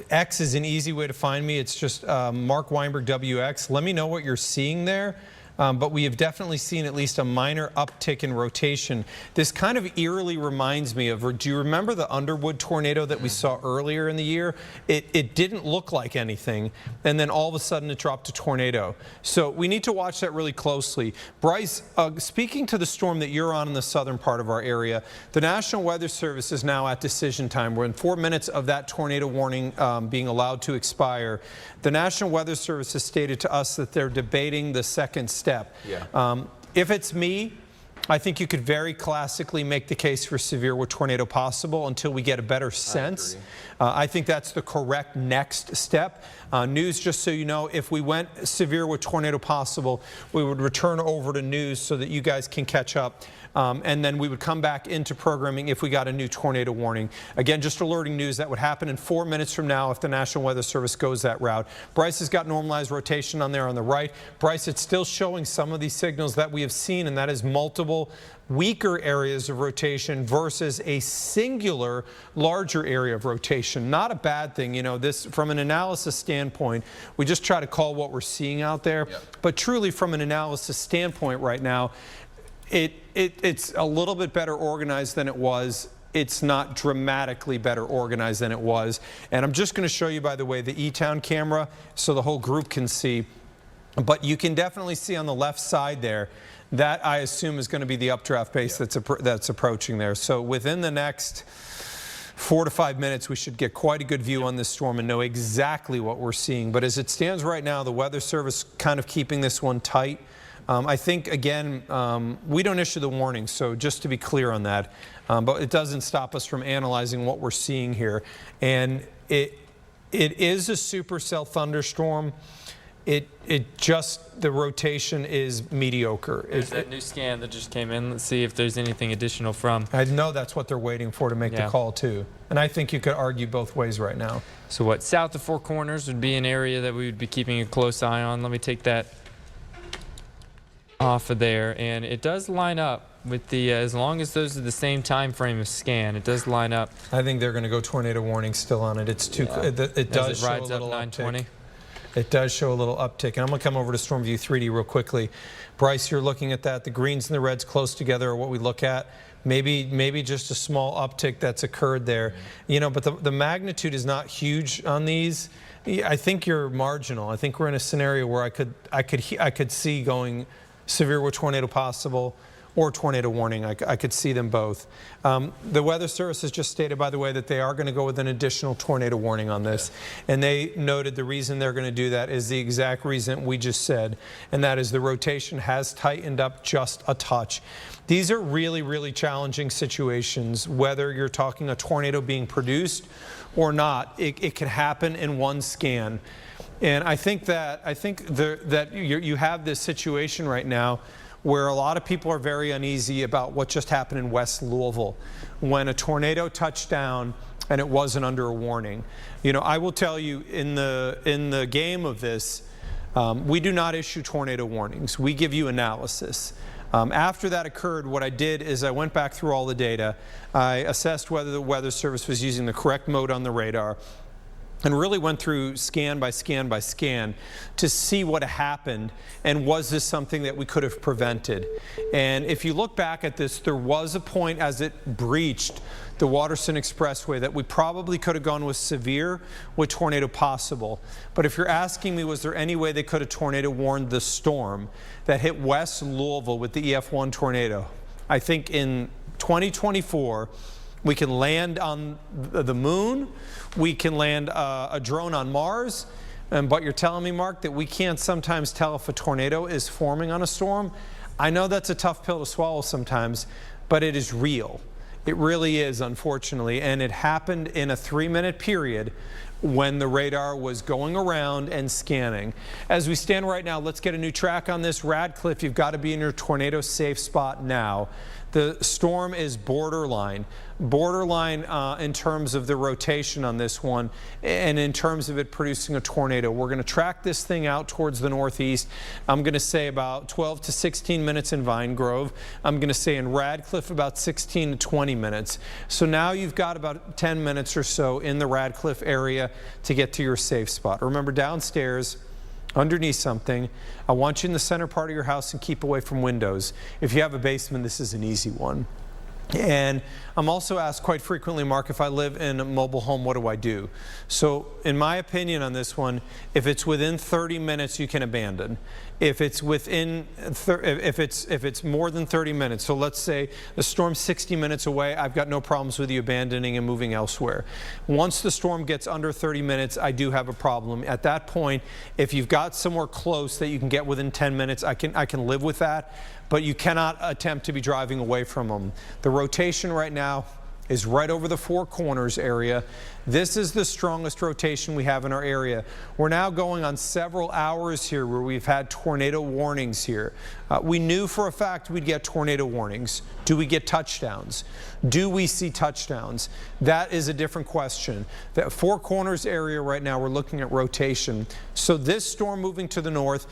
X is an easy way to find me. It's just Mark Weinberg WX. Let me know what you're seeing there. But we have definitely seen at least a minor uptick in rotation. This kind of eerily reminds me of, do you remember the Underwood tornado that we saw earlier in the year? It didn't look like anything, and then all of a sudden it dropped to tornado. So we need to watch that really closely. Bryce, speaking to the storm that you're on in the southern part of our area, the National Weather Service is now at decision time. We're in 4 minutes of that tornado warning being allowed to expire. The National Weather Service has stated to us that they're debating the second step. If it's me, I think you could very classically make the case for severe with tornado possible until we get a better sense. I think that's the correct next step. News, just so you know, if we went severe with tornado possible, we would return over to news so that you guys can catch up. And then we would come back into programming if we got a new tornado warning. Again, just alerting news that would happen in 4 minutes from now if the National Weather Service goes that route. Bryce has got normalized rotation on there on the right. Bryce, it's still showing some of these signals that we have seen, and that is multiple weaker areas of rotation versus a singular larger area of rotation. Not a bad thing. You know, this from an analysis standpoint, we just try to call what we're seeing out there. But truly from an analysis standpoint right now, it's a little bit better organized than it was. It's not dramatically better organized than it was. And I'm just going to show you, by the way, the E-Town camera so the whole group can see. But you can definitely see on the left side there, that I assume is going to be the updraft base that's approaching there. So within the next 4 to 5 minutes, we should get quite a good view on this storm and know exactly what we're seeing. But as it stands right now, the Weather Service kind of keeping this one tight. I think, again, we don't issue the warning, so just to be clear on that. But it doesn't stop us from analyzing what we're seeing here. And it is a supercell thunderstorm. The rotation is mediocre. There's that new scan that just came in. Let's see if there's anything additional from. I know that's what they're waiting for to make the call too. And I think you could argue both ways right now. So what, south of Four Corners would be an area that we would be keeping a close eye on. Let me take that off of there. And it does line up with the, as long as those are the same time frame of scan, it does line up. I think they're going to go tornado warning still on it. It's too, it does show a little uptick. It does show a little uptick. And I'm going to come over to Storm View 3D real quickly. Bryce, you're looking at that. The greens and the reds close together are what we look at. Maybe just a small uptick that's occurred there. You know, but the magnitude is not huge on these. I think you're marginal. I think we're in a scenario where I could see going severe with tornado possible or tornado warning. I could see them both. The Weather Service has just stated, by the way, that they are going to go with an additional tornado warning on this. And they noted the reason they're going to do that is the exact reason we just said, and that is the rotation has tightened up just a touch. These are really, really challenging situations, whether you're talking a tornado being produced or not. It can happen in one scan. And I think that you have this situation right now where a lot of people are very uneasy about what just happened in West Louisville when a tornado touched down and it wasn't under a warning. You know, I will tell you, in the game of this, we do not issue tornado warnings. We give you analysis. After that occurred, what I did is I went back through all the data. I assessed whether the Weather Service was using the correct mode on the radar, and really went through scan by scan by scan to see what happened and was this something that we could have prevented. And if you look back at this, there was a point as it breached the Waterson Expressway that we probably could have gone with severe with tornado possible. But if you're asking me, was there any way they could have tornado warned the storm that hit West Louisville with the EF1 tornado? I think in 2024, we can land on the moon, we can land a drone on Mars, but you're telling me, Mark, that we can't sometimes tell if a tornado is forming on a storm? I know that's a tough pill to swallow sometimes, but it is real. It really is, unfortunately, and it happened in a 3-minute period when the radar was going around and scanning. As we stand right now, let's get a new track on this. Radcliffe, you've got to be in your tornado safe spot now. The storm is borderline in terms of the rotation on this one and in terms of it producing a tornado. We're going to track this thing out towards the northeast. I'm going to say about 12 to 16 minutes in Vine Grove. I'm going to say in Radcliffe about 16 to 20 minutes. So now you've got about 10 minutes or so in the Radcliffe area to get to your safe spot. Remember, downstairs, underneath something, I want you in the center part of your house and keep away from windows. If you have a basement, this is an easy one. And I'm also asked quite frequently, Mark, if I live in a mobile home, what do I do? So in my opinion on this one, if it's within 30 minutes, you can abandon. If it's within, if it's more than 30 minutes, so let's say the storm's 60 minutes away, I've got no problems with you abandoning and moving elsewhere. Once the storm gets under 30 minutes, I do have a problem. At that point, if you've got somewhere close that you can get within 10 minutes, I can live with that, but you cannot attempt to be driving away from them. The rotation right now is right over the Four Corners area. This is the strongest rotation we have in our area. We're now going on several hours here where we've had tornado warnings here. We knew for a fact we'd get tornado warnings. Do we get touchdowns? Do we see touchdowns? That is a different question. That Four Corners area right now, we're looking at rotation. So this storm moving to the north,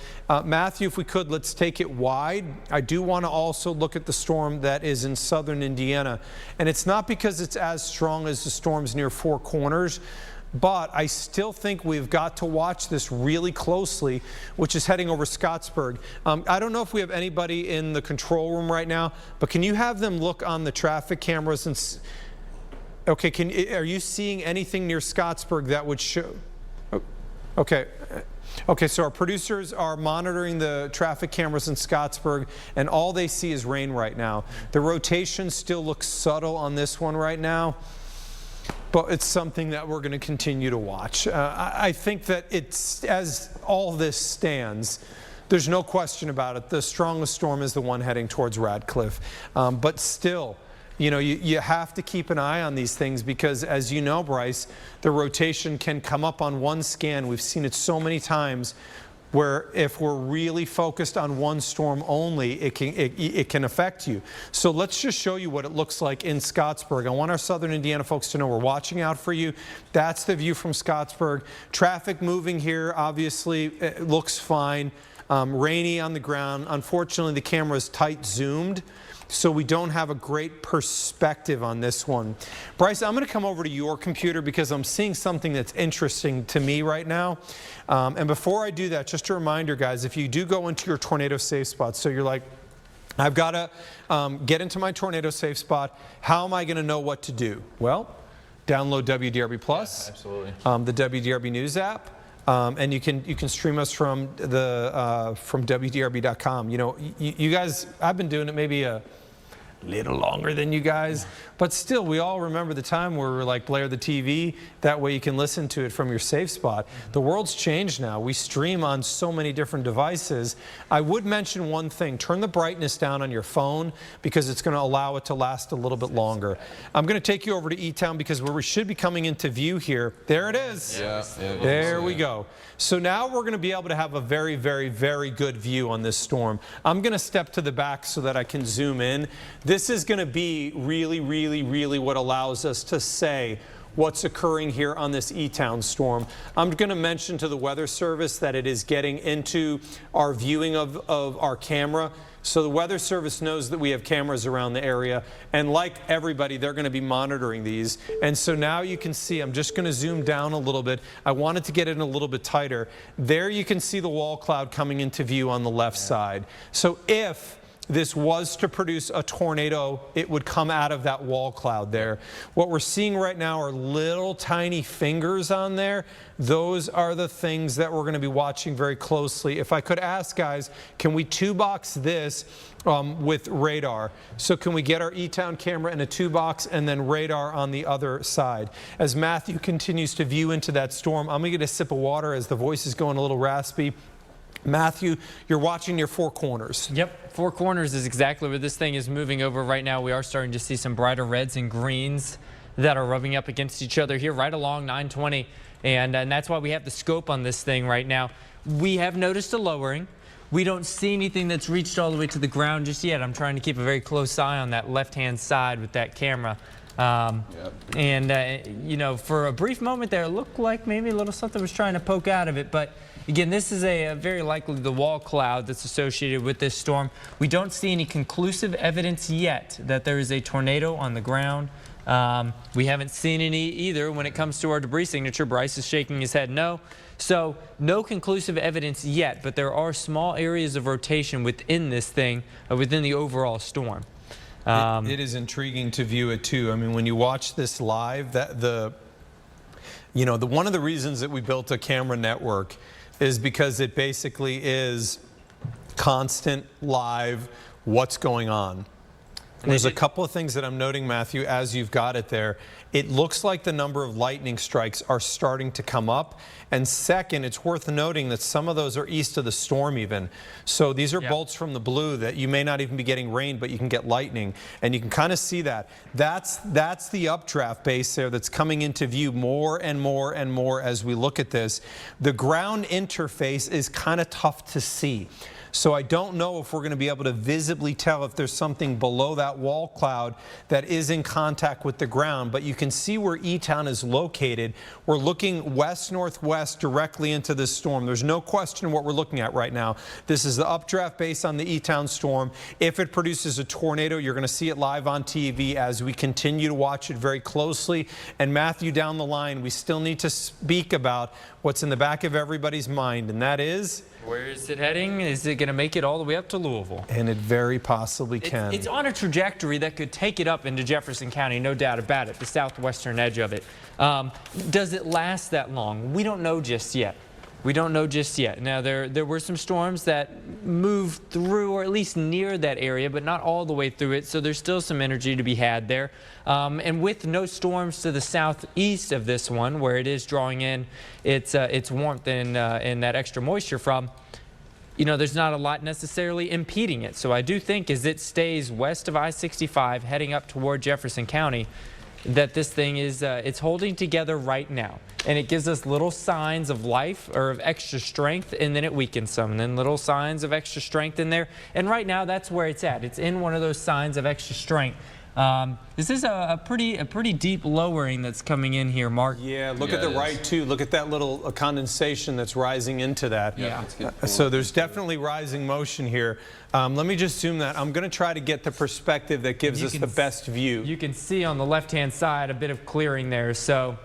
Matthew, if we could, let's take it wide. I do want to also look at the storm that is in southern Indiana. And it's not because it's as strong as the storms near Four Corners, but I still think we've got to watch this really closely, which is heading over Scottsburg. I don't know if we have anybody in the control room right now, but can you have them look on the traffic cameras and okay, are you seeing anything near Scottsburg that would show? Okay. Okay, so our producers are monitoring the traffic cameras in Scottsburg, and all they see is rain right now. The rotation still looks subtle on this one right now. but it's something that we're going to continue to watch. I think that it's, as all this stands, there's no question about it. The strongest storm is the one heading towards Radcliffe. But still, you know, you have to keep an eye on these things because, as you know, Bryce, the rotation can come up on one scan. We've seen it so many times where if we're really focused on one storm only, it can affect you. So let's just show you what it looks like in Scottsburg. I want our Southern Indiana folks to know we're watching out for you. That's the view from Scottsburg. Traffic moving here, obviously, it looks fine. Rainy on the ground. Unfortunately, the camera is tight zoomed, so we don't have a great perspective on this one. Bryce, I'm going to come over to your computer because I'm seeing something that's interesting to me right now. And before I do that, just a reminder, guys, if you do go into your tornado safe spot, so you're like, I've got to get into my tornado safe spot. How am I going to know what to do? Well, download WDRB Plus, yeah, absolutely. The WDRB News app. And you can stream us from from WDRB.com. You know, you guys, I've been doing it maybe a little longer than you guys, but still, we all remember the time where we were like, blare the TV. That way you can listen to it from your safe spot. The world's changed now. We stream on so many different devices. I would mention one thing. Turn the brightness down on your phone because it's going to allow it to last a little bit longer. I'm going to take you over to E-Town because where we should be coming into view here, there it is. Yeah, there we go. So now we're going to be able to have a very, very, very good view on this storm. I'm going to step to the back so that I can zoom in. This is going to be really, really, really what allows us to say what's occurring here on this E-Town storm. I'm going to mention to the Weather Service that it is getting into our viewing of our camera. So the Weather Service knows that we have cameras around the area, and like everybody, they're going to be monitoring these. And so now you can see, I'm just going to zoom down a little bit. I wanted to get it in a little bit tighter. There you can see the wall cloud coming into view on the left side. So if this was to produce a tornado, it would come out of that wall cloud there. What we're seeing right now are little tiny fingers on there. Those are the things that we're going to be watching very closely. If I could ask, guys, can we two-box this with radar? So can we get our E-Town camera in a two-box and then radar on the other side? As Matthew continues to view into that storm, I'm going to get a sip of water as the voice is going a little raspy. Matthew, you're watching your four corners. Yep, four corners is exactly where this thing is moving over right now. We are starting to see some brighter reds and greens that are rubbing up against each other here right along 920. And that's why we have the scope on this thing right now. We have noticed a lowering. We don't see anything that's reached all the way to the ground just yet. I'm trying to keep a very close eye on that left-hand side with that camera. You know, for a brief moment there, it looked like maybe a little something was trying to poke out of it. But again, this is a very likely the wall cloud that's associated with this storm. We don't see any conclusive evidence yet that there is a tornado on the ground. We haven't seen any either when it comes to our debris signature. Bryce is shaking his head no. So no conclusive evidence yet, but there are small areas of rotation within this thing, within the overall storm. It is intriguing to view it too. I mean, when you watch this live, one of the reasons that we built a camera network is because it basically is constant live what's going on. There's a couple of things that I'm noting, Matthew, as you've got it there. It looks like the number of lightning strikes are starting to come up. And second, it's worth noting that some of those are east of the storm even. So these are bolts from the blue that you may not even be getting rain, but you can get lightning. And you can kind of see that. That's the updraft base there that's coming into view more and more and more as we look at this. The ground interface is kind of tough to see. So I don't know if we're going to be able to visibly tell if there's something below that wall cloud that is in contact with the ground. But you can see where E-Town is located. We're looking west-northwest directly into this storm. There's no question what we're looking at right now. This is the updraft base on the E-Town storm. If it produces a tornado, you're going to see it live on TV as we continue to watch it very closely. And Matthew, down the line, we still need to speak about what's in the back of everybody's mind, and that is... Where is it heading? Is it going to make it all the way up to Louisville? And it very possibly can. It's on a trajectory that could take it up into Jefferson County, no doubt about it, the southwestern edge of it. Does it last that long? We don't know just yet. We don't know just yet. Now, there were some storms that moved through, or at least near that area, but not all the way through it, so there's still some energy to be had there. And with no storms to the southeast of this one, where it is drawing in its warmth and that extra moisture from, you know, there's not a lot necessarily impeding it. So I do think as it stays west of I-65, heading up toward Jefferson County, that this thing is it's holding together right now, and it gives us little signs of life or of extra strength, and then it weakens some, and then little signs of extra strength in there. And right now that's where it's at. It's in one of those signs of extra strength. This is a pretty deep lowering that's coming in here, Mark. Yeah, look at the right too. Look at that little condensation that's rising into that. Yeah. So there's definitely rising motion here. Let me just zoom that. I'm going to try to get the perspective that gives us the best view. You can see on the left-hand side a bit of clearing there. So.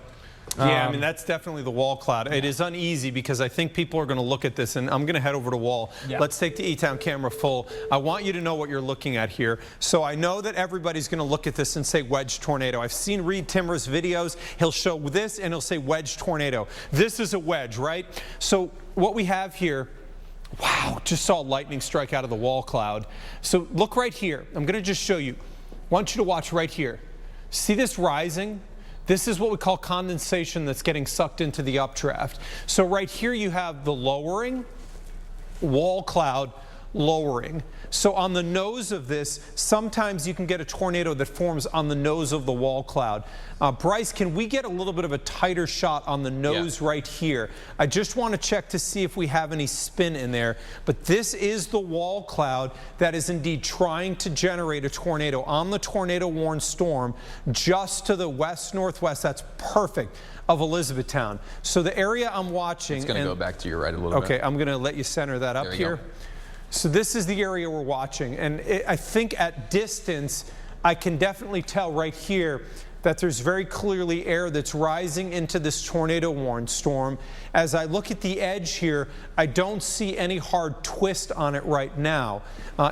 Yeah, I mean, that's definitely the wall cloud. It is uneasy because I think people are going to look at this, and I'm going to head over to wall. Yeah. Let's take the E-Town camera full. I want you to know what you're looking at here. So I know that everybody's going to look at this and say wedge tornado. I've seen Reed Timmer's videos. He'll show this, and he'll say wedge tornado. This is a wedge, right? So what we have here, wow, just saw lightning strike out of the wall cloud. So look right here. I'm going to just show you. I want you to watch right here. See this rising? This is what we call condensation that's getting sucked into the updraft. So right here you have the lowering, wall cloud, lowering. So on the nose of this, sometimes you can get a tornado that forms on the nose of the wall cloud. Bryce, can we get a little bit of a tighter shot on the nose right here? I just want to check to see if we have any spin in there. But this is the wall cloud that is indeed trying to generate a tornado on the tornado-warned storm just to the west-northwest. That's perfect of Elizabethtown. So the area I'm watching... It's going to go back to your right a little bit. Okay, I'm going to let you center that up here. So this is the area we're watching, and I think at distance I can definitely tell right here that there's very clearly air that's rising into this tornado-warned storm. As I look at the edge here, I don't see any hard twist on it right now.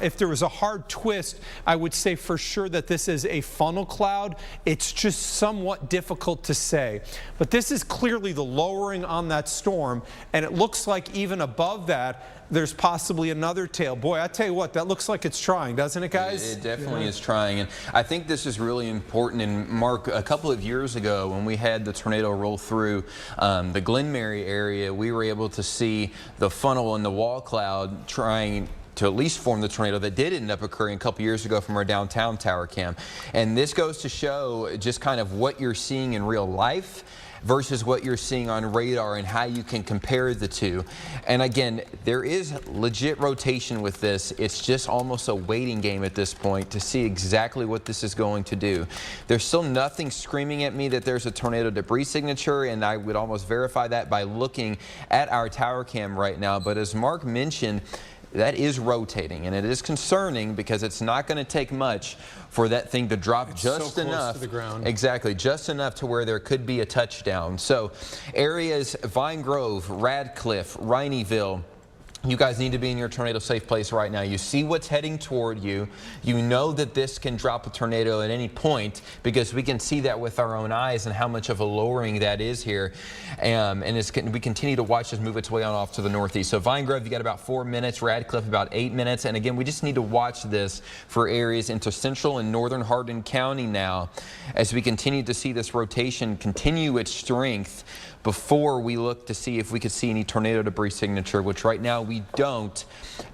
If there was a hard twist, I would say for sure that this is a funnel cloud. It's just somewhat difficult to say. But this is clearly the lowering on that storm, and it looks like even above that, there's possibly another tail. Boy, I tell you what, that looks like it's trying, doesn't it, guys? It definitely is trying, and I think this is really important. And Mark, a couple of years ago when we had the tornado roll through the Glen Mary area, we were able to see the funnel and the wall cloud trying to at least form the tornado that did end up occurring a couple years ago from our downtown tower cam. And this goes to show just kind of what you're seeing in real life versus what you're seeing on radar and how you can compare the two. And again, there is legit rotation with this. It's just almost a waiting game at this point to see exactly what this is going to do. There's still nothing screaming at me that there's a tornado debris signature, and I would almost verify that by looking at our tower cam right now. But as Mark mentioned, that is rotating, and it is concerning because it's not going to take much for that thing to drop just so close enough to the ground. Exactly, just enough to where there could be a touchdown. So areas Vine Grove, Radcliffe, Rineyville, you guys need to be in your tornado safe place right now. You see what's heading toward you. You know that this can drop a tornado at any point because we can see that with our own eyes and how much of a lowering that is here. And we continue to watch this move its way on off to the northeast. So Vine Grove, you got about 4 minutes. Radcliffe, about 8 minutes. And again, we just need to watch this for areas into central and northern Hardin County now as we continue to see this rotation continue its strength before we look to see if we could see any tornado debris signature, which right now we don't.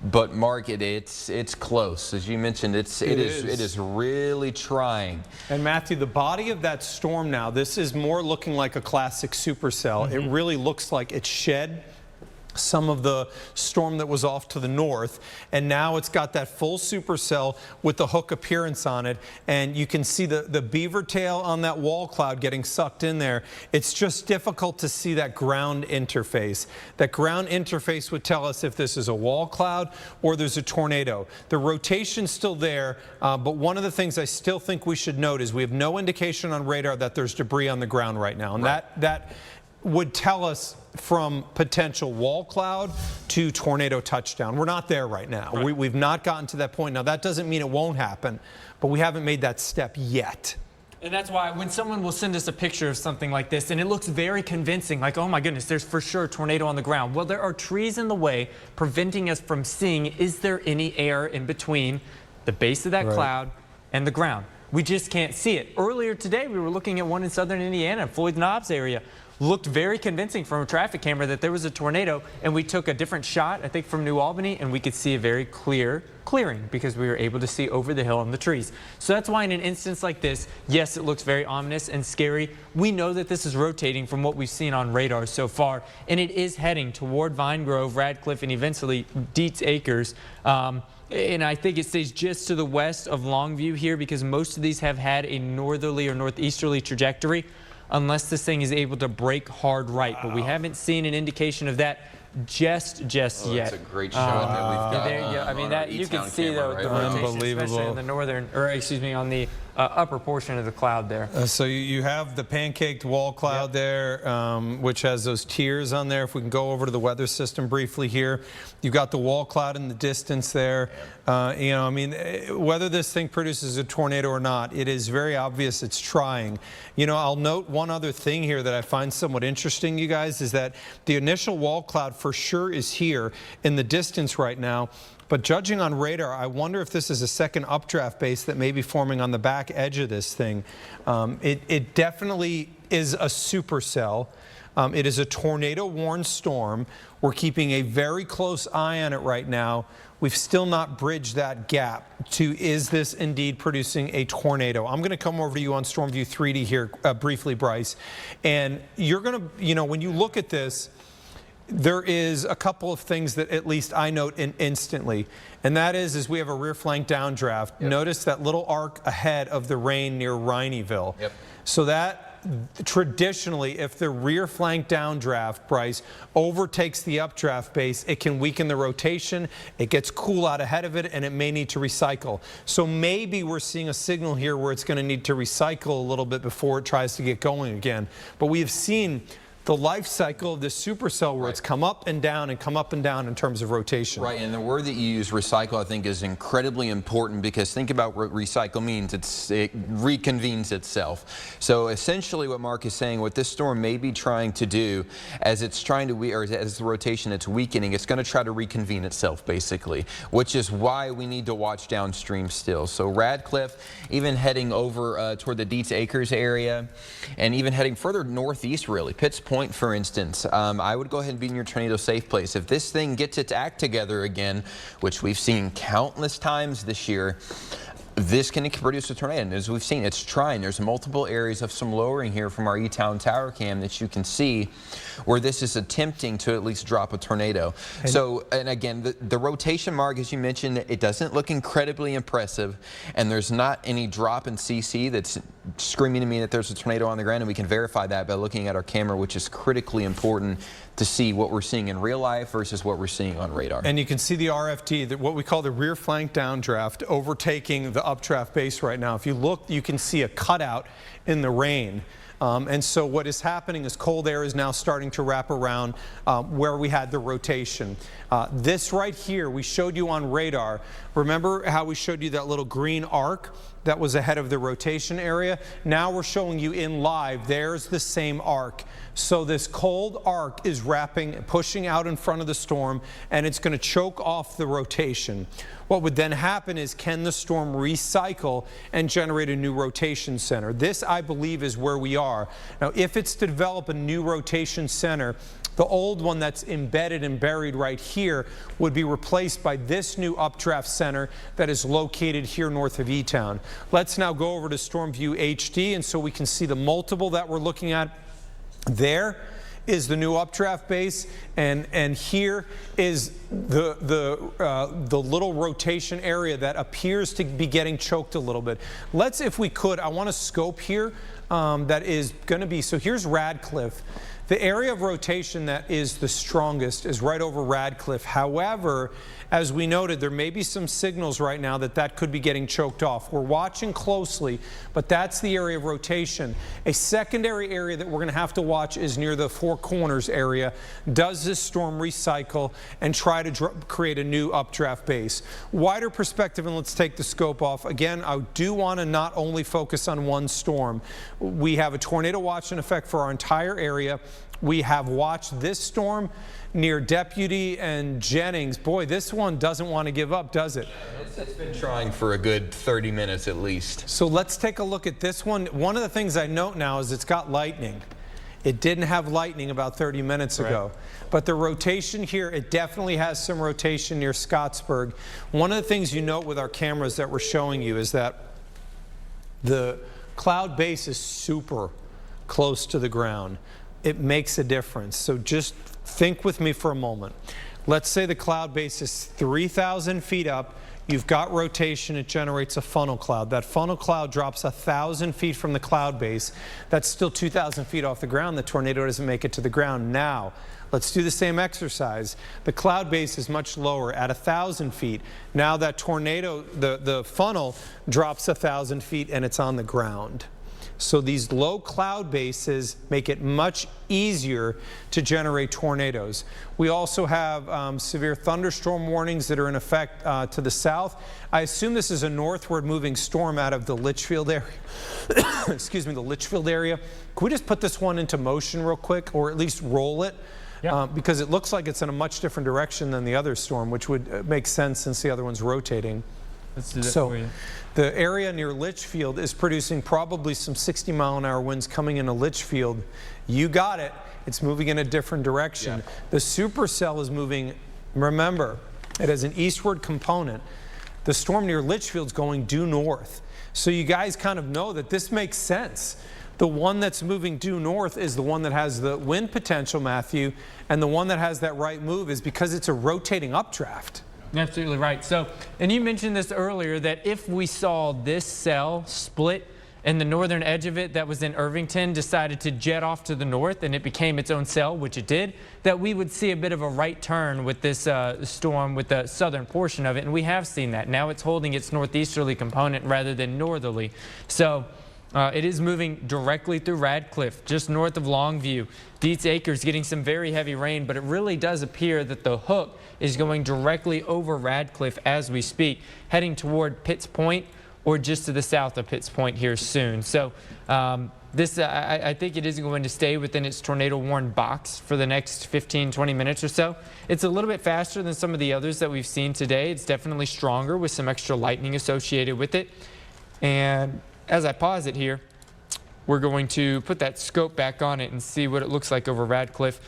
But Mark, it's close. As you mentioned, it is really trying. And Matthew, the body of that storm now, this is more looking like a classic supercell. It really looks like it shed some of the storm that was off to the north, and now it's got that full supercell with the hook appearance on it, and you can see the beaver tail on that wall cloud getting sucked in there. It's just difficult to see that ground interface. That ground interface would tell us if this is a wall cloud or there's a tornado. The rotation's still there, but one of the things I still think we should note is we have no indication on radar that there's debris on the ground right now, and that would tell us from potential wall cloud to tornado touchdown. We're not there right now. Right. We've not gotten to that point. Now, that doesn't mean it won't happen, but we haven't made that step yet. And that's why when someone will send us a picture of something like this and it looks very convincing, like, oh my goodness, there's for sure a tornado on the ground. Well, there are trees in the way preventing us from seeing, is there any air in between the base of that cloud and the ground? We just can't see it. Earlier today, we were looking at one in southern Indiana, Floyd Knobs area. Looked very convincing from a traffic camera that there was a tornado, and we took a different shot, I think from New Albany, and we could see a very clear clearing because we were able to see over the hill and the trees. So that's why in an instance like this, yes, it looks very ominous and scary. We know that this is rotating from what we've seen on radar so far, and it is heading toward Vine Grove, Radcliffe, and eventually Dietz Acres. And I think it stays just to the west of Longview here because most of these have had a northerly or northeasterly trajectory, unless this thing is able to break hard right. But we haven't seen an indication of that just yet. That's a great shot that we've got. There you go. I mean, that you can see the rotation, especially in the northern, or excuse me, on the upper portion of the cloud there. So you have the pancaked wall cloud there, which has those tiers on there. If we can go over to the weather system briefly here, you've got the wall cloud in the distance there. You know, I mean, whether this thing produces a tornado or not, it is very obvious it's trying. You know, I'll note one other thing here that I find somewhat interesting, you guys, is that the initial wall cloud for sure is here in the distance right now. But judging on radar, I wonder if this is a second updraft base that may be forming on the back edge of this thing. It definitely is a supercell. It is a tornado-warned storm. We're keeping a very close eye on it right now. We've still not bridged that gap to, is this indeed producing a tornado? I'm going to come over to you on StormView 3D here briefly, Bryce. And you're going to, you know, when you look at this, there is a couple of things that at least I note instantly, and that is we have a rear flank downdraft. Yep. Notice that little arc ahead of the rain near Rineyville. Yep. So that traditionally, if the rear flank downdraft, Bryce, overtakes the updraft base, it can weaken the rotation, it gets cool out ahead of it, and it may need to recycle. So maybe we're seeing a signal here where it's going to need to recycle a little bit before it tries to get going again. But we have seen the life cycle of this supercell where it's come up and down and come up and down in terms of rotation. Right, and the word that you use, recycle, I think is incredibly important because think about what recycle means. It reconvenes itself. So essentially what Mark is saying, what this storm may be trying to do as it's trying to, or as the rotation it's weakening, it's going to try to reconvene itself basically, which is why we need to watch downstream still. So Radcliffe, even heading over toward the Dietz Acres area and even heading further northeast really, Pitts Point, for instance, I would go ahead and be in your tornado safe place. If this thing gets its act together again, which we've seen countless times this year, this can produce a tornado. And as we've seen, it's trying. There's multiple areas of some lowering here from our E-Town tower cam that you can see where this is attempting to at least drop a tornado. And again, the rotation, Mark, as you mentioned, it doesn't look incredibly impressive, and there's not any drop in CC that's screaming to me that there's a tornado on the ground, and we can verify that by looking at our camera, which is critically important to see what we're seeing in real life versus what we're seeing on radar. And you can see the RFT, what we call the rear flank downdraft, overtaking the updraft base right now. If you look, you can see a cutout in the rain. And so what is happening is cold air is now starting to wrap around where we had the rotation. This right here, we showed you on radar. Remember how we showed you that little green arc that was ahead of the rotation area? Now we're showing you in live, there's the same arc. So this cold arc is wrapping, pushing out in front of the storm, and it's going to choke off the rotation. What would then happen is, can the storm recycle and generate a new rotation center? This, I believe, is where we are. Now, if it's to develop a new rotation center, the old one that's embedded and buried right here would be replaced by this new updraft center that is located here north of E-Town. Let's now go over to StormView HD, and so we can see the multiple that we're looking at. There is the new updraft base, and here is the little rotation area that appears to be getting choked a little bit. Let's, if we could, I want to scope here that is going to be, so here's Radcliffe. The area of rotation that is the strongest is right over Radcliffe. However, as we noted, there may be some signals right now that could be getting choked off. We're watching closely, but that's the area of rotation. A secondary area that we're going to have to watch is near the Four Corners area. Does this storm recycle and try to create a new updraft base? Wider perspective, and let's take the scope off. Again, I do want to not only focus on one storm. We have a tornado watch in effect for our entire area. We have watched this storm near Deputy and Jennings. Boy, this one doesn't want to give up, does it? It's been trying for a good 30 minutes at least. So let's take a look at this one. One of the things I note now is it's got lightning. It didn't have lightning about 30 minutes ago. But the rotation here, it definitely has some rotation near Scottsburg. One of the things you note with our cameras that we're showing you is that the cloud base is super close to the ground. It makes a difference. So just think with me for a moment. Let's say the cloud base is 3,000 feet up. You've got rotation. It generates a funnel cloud. That funnel cloud drops 1,000 feet from the cloud base. That's still 2,000 feet off the ground. The tornado doesn't make it to the ground. Now, let's do the same exercise. The cloud base is much lower at 1,000 feet. Now that tornado, the funnel drops 1,000 feet and it's on the ground. So these low cloud bases make it much easier to generate tornadoes. We also have severe thunderstorm warnings that are in effect to the south. I assume this is a northward moving storm out of the Litchfield area. Excuse me, the Litchfield area. Can we just put this one into motion real quick, or at least roll it? Yeah. Because it looks like it's in a much different direction than the other storm, which would make sense since the other one's rotating. Let's do that for you. The area near Litchfield is producing probably some 60-mile-an-hour winds coming into Litchfield. You got it. It's moving in a different direction. Yeah. The supercell is moving. Remember, it has an eastward component. The storm near Litchfield is going due north. So you guys kind of know that this makes sense. The one that's moving due north is the one that has the wind potential, Matthew, and the one that has that right move is because it's a rotating updraft. Absolutely right. So, and you mentioned this earlier, that if we saw this cell split and the northern edge of it that was in Irvington decided to jet off to the north and it became its own cell, which it did, that we would see a bit of a right turn with this storm with the southern portion of it. And we have seen that. Now it's holding its northeasterly component rather than northerly. So it is moving directly through Radcliffe, just north of Longview. Dietz Acres getting some very heavy rain, but it really does appear that the hook is going directly over Radcliffe as we speak, heading toward Pitts Point or just to the south of Pitts Point here soon. So I think it is going to stay within its tornado-warned box for the next 15-20 minutes or so. It's a little bit faster than some of the others that we've seen today. It's definitely stronger with some extra lightning associated with it. And as I pause it here, we're going to put that scope back on it and see what it looks like over Radcliffe.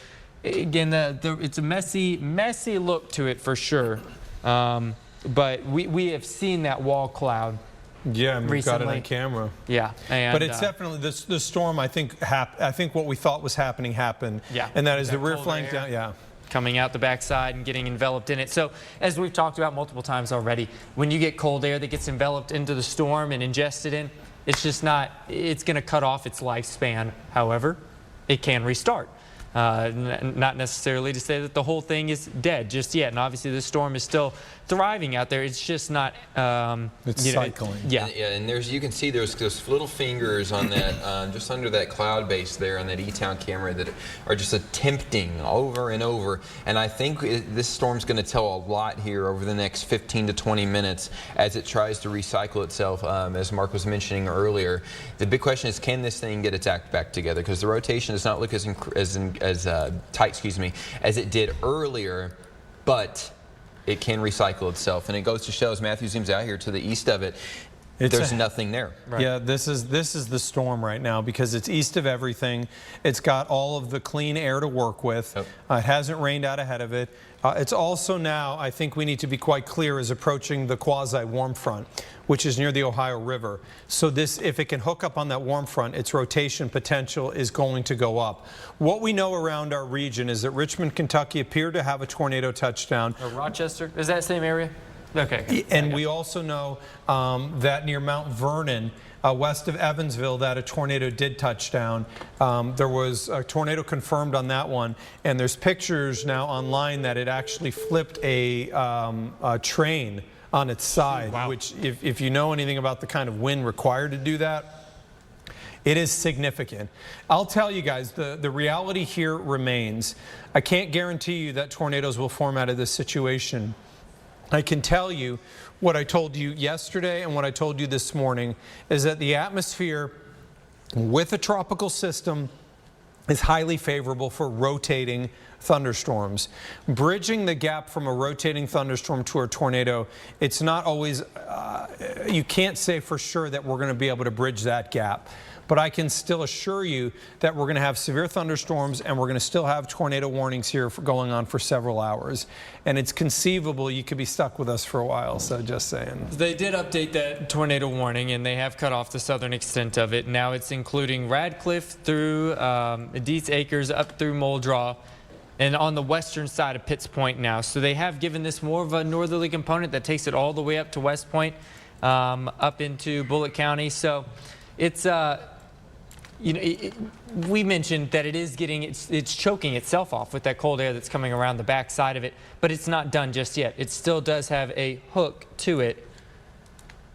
Again, it's a messy look to it for sure. But we have seen that wall cloud. Yeah, and we've got it on camera. Yeah, and, but it's definitely the storm. I think what we thought was happening happened. Yeah, and that is the rear flank down. Yeah. Coming out the backside and getting enveloped in it. So as we've talked about multiple times already, when you get cold air that gets enveloped into the storm and ingested in, it's just not, it's going to cut off its lifespan. However, it can restart. Not necessarily to say that the whole thing is dead just yet. And obviously this storm is still thriving out there. It's just not, it's cycling. And there's, you can see there's little fingers on that, just under that cloud base there on that E-Town camera that are just attempting over and over. And I think this storm's going to tell a lot here over the next 15 to 20 minutes as it tries to recycle itself, as Mark was mentioning earlier. The big question is, can this thing get its act back together? Because the rotation does not look as tight, as it did earlier, but it can recycle itself. And it goes to show, as Matthew zooms out here to the east of it, there's nothing there. Right. Yeah, this is the storm right now because it's east of everything. It's got all of the clean air to work with. It hasn't rained out ahead of it. It's also now, I think we need to be quite clear, is approaching the quasi-warm front, which is near the Ohio River. So this, if it can hook up on that warm front, its rotation potential is going to go up. What we know around our region is that Richmond, Kentucky appeared to have a tornado touchdown. Rochester, is that same area? Okay. And we also know that near Mount Vernon, west of Evansville, that a tornado did touch down. There was a tornado confirmed on that one, and there's pictures now online that it actually flipped a train on its side, wow. Which if you know anything about the kind of wind required to do that, it is significant. I'll tell you guys, the reality here remains. I can't guarantee you that tornadoes will form out of this situation. I can tell you what I told you yesterday and what I told you this morning is that the atmosphere with a tropical system is highly favorable for rotating thunderstorms. Bridging the gap from a rotating thunderstorm to a tornado, it's not always, you can't say for sure that we're going to be able to bridge that gap. But I can still assure you that we're going to have severe thunderstorms and we're going to still have tornado warnings here going on for several hours. And it's conceivable you could be stuck with us for a while, so just saying. They did update that tornado warning, and they have cut off the southern extent of it. Now it's including Radcliffe through Deets Acres up through Muldraugh, and on the western side of Pitts Point now. So they have given this more of a northerly component that takes it all the way up to West Point, up into Bullitt County. So it's you know, we mentioned that it is getting, it's choking itself off with that cold air that's coming around the back side of it, but it's not done just yet. It still does have a hook to it,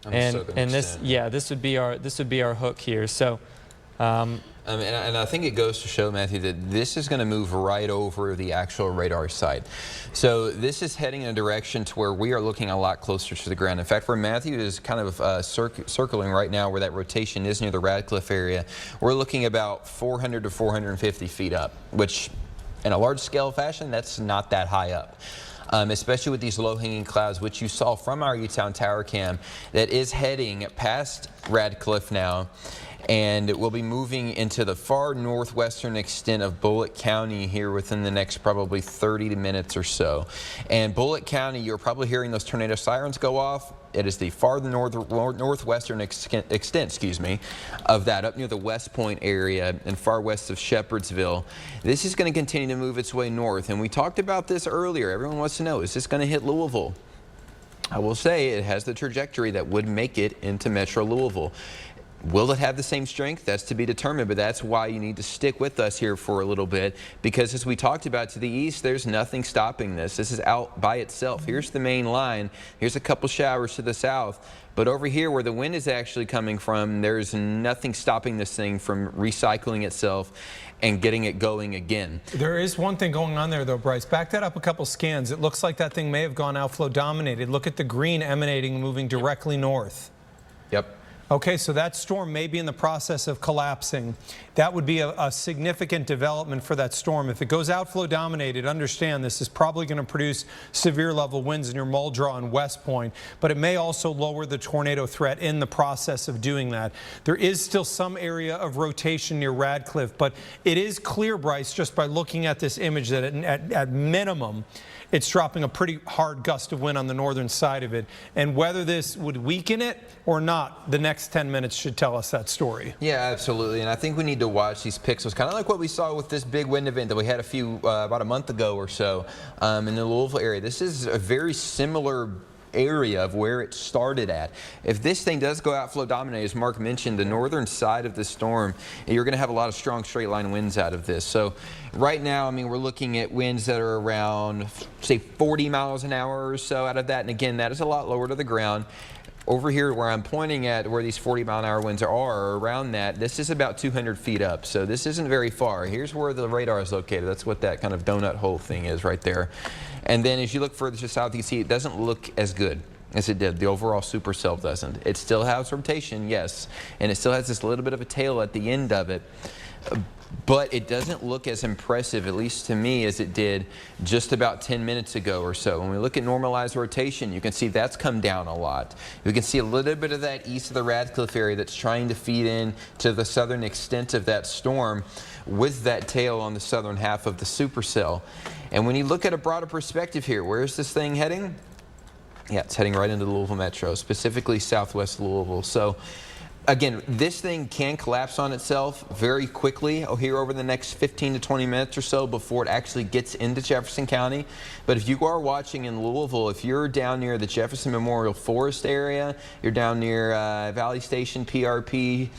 and this, yeah, this would be our hook here. So. And I think it goes to show, Matthew, that this is going to move right over the actual radar site. So this is heading in a direction to where we are looking a lot closer to the ground. In fact, where Matthew is kind of circling right now, where that rotation is near the Radcliffe area, we're looking about 400 to 450 feet up, which in a large scale fashion, that's not that high up. Especially with these low-hanging clouds, which you saw from our U-Town tower cam, that is heading past Radcliffe now, and it will be moving into the far northwestern extent of Bullitt County here within the next probably 30 minutes or so. And Bullitt County, you're probably hearing those tornado sirens go off. It is the far northwestern extent, excuse me, of that, up near the West Point area and far west of Shepherdsville. This is going to continue to move its way north, and we talked about this earlier. Everyone wants to know, is this going to hit Louisville? I will say it has the trajectory that would make it into Metro Louisville. Will it have the same strength? That's to be determined, but that's why you need to stick with us here for a little bit, because as we talked about, to the east, there's nothing stopping this. This is out by itself. Here's the main line. Here's a couple showers to the south. But over here where the wind is actually coming from, there's nothing stopping this thing from recycling itself and getting it going again. There is one thing going on there, though, Bryce. Back that up a couple scans. It looks like that thing may have gone outflow dominated. Look at the green emanating, moving directly north. Yep. Okay, so that storm may be in the process of collapsing. That would be a significant development for that storm. If it goes outflow dominated, understand this is probably going to produce severe level winds near Muldraugh and West Point, but it may also lower the tornado threat in the process of doing that. There is still some area of rotation near Radcliffe, but it is clear, Bryce, just by looking at this image, that at minimum, it's dropping a pretty hard gust of wind on the northern side of it. And whether this would weaken it or not, the next 10 minutes should tell us that story. Yeah, absolutely. And I think we need to watch these pixels, kind of like what we saw with this big wind event that we had about a month ago or so in the Louisville area. This is a very similar area of where it started at. If this thing does go outflow dominate, as Mark mentioned, the northern side of the storm, you're going to have a lot of strong straight line winds out of this. So right now, I mean, we're looking at winds that are around, say, 40 miles an hour or so out of that. And again, that is a lot lower to the ground. Over here where I'm pointing at, where these 40-mile-an-hour winds are around that, this is about 200 feet up. So this isn't very far. Here's where the radar is located. That's what that kind of donut hole thing is right there. And then as you look further to the south, you see it doesn't look as good as it did. The overall supercell doesn't. It still has rotation, yes, and it still has this little bit of a tail at the end of it. But it doesn't look as impressive, at least to me, as it did just about 10 minutes ago or so. When we look at normalized rotation, you can see that's come down a lot. You can see a little bit of that east of the Radcliffe area that's trying to feed in to the southern extent of that storm with that tail on the southern half of the supercell. And when you look at a broader perspective here, where is this thing heading? Yeah, it's heading right into the Louisville Metro, specifically southwest Louisville. So Again, this thing can collapse on itself very quickly here over the next 15 to 20 minutes or so before it actually gets into Jefferson County. But if you are watching in Louisville, if you're down near the Jefferson Memorial Forest area, you're down near Valley Station, PRP,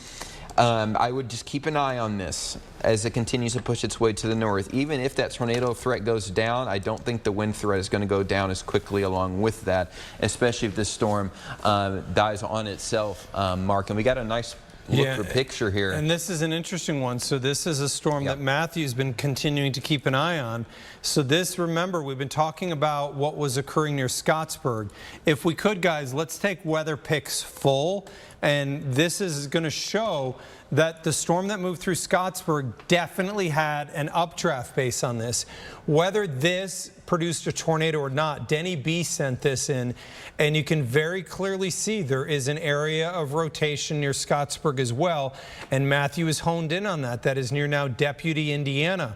I would just keep an eye on this as it continues to push its way to the north. Even if that tornado threat goes down, I don't think the wind threat is going to go down as quickly along with that, especially if this storm dies on itself, Mark. And we got a nice look for picture here. And this is an interesting one. So this is a storm that Matthew's been continuing to keep an eye on. So this, remember, we've been talking about what was occurring near Scottsburg. If we could, guys, let's take weather pics full. And this is going to show that the storm that moved through Scottsburg definitely had an updraft base on this. Whether this produced a tornado or not, Denny B sent this in, and you can very clearly see there is an area of rotation near Scottsburg as well, and Matthew is honed in on that. That is near now Deputy, Indiana.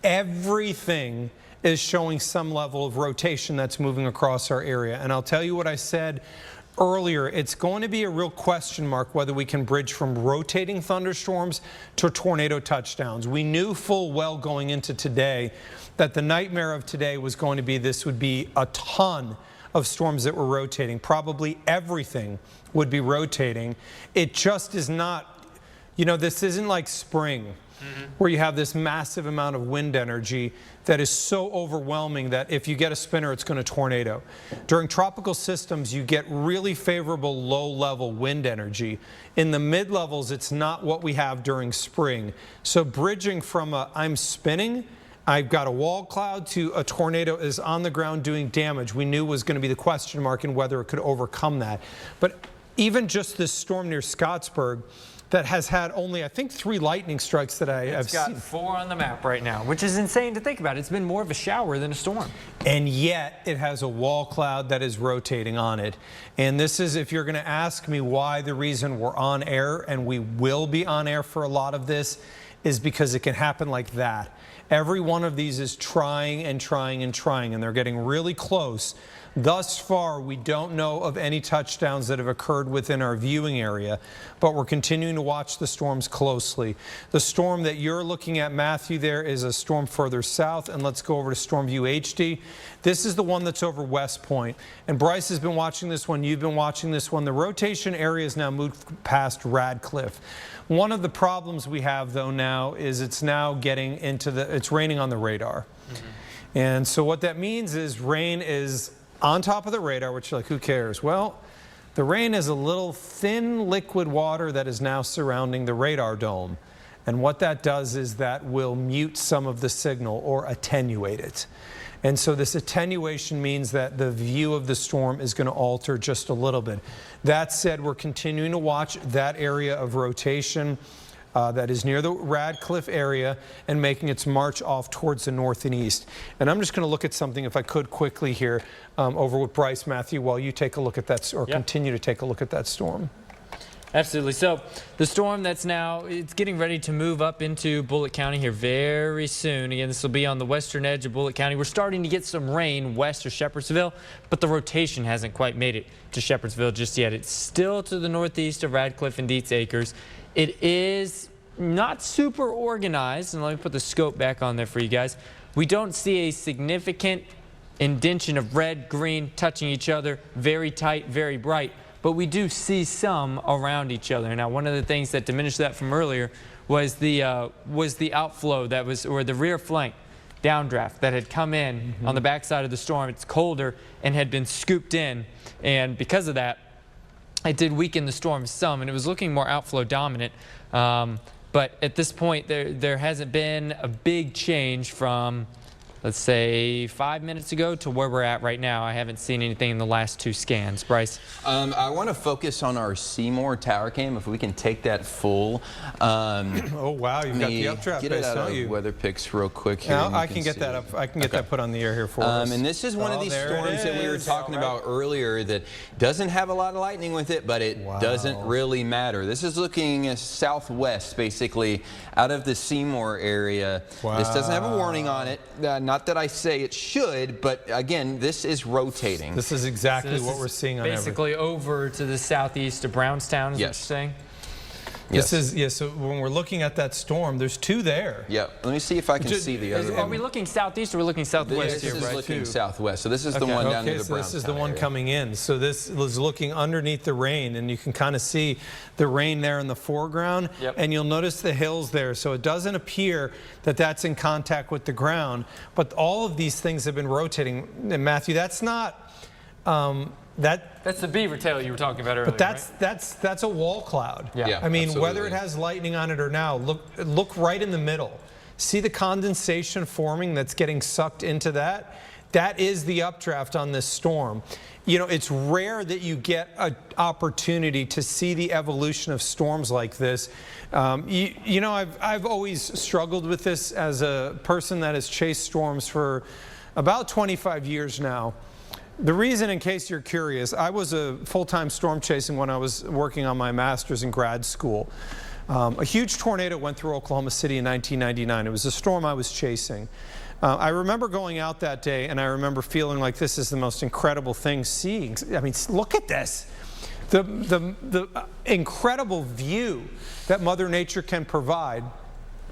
Everything is showing some level of rotation that's moving across our area, and I'll tell you what I said earlier, it's going to be a real question mark whether we can bridge from rotating thunderstorms to tornado touchdowns. We knew full well going into today that the nightmare of today was going to be this would be a ton of storms that were rotating. Probably everything would be rotating. It just is not, you know, this isn't like spring where you have this massive amount of wind energy that is so overwhelming that if you get a spinner, it's going to tornado. During tropical systems, you get really favorable low-level wind energy. In the mid-levels, it's not what we have during spring. So bridging from a I'm spinning, I've got a wall cloud, to a tornado is on the ground doing damage, we knew was going to be the question mark and whether it could overcome that. But even just this storm near Scottsburg, that has had only, I think, 3 lightning strikes that I have seen. It's got 4 on the map right now, which is insane to think about. It's been more of a shower than a storm. And yet it has a wall cloud that is rotating on it. And this is, if you're going to ask me why the reason we're on air, and we will be on air for a lot of this, is because it can happen like that. Every one of these is trying and trying and trying, and they're getting really close. Thus far, we don't know of any touchdowns that have occurred within our viewing area, but we're continuing to watch the storms closely. The storm that you're looking at, Matthew, there is a storm further south, and let's go over to Storm View HD. This is the one that's over West Point, and Bryce has been watching this one. You've been watching this one. The rotation area has now moved past Radcliffe. One of the problems we have, though, now is it's now getting into it's raining on the radar. And so what that means is rain is on top of the radar, which you're like, who cares? Well, the rain is a little thin liquid water that is now surrounding the radar dome. And what that does is that will mute some of the signal or attenuate it. And so this attenuation means that the view of the storm is going to alter just a little bit. That said, we're continuing to watch that area of rotation that is near the Radcliffe area and making its march off towards the north and east. And I'm just going to look at something, if I could quickly here, over with Bryce, Matthew, while you take a look at that, or continue to take a look at that storm. Absolutely. So the storm that's now, it's getting ready to move up into Bullitt County here very soon. Again, this will be on the western edge of Bullitt County. We're starting to get some rain west of Shepherdsville, but the rotation hasn't quite made it to Shepherdsville just yet. It's still to the northeast of Radcliffe and Dietz Acres. It is not super organized, and let me put the scope back on there for you guys. We don't see a significant indention of red, green touching each other, very tight, very bright, but we do see some around each other. Now, one of the things that diminished that from earlier was the outflow that was, or the rear flank downdraft that had come in on the backside of the storm. It's colder and had been scooped in, and because of that, it did weaken the storm some, and it was looking more outflow dominant. But at this point, there hasn't been a big change from, let's say, 5 minutes ago to where we're at right now. I haven't seen anything in the last 2 scans. Bryce? I want to focus on our Seymour tower cam, if we can take that full. Oh, wow, you've got the updraft get base, it out don't of you? Weather pics real quick here. Now, I can get that up. I can get that put on the air here for us. And this is one of these storms that we were talking about earlier that doesn't have a lot of lightning with it, but it doesn't really matter. This is looking southwest, basically, out of the Seymour area. This doesn't have a warning on it. Not that I say it should, but again, this is rotating. This is exactly what we're seeing on basically over to the southeast of Brownstown, is what you're saying? This is, so when we're looking at that storm, there's two there. Yeah, let me see if I can see the other one. Are we looking southeast or we're looking southwest This here? is looking southwest, so this is the one down near the so this is the Brownstown one area. coming in. So this is looking underneath the rain, and you can kind of see the rain there in the foreground, and you'll notice the hills there. So it doesn't appear that that's in contact with the ground, but all of these things have been rotating. And Matthew, that's not... That's the beaver tail you were talking about earlier. But that's a wall cloud. Yeah. I mean, absolutely. whether it has lightning on it or now, look right in the middle. See the condensation forming that's getting sucked into that? That is the updraft on this storm. You know, it's rare that you get an opportunity to see the evolution of storms like this. You know, I've always struggled with this as a person that has chased storms for about 25 years now. The reason, in case you're curious, I was a full-time storm chasing when I was working on my master's in grad school. A huge tornado went through Oklahoma City in 1999. It was a storm I was chasing. I remember going out that day, and I remember feeling like this is the most incredible thing seeing. I mean, look at this. The incredible view that Mother Nature can provide.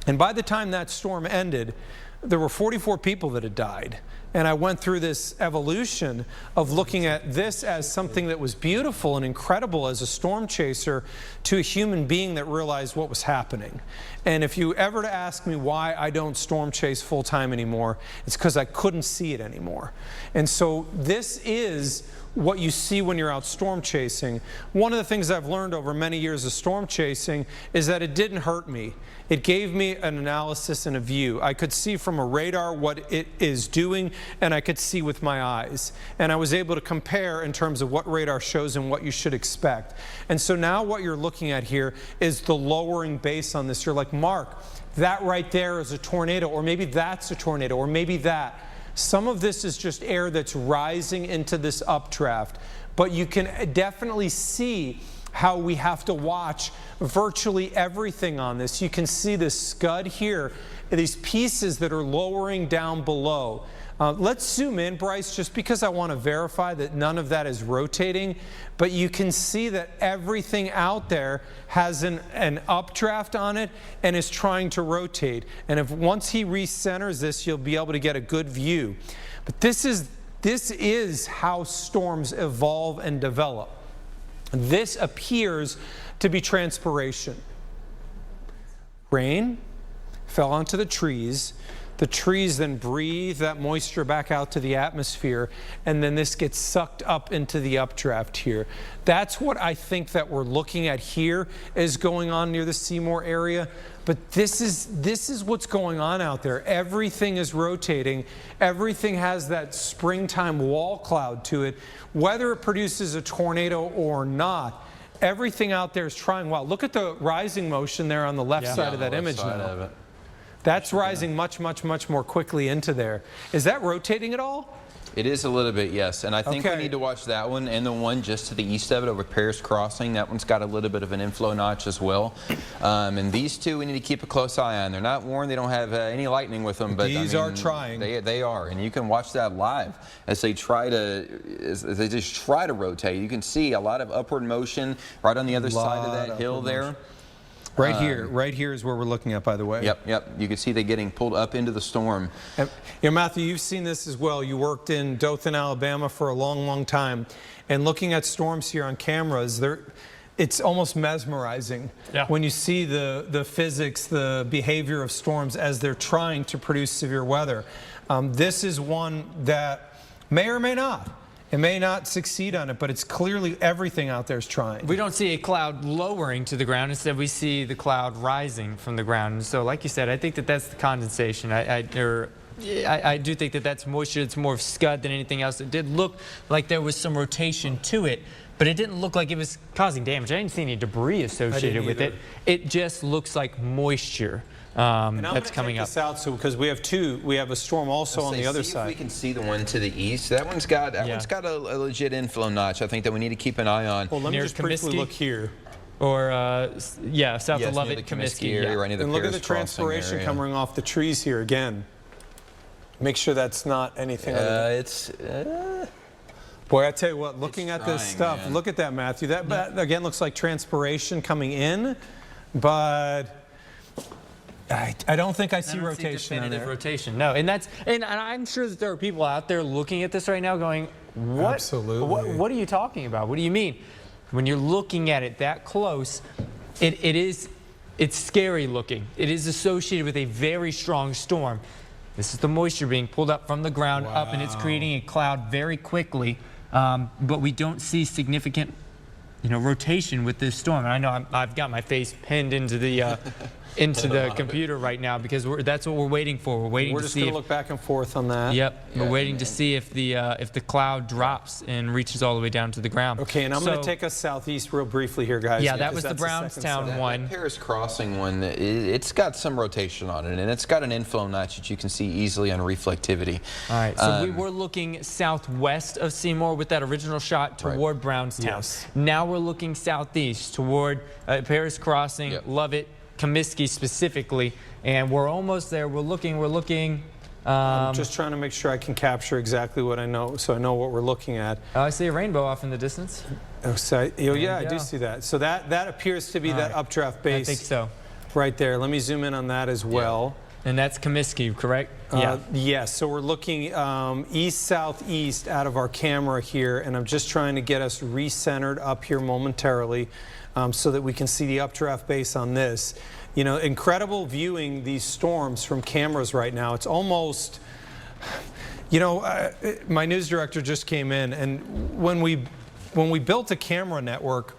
And by the time that storm ended, there were 44 people that had died. And I went through this evolution of looking at this as something that was beautiful and incredible as a storm chaser to a human being that realized what was happening. And if you ever to ask me why I don't storm chase full time anymore, it's because I couldn't see it anymore. And so this is what you see when you're out storm chasing. One of the things I've learned over many years of storm chasing is that it didn't hurt me. It gave me an analysis and a view. I could see from a radar what it is doing, and I could see with my eyes. And I was able to compare in terms of what radar shows and what you should expect. And so now what you're looking at here is the lowering base on this. You're like, Mark, that right there is a tornado, or maybe that's a tornado, or maybe that. Some of this is just air that's rising into this updraft, but you can definitely see how we have to watch virtually everything on this. You can see this scud here, these pieces that are lowering down below. Let's zoom in, Bryce, just because I want to verify that none of that is rotating, but you can see that everything out there has an updraft on it and is trying to rotate. And if once he recenters this, you'll be able to get a good view. But this is how storms evolve and develop. This appears to be transpiration. Rain fell onto the trees. The trees then breathe that moisture back out to the atmosphere, and then this gets sucked up into the updraft here. That's what I think that we're looking at here is going on near the Seymour area. But this is what's going on out there. Everything is rotating. Everything has that springtime wall cloud to it. Whether it produces a tornado or not, everything out there is trying. Wow, look at the rising motion there on the left side of that image now. That's rising much, much, much more quickly into there. Is that rotating at all? It is a little bit, yes. And I think we need to watch that one and the one just to the east of it over Paris Crossing. That one's got a little bit of an inflow notch as well. And these two we need to keep a close eye on. They're not warned. They don't have any lightning with them. But these are trying. They are. And you can watch that live as they try to, as they just try to rotate. You can see a lot of upward motion right on the other side of that hill there. Right here is where we're looking at, by the way. Yep. You can see they getting pulled up into the storm. You know, Matthew, you've seen this as well. You worked in Dothan, Alabama for a long, long time. And looking at storms here on cameras, it's almost mesmerizing when you see the physics, the behavior of storms as they're trying to produce severe weather. This is one that may or may not. It may not succeed on it, but it's clearly everything out there is trying. We don't see a cloud lowering to the ground. Instead, we see the cloud rising from the ground. And so, like you said, I think that that's the condensation. I do think that that's moisture. It's more of scud than anything else. It did look like there was some rotation to it, but it didn't look like it was causing damage. I didn't see any debris associated with it. It just looks like moisture. That's coming up. This out because we have a storm also on the other side. If we can see the one to the east. That one's got a legit inflow notch. I think that we need to keep an eye on. Well, let me just briefly look here. Or south of Lovett, Comiskey area, right near the and look at the transpiration coming off the trees here again. Make sure that's not anything. Boy, I tell you what, looking at this stuff, look at that, Matthew. That again looks like transpiration coming in. but I don't think I see rotation on there. Rotation. No, and I'm sure that there are people out there looking at this right now going, what? Absolutely. What are you talking about? What do you mean? When you're looking at it that close, it's scary looking. It is associated with a very strong storm. This is the moisture being pulled up from the ground up, and it's creating a cloud very quickly. But we don't see significant, rotation with this storm. And I know I've got my face pinned into the computer right now because that's what we're waiting for. We're waiting to see. We're just going to look back and forth on that. Yep. We're waiting to see if the cloud drops and reaches all the way down to the ground. Okay, and I'm going to take us southeast real briefly here, guys. Yeah, that was the Brownstown one. That Paris Crossing one, it's got some rotation on it, and it's got an inflow notch that you can see easily on reflectivity. All right, so we were looking southwest of Seymour with that original shot toward Brownstown. Yes. Now we're looking southeast toward Paris Crossing, Lovett, Comiskey specifically, and we're almost there. We're looking. I'm just trying to make sure I can capture exactly what I know, so I know what we're looking at. I see a rainbow off in the distance. Oh, so, yeah, I do see that. So that appears to be that updraft base. I think so. Right there. Let me zoom in on that as well. And that's Comiskey, correct? Yes. So we're looking east-southeast out of our camera here, and I'm just trying to get us recentered up here momentarily so that we can see the updraft base on this. Incredible viewing these storms from cameras right now. It's almost, my news director just came in, and when we built a camera network,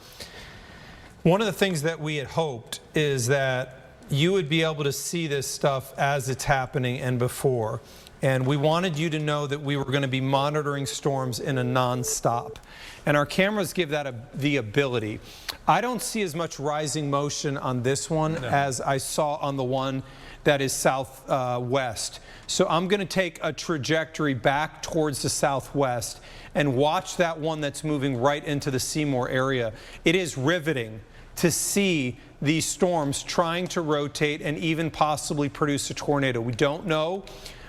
one of the things that we had hoped is that you would be able to see this stuff as it's happening and before. And we wanted you to know that we were going to be monitoring storms in a non-stop. And our cameras give that the ability. I don't see as much rising motion on this one as I saw on the one that is southwest. So I'm going to take a trajectory back towards the southwest and watch that one that's moving right into the Seymour area. It is riveting to see these storms trying to rotate and even possibly produce a tornado. We don't know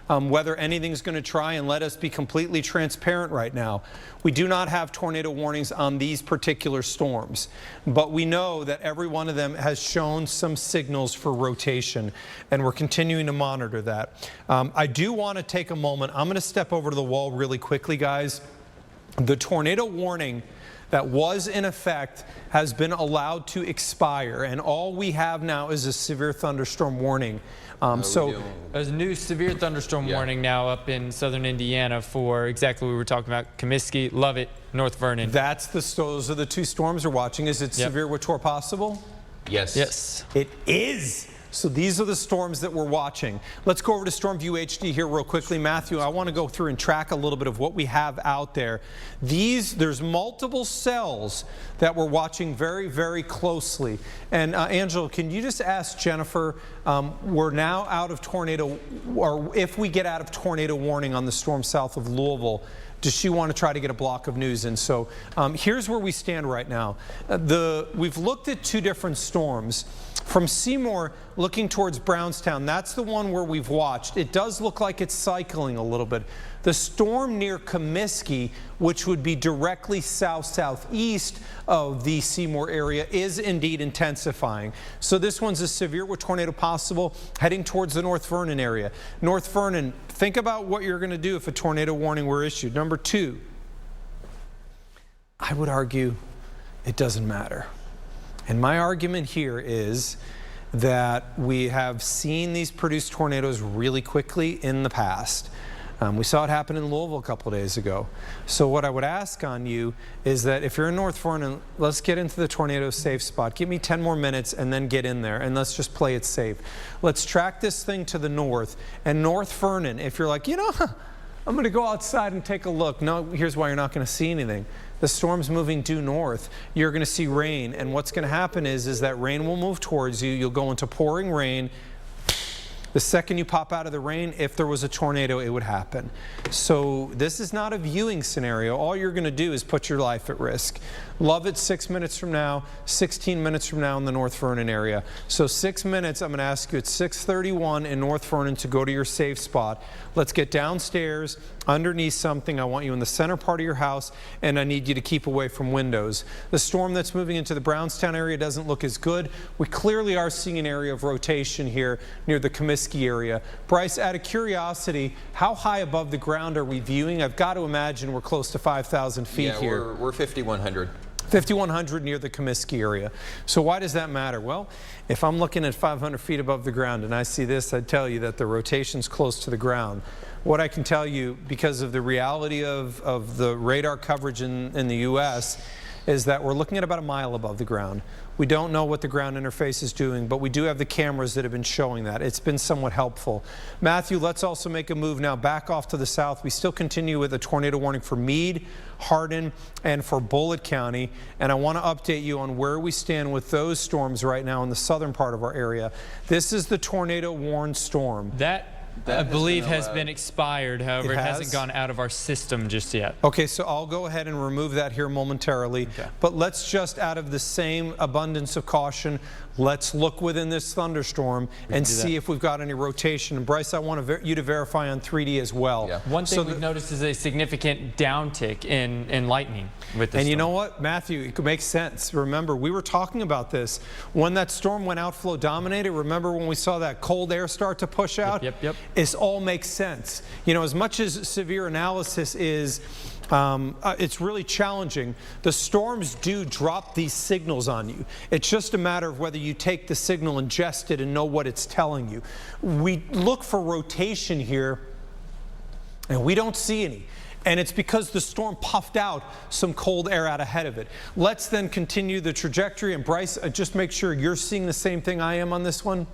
whether anything's going to try, and let us be completely transparent right now. We do not have tornado warnings on these particular storms, but we know that every one of them has shown some signals for rotation, and we're continuing to monitor that. I do want to take a moment. I'm going to step over to the wall really quickly, guys. The tornado warning that was in effect has been allowed to expire, and all we have now is a severe thunderstorm warning. So there's a new severe thunderstorm warning now up in southern Indiana for exactly what we were talking about: Comiskey, Lovett, North Vernon. Those are the two storms we're watching. Is it severe with tornado possible? Yes. Yes. It is. So these are the storms that we're watching. Let's go over to Storm View HD here real quickly. Matthew, I want to go through and track a little bit of what we have out there. There's multiple cells that we're watching very, very closely. And Angela, can you just ask Jennifer, we're now out of tornado, or if we get out of tornado warning on the storm south of Louisville, does she want to try to get a block of news in? So here's where we stand right now. We've looked at two different storms. From Seymour looking towards Brownstown, that's the one where we've watched. It does look like it's cycling a little bit. The storm near Comiskey, which would be directly south-southeast of the Seymour area, is indeed intensifying. So this one's a severe with tornado possible heading towards the North Vernon area. North Vernon, think about what you're going to do if a tornado warning were issued. Number two, I would argue it doesn't matter. And my argument here is that we have seen these produce tornadoes really quickly in the past. We saw it happen in Louisville a couple of days ago. So what I would ask on you is that if you're in North Vernon, let's get into the tornado safe spot. Give me 10 more minutes and then get in there, and let's just play it safe. Let's track this thing to the north. And North Vernon, if you're like, I'm going to go outside and take a look. No, here's why you're not going to see anything. The storm's moving due north. You're going to see rain, and what's going to happen is that rain will move towards you. You'll go into pouring rain. The second you pop out of the rain, if there was a tornado, it would happen. So this is not a viewing scenario. All you're going to do is put your life at risk. Lovett 6 minutes from now, 16 minutes from now in the North Vernon area. So 6 minutes, I'm going to ask you at 6:31 in North Vernon to go to your safe spot. Let's get downstairs, underneath something. I want you in the center part of your house, and I need you to keep away from windows. The storm that's moving into the Brownstown area doesn't look as good. We clearly are seeing an area of rotation here near the Comiskey area. Bryce, out of curiosity, how high above the ground are we viewing? I've got to imagine we're close to 5,000 feet here. We're 5,100. 5,100 near the Comiskey area. So why does that matter? Well, if I'm looking at 500 feet above the ground and I see this, I'd tell you that the rotation's close to the ground. What I can tell you, because of the reality of the radar coverage in the U.S., is that we're looking at about a mile above the ground. We don't know what the ground interface is doing, but we do have the cameras that have been showing that. It's been somewhat helpful. Matthew, let's also make a move now back off to the south. We still continue with a tornado warning for Meade, Hardin, and for Bullitt County. And I want to update you on where we stand with those storms right now in the southern part of our area. This is the tornado warned storm. That I believe has been expired. However, it hasn't gone out of our system just yet. Okay, so I'll go ahead and remove that here momentarily. Okay. But let's just, out of the same abundance of caution, let's look within this thunderstorm and see if we've got any rotation. And Bryce, I want you to verify on 3D as well. Yeah. One thing we've noticed is a significant downtick in lightning with this. And you know what, Matthew, it makes sense. Remember, we were talking about this when that storm went outflow dominated. Remember when we saw that cold air start to push out? Yep. It all makes sense. You know, as much as severe analysis is, it's really challenging. The storms do drop these signals on you. It's just a matter of whether you take the signal, ingest it, and know what it's telling you. We look for rotation here, and we don't see any. And it's because the storm puffed out some cold air out ahead of it. Let's then continue the trajectory. And Bryce, just make sure you're seeing the same thing I am on this one.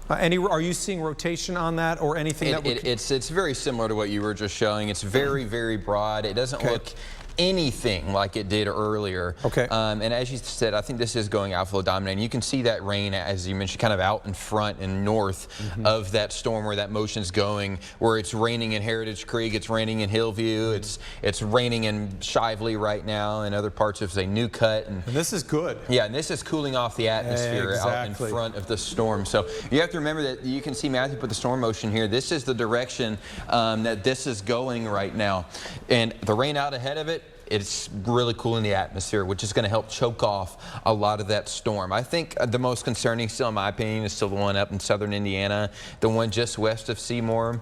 Are you seeing rotation on that or anything? It's very similar to what you were just showing. It's very, very broad. It doesn't look anything like it did earlier. Okay. And as you said, I think this is going outflow dominating. You can see that rain, as you mentioned, kind of out in front and north of that storm where that motion's going, where it's raining in Heritage Creek, it's raining in Hillview, it's raining in Shively right now, and other parts of, say, New Cut. And this is good. Yeah, and this is cooling off the atmosphere out in front of the storm. So you have to remember that you can see Matthew put the storm motion here. This is the direction that this is going right now. And the rain out ahead of it, it's really cooling the atmosphere, which is going to help choke off a lot of that storm. I think the most concerning still, in my opinion, is still the one up in southern Indiana, the one just west of Seymour.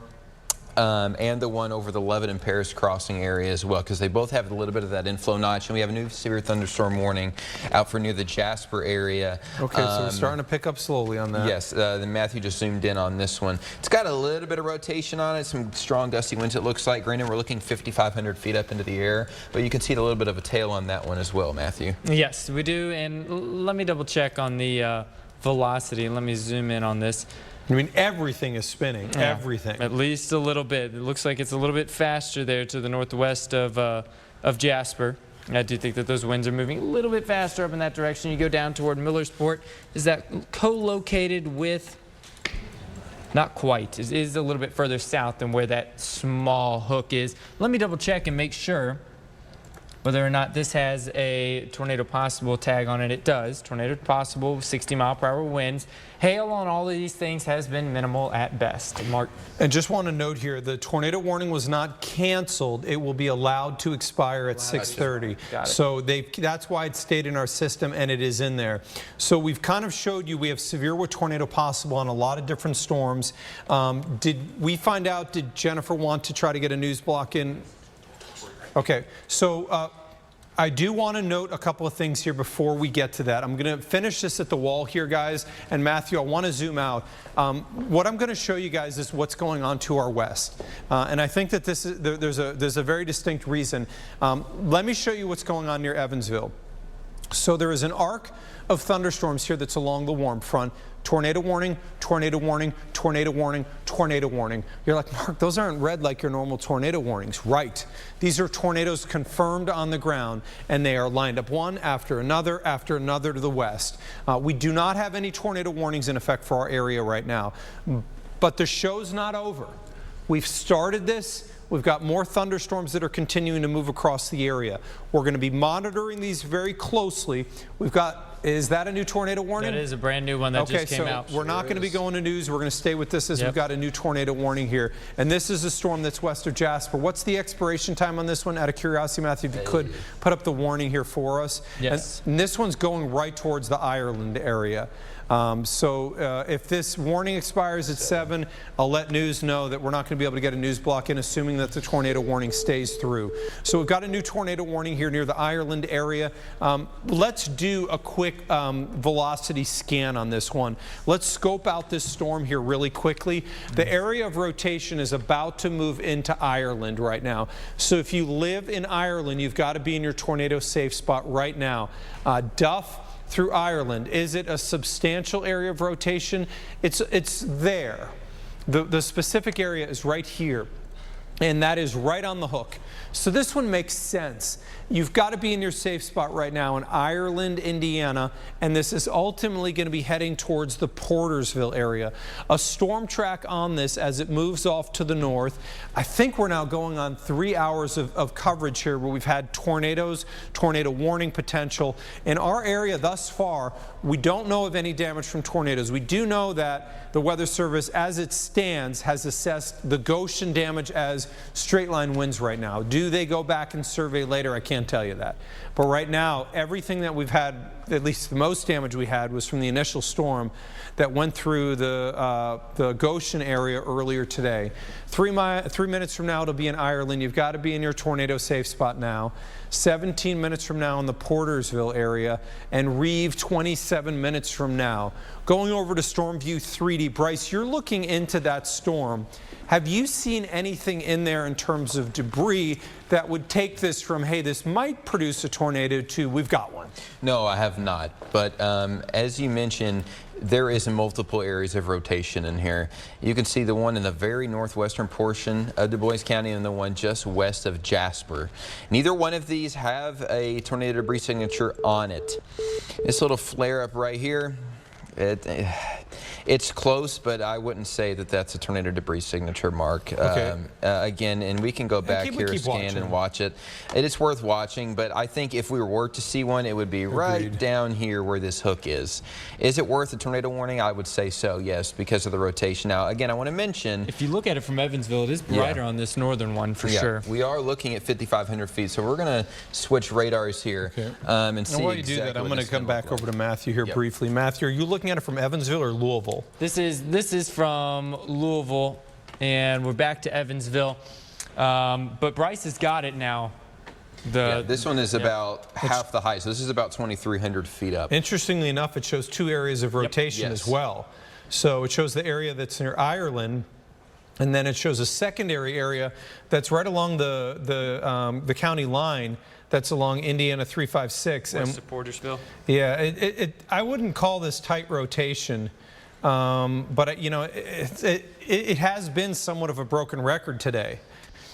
And the one over the Levitt and Paris crossing area as well, because they both have a little bit of that inflow notch. And we have a new severe thunderstorm warning out for near the Jasper area. Okay, so we're starting to pick up slowly on that. Yes, then Matthew just zoomed in on this one. It's got a little bit of rotation on it, some strong gusty winds it looks like. Granted, we're looking 5,500 feet up into the air, but you can see a little bit of a tail on that one as well, Matthew. Yes, we do. And let me double check on the velocity. Let me zoom in on this. I mean, everything is spinning, everything. At least a little bit. It looks like it's a little bit faster there to the northwest of Jasper. I do think that those winds are moving a little bit faster up in that direction. You go down toward Millersport. Is that co-located with, not quite, it is a little bit further south than where that small hook is. Let me double check and make sure whether or not this has a tornado possible tag on it. It does. Tornado possible, 60-mile-per-hour winds. Hail on all of these things has been minimal at best. Mark. And just want to note here, the tornado warning was not canceled. It will be allowed to expire at 6:30. So that's why it stayed in our system, and it is in there. So we've kind of showed you we have severe tornado possible on a lot of different storms. Did we find out, did Jennifer want to try to get a news block in? Okay, so I do want to note a couple of things here before we get to that. I'm going to finish this at the wall here, guys. And Matthew, I want to zoom out. What I'm going to show you guys is what's going on to our west. And I think that this is, there's a very distinct reason. Let me show you what's going on near Evansville. So there is an arc of thunderstorms here that's along the warm front. Tornado warning, tornado warning, tornado warning, tornado warning. You're like, Mark, those aren't red like your normal tornado warnings. Right. These are tornadoes confirmed on the ground, and they are lined up one after another to the west. We do not have any tornado warnings in effect for our area right now. But the show's not over. We've started this. We've got more thunderstorms that are continuing to move across the area. We're going to be monitoring these very closely. We've got, is that a new tornado warning? That is a brand new one that just came out. Okay, so we're not going to be going to news. We're going to stay with this as we've got a new tornado warning here. And this is a storm that's west of Jasper. What's the expiration time on this one? Out of curiosity, Matthew, if you could put up the warning here for us. Yes. And this one's going right towards the Ireland area. If this warning expires at 7, I'll let news know that we're not going to be able to get a news block in, assuming that the tornado warning stays through. So we've got a new tornado warning here near the Ireland area. Let's do a quick velocity scan on this one. Let's scope out this storm here really quickly. The area of rotation is about to move into Ireland right now. So if you live in Ireland, you've got to be in your tornado safe spot right now. Duff through Ireland. Is it a substantial area of rotation? It's there. The specific area is right here, and that is right on the hook. So this one makes sense. You've got to be in your safe spot right now in Ireland, Indiana, and this is ultimately going to be heading towards the Portersville area. A storm track on this as it moves off to the north. I think we're now going on 3 hours of coverage here where we've had tornadoes, tornado warning potential. In our area thus far, we don't know of any damage from tornadoes. We do know that the Weather Service, as it stands, has assessed the Goshen damage as straight line winds right now. Do they go back and survey later? I can't tell you that. But right now, everything that we've had, at least the most damage we had, was from the initial storm that went through the Goshen area earlier today. 3 minutes from now, it'll be in Ireland. You've got to be in your tornado safe spot now. 17 minutes from now in the Portersville area, and Reeve 27 minutes from now. Going over to Storm View 3D. Bryce, you're looking into that storm. Have you seen anything in there in terms of debris that would take this from, hey, this might produce a tornado, to we've got one? No, I have not. But as you mentioned, there is multiple areas of rotation in here. You can see the one in the very northwestern portion of Du Bois County and the one just west of Jasper. Neither one of these have a tornado debris signature on it. This little flare up right here, it's close, but I wouldn't say that that's a tornado debris signature mark. Okay. Again, and we can go back here, scan and watch it. It is worth watching, but I think if we were to see one, it would be right down here where this hook is. Is it worth a tornado warning? I would say so, yes, because of the rotation. Now, again, I want to mention, if you look at it from Evansville, it is brighter on this northern one for sure. We are looking at 5,500 feet, so we're going to switch radars here and see. While you do that, I'm going to come back over to Matthew here briefly. Matthew, are you looking at it from Evansville or Louisville? This is from Louisville, and we're back to Evansville. But Bryce has got it now. This one is about half the height, so this is about 2,300 feet up. Interestingly enough, it shows 2 areas of rotation as well. So it shows the area that's near Ireland, and then it shows a secondary area that's right along the county line. That's along Indiana 356. West of Portersville. Yeah, I wouldn't call this tight rotation, but you know, it has been somewhat of a broken record today.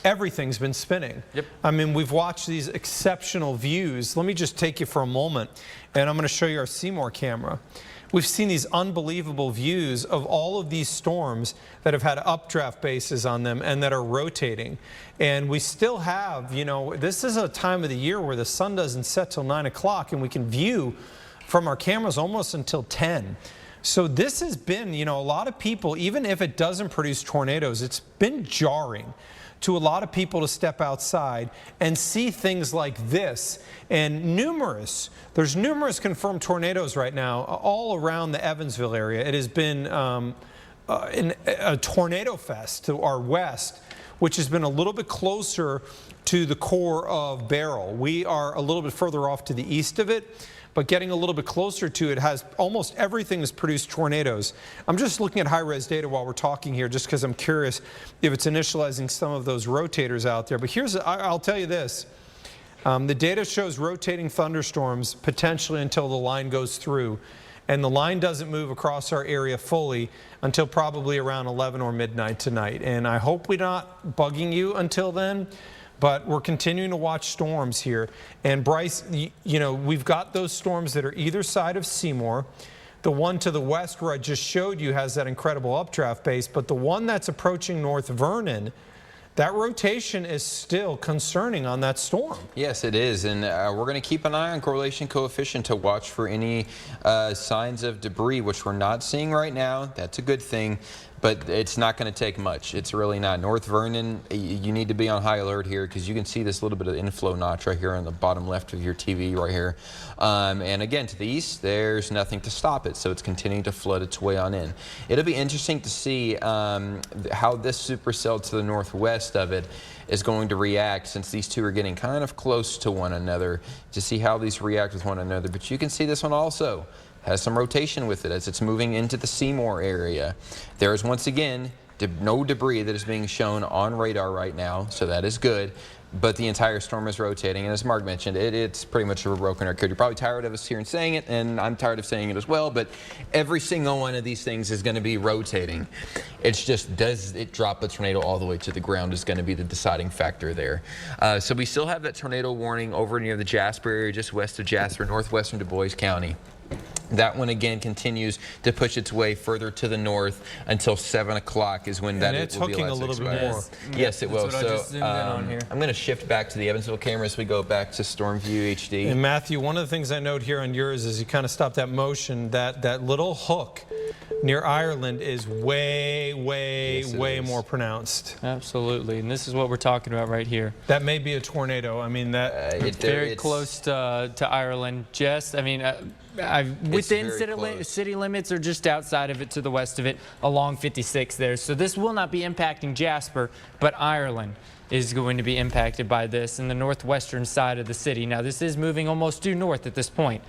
Everything's been spinning. I mean, we've watched these exceptional views. Let me just take you for a moment, and I'm going to show you our Seymour camera. We've seen these unbelievable views of all of these storms that have had updraft bases on them and that are rotating. And we still have, you know, this is a time of the year where the sun doesn't set till 9 o'clock, and we can view from our cameras almost until 10. So this has been, you know, a lot of people, even if it doesn't produce tornadoes, it's been jarring to a lot of people to step outside and see things like this. And there's numerous confirmed tornadoes right now all around the Evansville area. It has been a tornado fest to our west, which has been a little bit closer to the core of Beryl. We are a little bit further off to the east of it, but getting a little bit closer to it, has almost everything has produced tornadoes. I'm just looking at high-res data while we're talking here, just because I'm curious if it's initializing some of those rotators out there. But I'll tell you this. The data shows rotating thunderstorms potentially until the line goes through. And the line doesn't move across our area fully until probably around 11 or midnight tonight. And I hope we're not bugging you until then. But we're continuing to watch storms here. And Bryce, you know, we've got those storms that are either side of Seymour. The one to the west where I just showed you has that incredible updraft base. But the one that's approaching North Vernon, that rotation is still concerning on that storm. Yes, it is, and we're going to keep an eye on correlation coefficient to watch for any signs of debris, which we're not seeing right now. That's a good thing, but it's not going to take much. It's really not. North Vernon, you need to be on high alert here because you can see this little bit of inflow notch right here on the bottom left of your TV right here. And again, to the east, there's nothing to stop it, so it's continuing to flood its way on in. It'll be interesting to see how this supercell to the northwest of it is going to react, since these two are getting kind of close to one another, to see how these react with one another. But you can see this one also has some rotation with it as it's moving into the Seymour area. There is once again no debris that is being shown on radar right now, so that is good. But the entire storm is rotating, and as Mark mentioned, it's pretty much a broken record. You're probably tired of us hearing saying it, and I'm tired of saying it as well, but every single one of these things is going to be rotating. It's just, does it drop a tornado all the way to the ground is going to be the deciding factor there. So we still have that tornado warning over near the Jasper area, just west of Jasper, northwestern Du Bois County. That one again continues to push its way further to the north until 7 o'clock is when that it's will be hooking a little bit more. Yes, it will. That's what I just zoomed in on here. I'm going to shift back to the Evansville camera as we go back to Storm View HD. And Matthew, one of the things I note here on yours is you kind of stop that motion, that little hook near Ireland is way more pronounced. Absolutely, and this is what we're talking about right here. That may be a tornado. I mean, that Very close to Ireland. Just, I mean, within city limits or just outside of it to the west of it along 56 there. So this will not be impacting Jasper, but Ireland is going to be impacted by this in the northwestern side of the city. Now, this is moving almost due north at this point.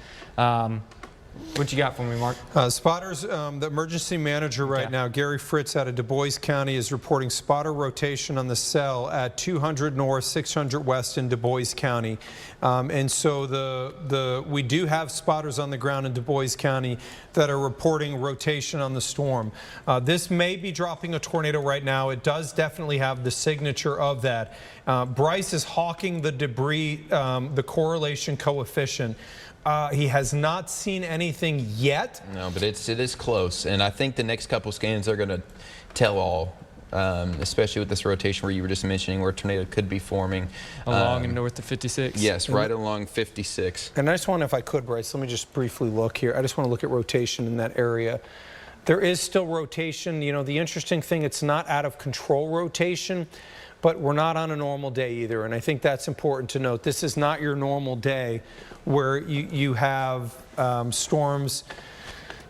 What you got for me, Mark? Spotters, the emergency manager right now, Gary Fritz out of Du Bois County, is reporting spotter rotation on the cell at 200 north, 600 west in Du Bois County. And so we do have spotters on the ground in Du Bois County that are reporting rotation on the storm. This may be dropping a tornado right now. It does definitely have the signature of that. Bryce is hawking the debris, the correlation coefficient. He has not seen anything yet. No, but it is close, and I think the next couple scans are going to tell all, especially with this rotation where you were just mentioning where a tornado could be forming. Along and north of 56? Yes, right along 56. And I just want, if I could, Bryce, let me just briefly look here. I just want to look at rotation in that area. There is still rotation. You know, the interesting thing, it's not out of control rotation, but we're not on a normal day either, and I think that's important to note. This is not your normal day where you have storms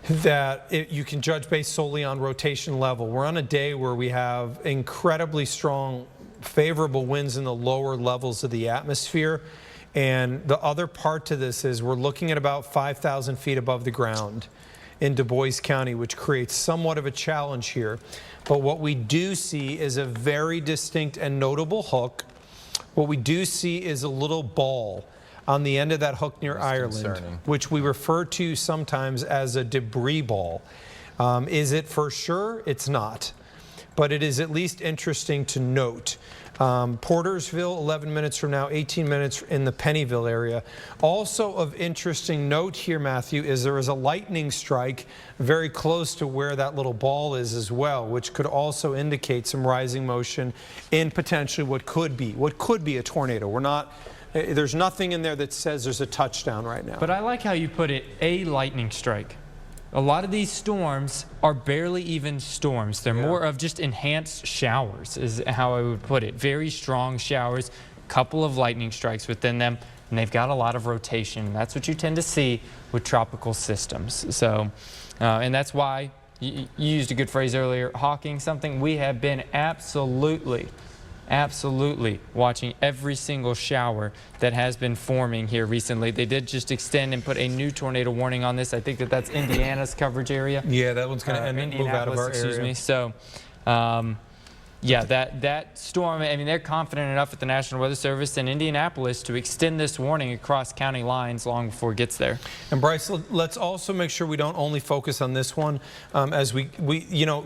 that you can judge based solely on rotation level. We're on a day where we have incredibly strong, favorable winds in the lower levels of the atmosphere, and the other part to this is we're looking at about 5,000 feet above the ground in Du Bois County, which creates somewhat of a challenge here. But what we do see is a very distinct and notable hook. What we do see is a little ball on the end of that hook near Ireland, which we refer to sometimes as a debris ball. Is it for sure? It's not. But it is at least interesting to note. Portersville, 11 minutes from now, 18 minutes in the Pennyville area. Also of interesting note here, Matthew, is there is a lightning strike very close to where that little ball is as well, which could also indicate some rising motion in potentially what could be a tornado. There's nothing in there that says there's a touchdown right now. But I like how you put it, a lightning strike. A lot of these storms are barely even storms. They're more of just enhanced showers is how I would put it. Very strong showers, couple of lightning strikes within them, and they've got a lot of rotation. That's what you tend to see with tropical systems. So, and that's why you used a good phrase earlier, hawking something. We have been absolutely watching every single shower that has been forming here recently. They did just extend and put a new tornado warning on this. I think that's Indiana's coverage area. Yeah, that one's going to move out of our area. So, yeah, that storm, I mean, they're confident enough at the National Weather Service in Indianapolis to extend this warning across county lines long before it gets there. And Bryce, let's also make sure we don't only focus on this one. As we you know,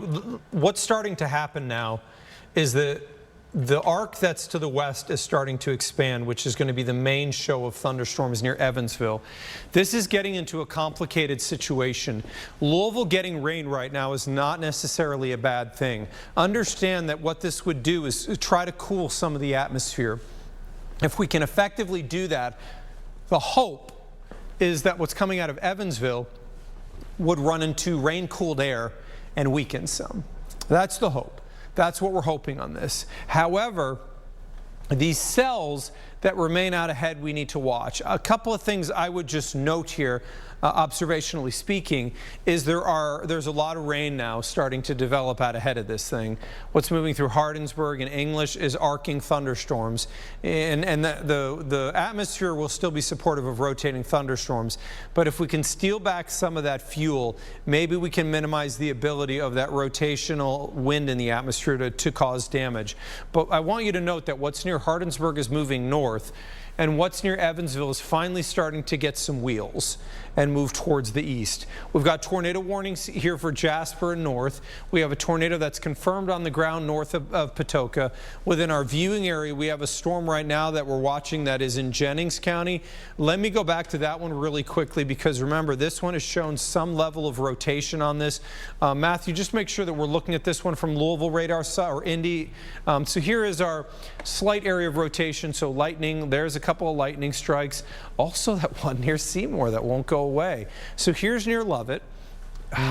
what's starting to happen now is that the arc that's to the west is starting to expand, which is going to be the main show of thunderstorms near Evansville. This is getting into a complicated situation. Louisville getting rain right now is not necessarily a bad thing. Understand that what this would do is try to cool some of the atmosphere. If we can effectively do that, the hope is that what's coming out of Evansville would run into rain-cooled air and weaken some. That's the hope. That's what we're hoping on this. However, these cells that remain out ahead, we need to watch. A couple of things I would just note here, observationally speaking, is there's a lot of rain now starting to develop out ahead of this thing. What's moving through Hardinsburg and English is arcing thunderstorms, and the atmosphere will still be supportive of rotating thunderstorms. But if we can steal back some of that fuel, maybe we can minimize the ability of that rotational wind in the atmosphere to cause damage. But I want you to note that what's near Hardinsburg is moving north, and what's near Evansville is finally starting to get some wheels and move towards the east. We've got tornado warnings here for Jasper and north. We have a tornado that's confirmed on the ground north of Patoka. Within our viewing area, we have a storm right now that we're watching that is in Jennings County. Let me go back to that one really quickly, because remember, this one has shown some level of rotation on this. Matthew, just make sure that we're looking at this one from Louisville radar or Indy. So here is our slight area of rotation. So lightning, there's a couple of lightning strikes. Also that one near Seymour that won't go away. So here's near Lovett.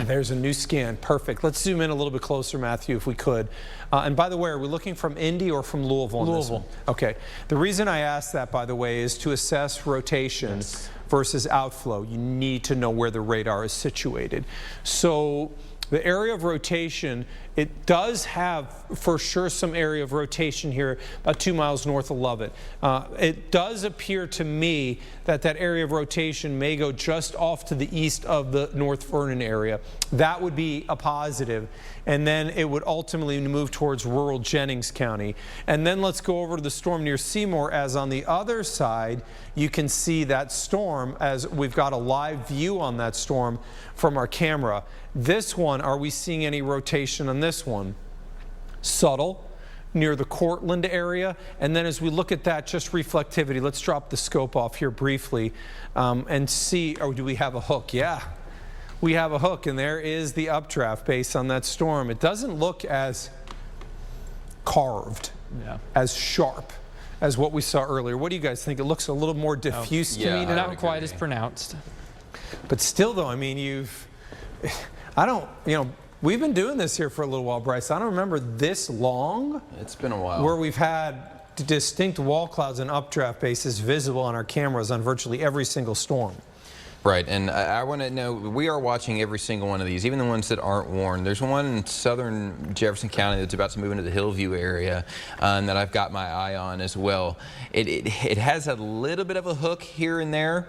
There's a new scan. Perfect. Let's zoom in a little bit closer, Matthew, if we could. And by the way, are we looking from Indy or from Louisville on this one? Okay. The reason I asked that, by the way, is to assess rotation versus outflow. You need to know where the radar is situated. So the area of rotation, it does have for sure some area of rotation here about 2 miles north of Lovett. It does appear to me that that area of rotation may go just off to the east of the North Vernon area. That would be a positive. And then it would ultimately move towards rural Jennings County. And then let's go over to the storm near Seymour, as on the other side, you can see that storm as we've got a live view on that storm from our camera. This one, are we seeing any rotation on this one? Subtle, near the Cortland area. And then as we look at that, just reflectivity. Let's drop the scope off here briefly and see, oh, do we have a hook? Yeah, we have a hook, and there is the updraft based on that storm. It doesn't look as carved, as sharp as what we saw earlier. What do you guys think? It looks a little more diffuse to me. Not quite as pronounced. But still, though, I mean, we've been doing this here for a little while, Bryce. I don't remember this long. It's been a while. Where we've had distinct wall clouds and updraft bases visible on our cameras on virtually every single storm. Right, and I want to know, we are watching every single one of these, even the ones that aren't warned. There's one in southern Jefferson County that's about to move into the Hillview area that I've got my eye on as well. It has a little bit of a hook here and there.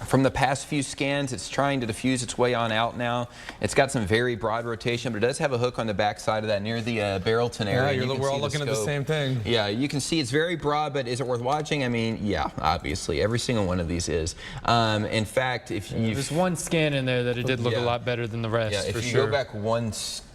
From the past few scans, it's trying to diffuse its way on out now. It's got some very broad rotation, but it does have a hook on the back side of that near the Barrelton area. Yeah, we're all looking at the same thing. Yeah, you can see it's very broad, but is it worth watching? I mean, yeah, obviously. Every single one of these is. In fact, if you... There's one scan in there that it did look a lot better than the rest, yeah, if you go back one scan,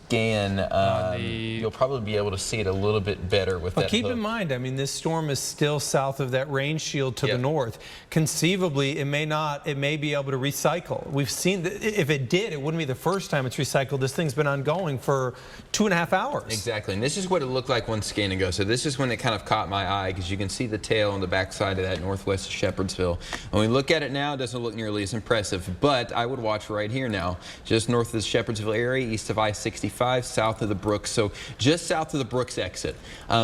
you'll probably be able to see it a little bit better with that keep hook. in mind, I mean, this storm is still south of that rain shield to the north. Conceivably, it may be able to recycle. We've seen that if it did, it wouldn't be the first time it's recycled. This thing's been ongoing for 2.5 hours. Exactly, and this is what it looked like one scan ago. So this is when it kind of caught my eye, because you can see the tail on the back side of that northwest of Shepherdsville. When we look at it now, it doesn't look nearly as impressive, but I would watch right here now, just north of the Shepherdsville area, east of I-65, south of the Brooks. So just south of the Brooks exit,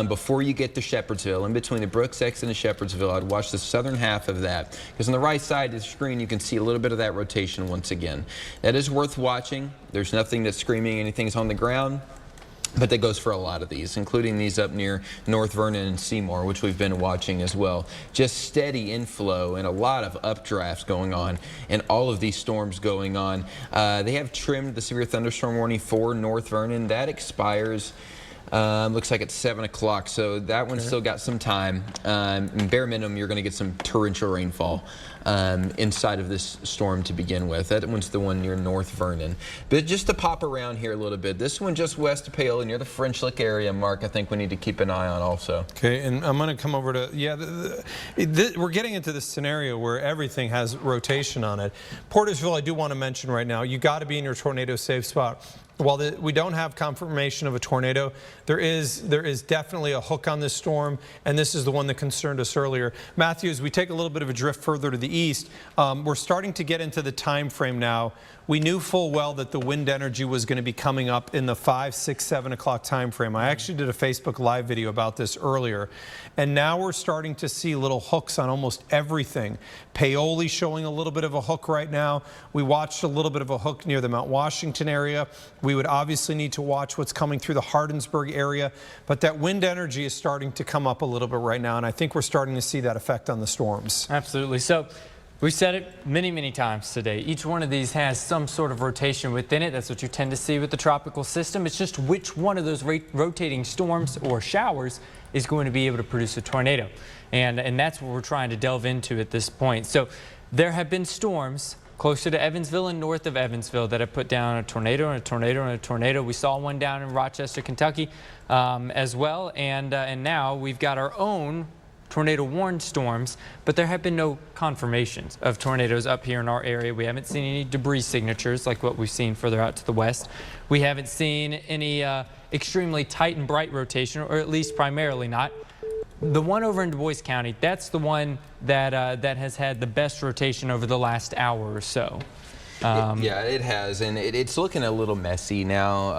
before you get to Shepherdsville, in between the Brooks exit and Shepherdsville, I'd watch the southern half of that, because on the right side of the screen you can see a little bit of that rotation once again. That is worth watching. There's nothing that's screaming anything's on the ground, but that goes for a lot of these, including these up near North Vernon and Seymour, which we've been watching as well. Just steady inflow and a lot of updrafts going on, and all of these storms going on. They have trimmed the severe thunderstorm warning for North Vernon. That expires Looks like it's 7 o'clock, so that one's still got some time. And bare minimum, you're going to get some torrential rainfall inside of this storm to begin with. That one's the one near North Vernon. But just to pop around here a little bit, this one just west of Paola near the French Lick area, Mark, I think we need to keep an eye on also. Okay, and I'm going to come over to, we're getting into this scenario where everything has rotation on it. Portersville, I do want to mention right now, you got to be in your tornado safe spot. While we don't have confirmation of a tornado, there is definitely a hook on this storm, and this is the one that concerned us earlier. Matthew, as we take a little bit of a drift further to the east, we're starting to get into the time frame now. We knew full well that the wind energy was going to be coming up in the 5, 6, 7 o'clock time frame. I actually did a Facebook Live video about this earlier, and now we're starting to see little hooks on almost everything. Paoli showing a little bit of a hook right now. We watched a little bit of a hook near the Mount Washington area. We would obviously need to watch what's coming through the Hardinsburg area, but that wind energy is starting to come up a little bit right now, and I think we're starting to see that effect on the storms. Absolutely. So we've said it many, many times today. Each one of these has some sort of rotation within it. That's what you tend to see with the tropical system. It's just which one of those rotating storms or showers is going to be able to produce a tornado. And that's what we're trying to delve into at this point. So there have been storms closer to Evansville and north of Evansville that have put down a tornado and a tornado and a tornado. We saw one down in Rochester, Kentucky as well. And now we've got our own tornado warned storms, but there have been no confirmations of tornadoes up here in our area. We haven't seen any debris signatures like what we've seen further out to the west. We haven't seen any extremely tight and bright rotation, or at least primarily not. The one over in Du Bois County, that's the one that that has had the best rotation over the last hour or so. Yeah, it has, and it's looking a little messy now,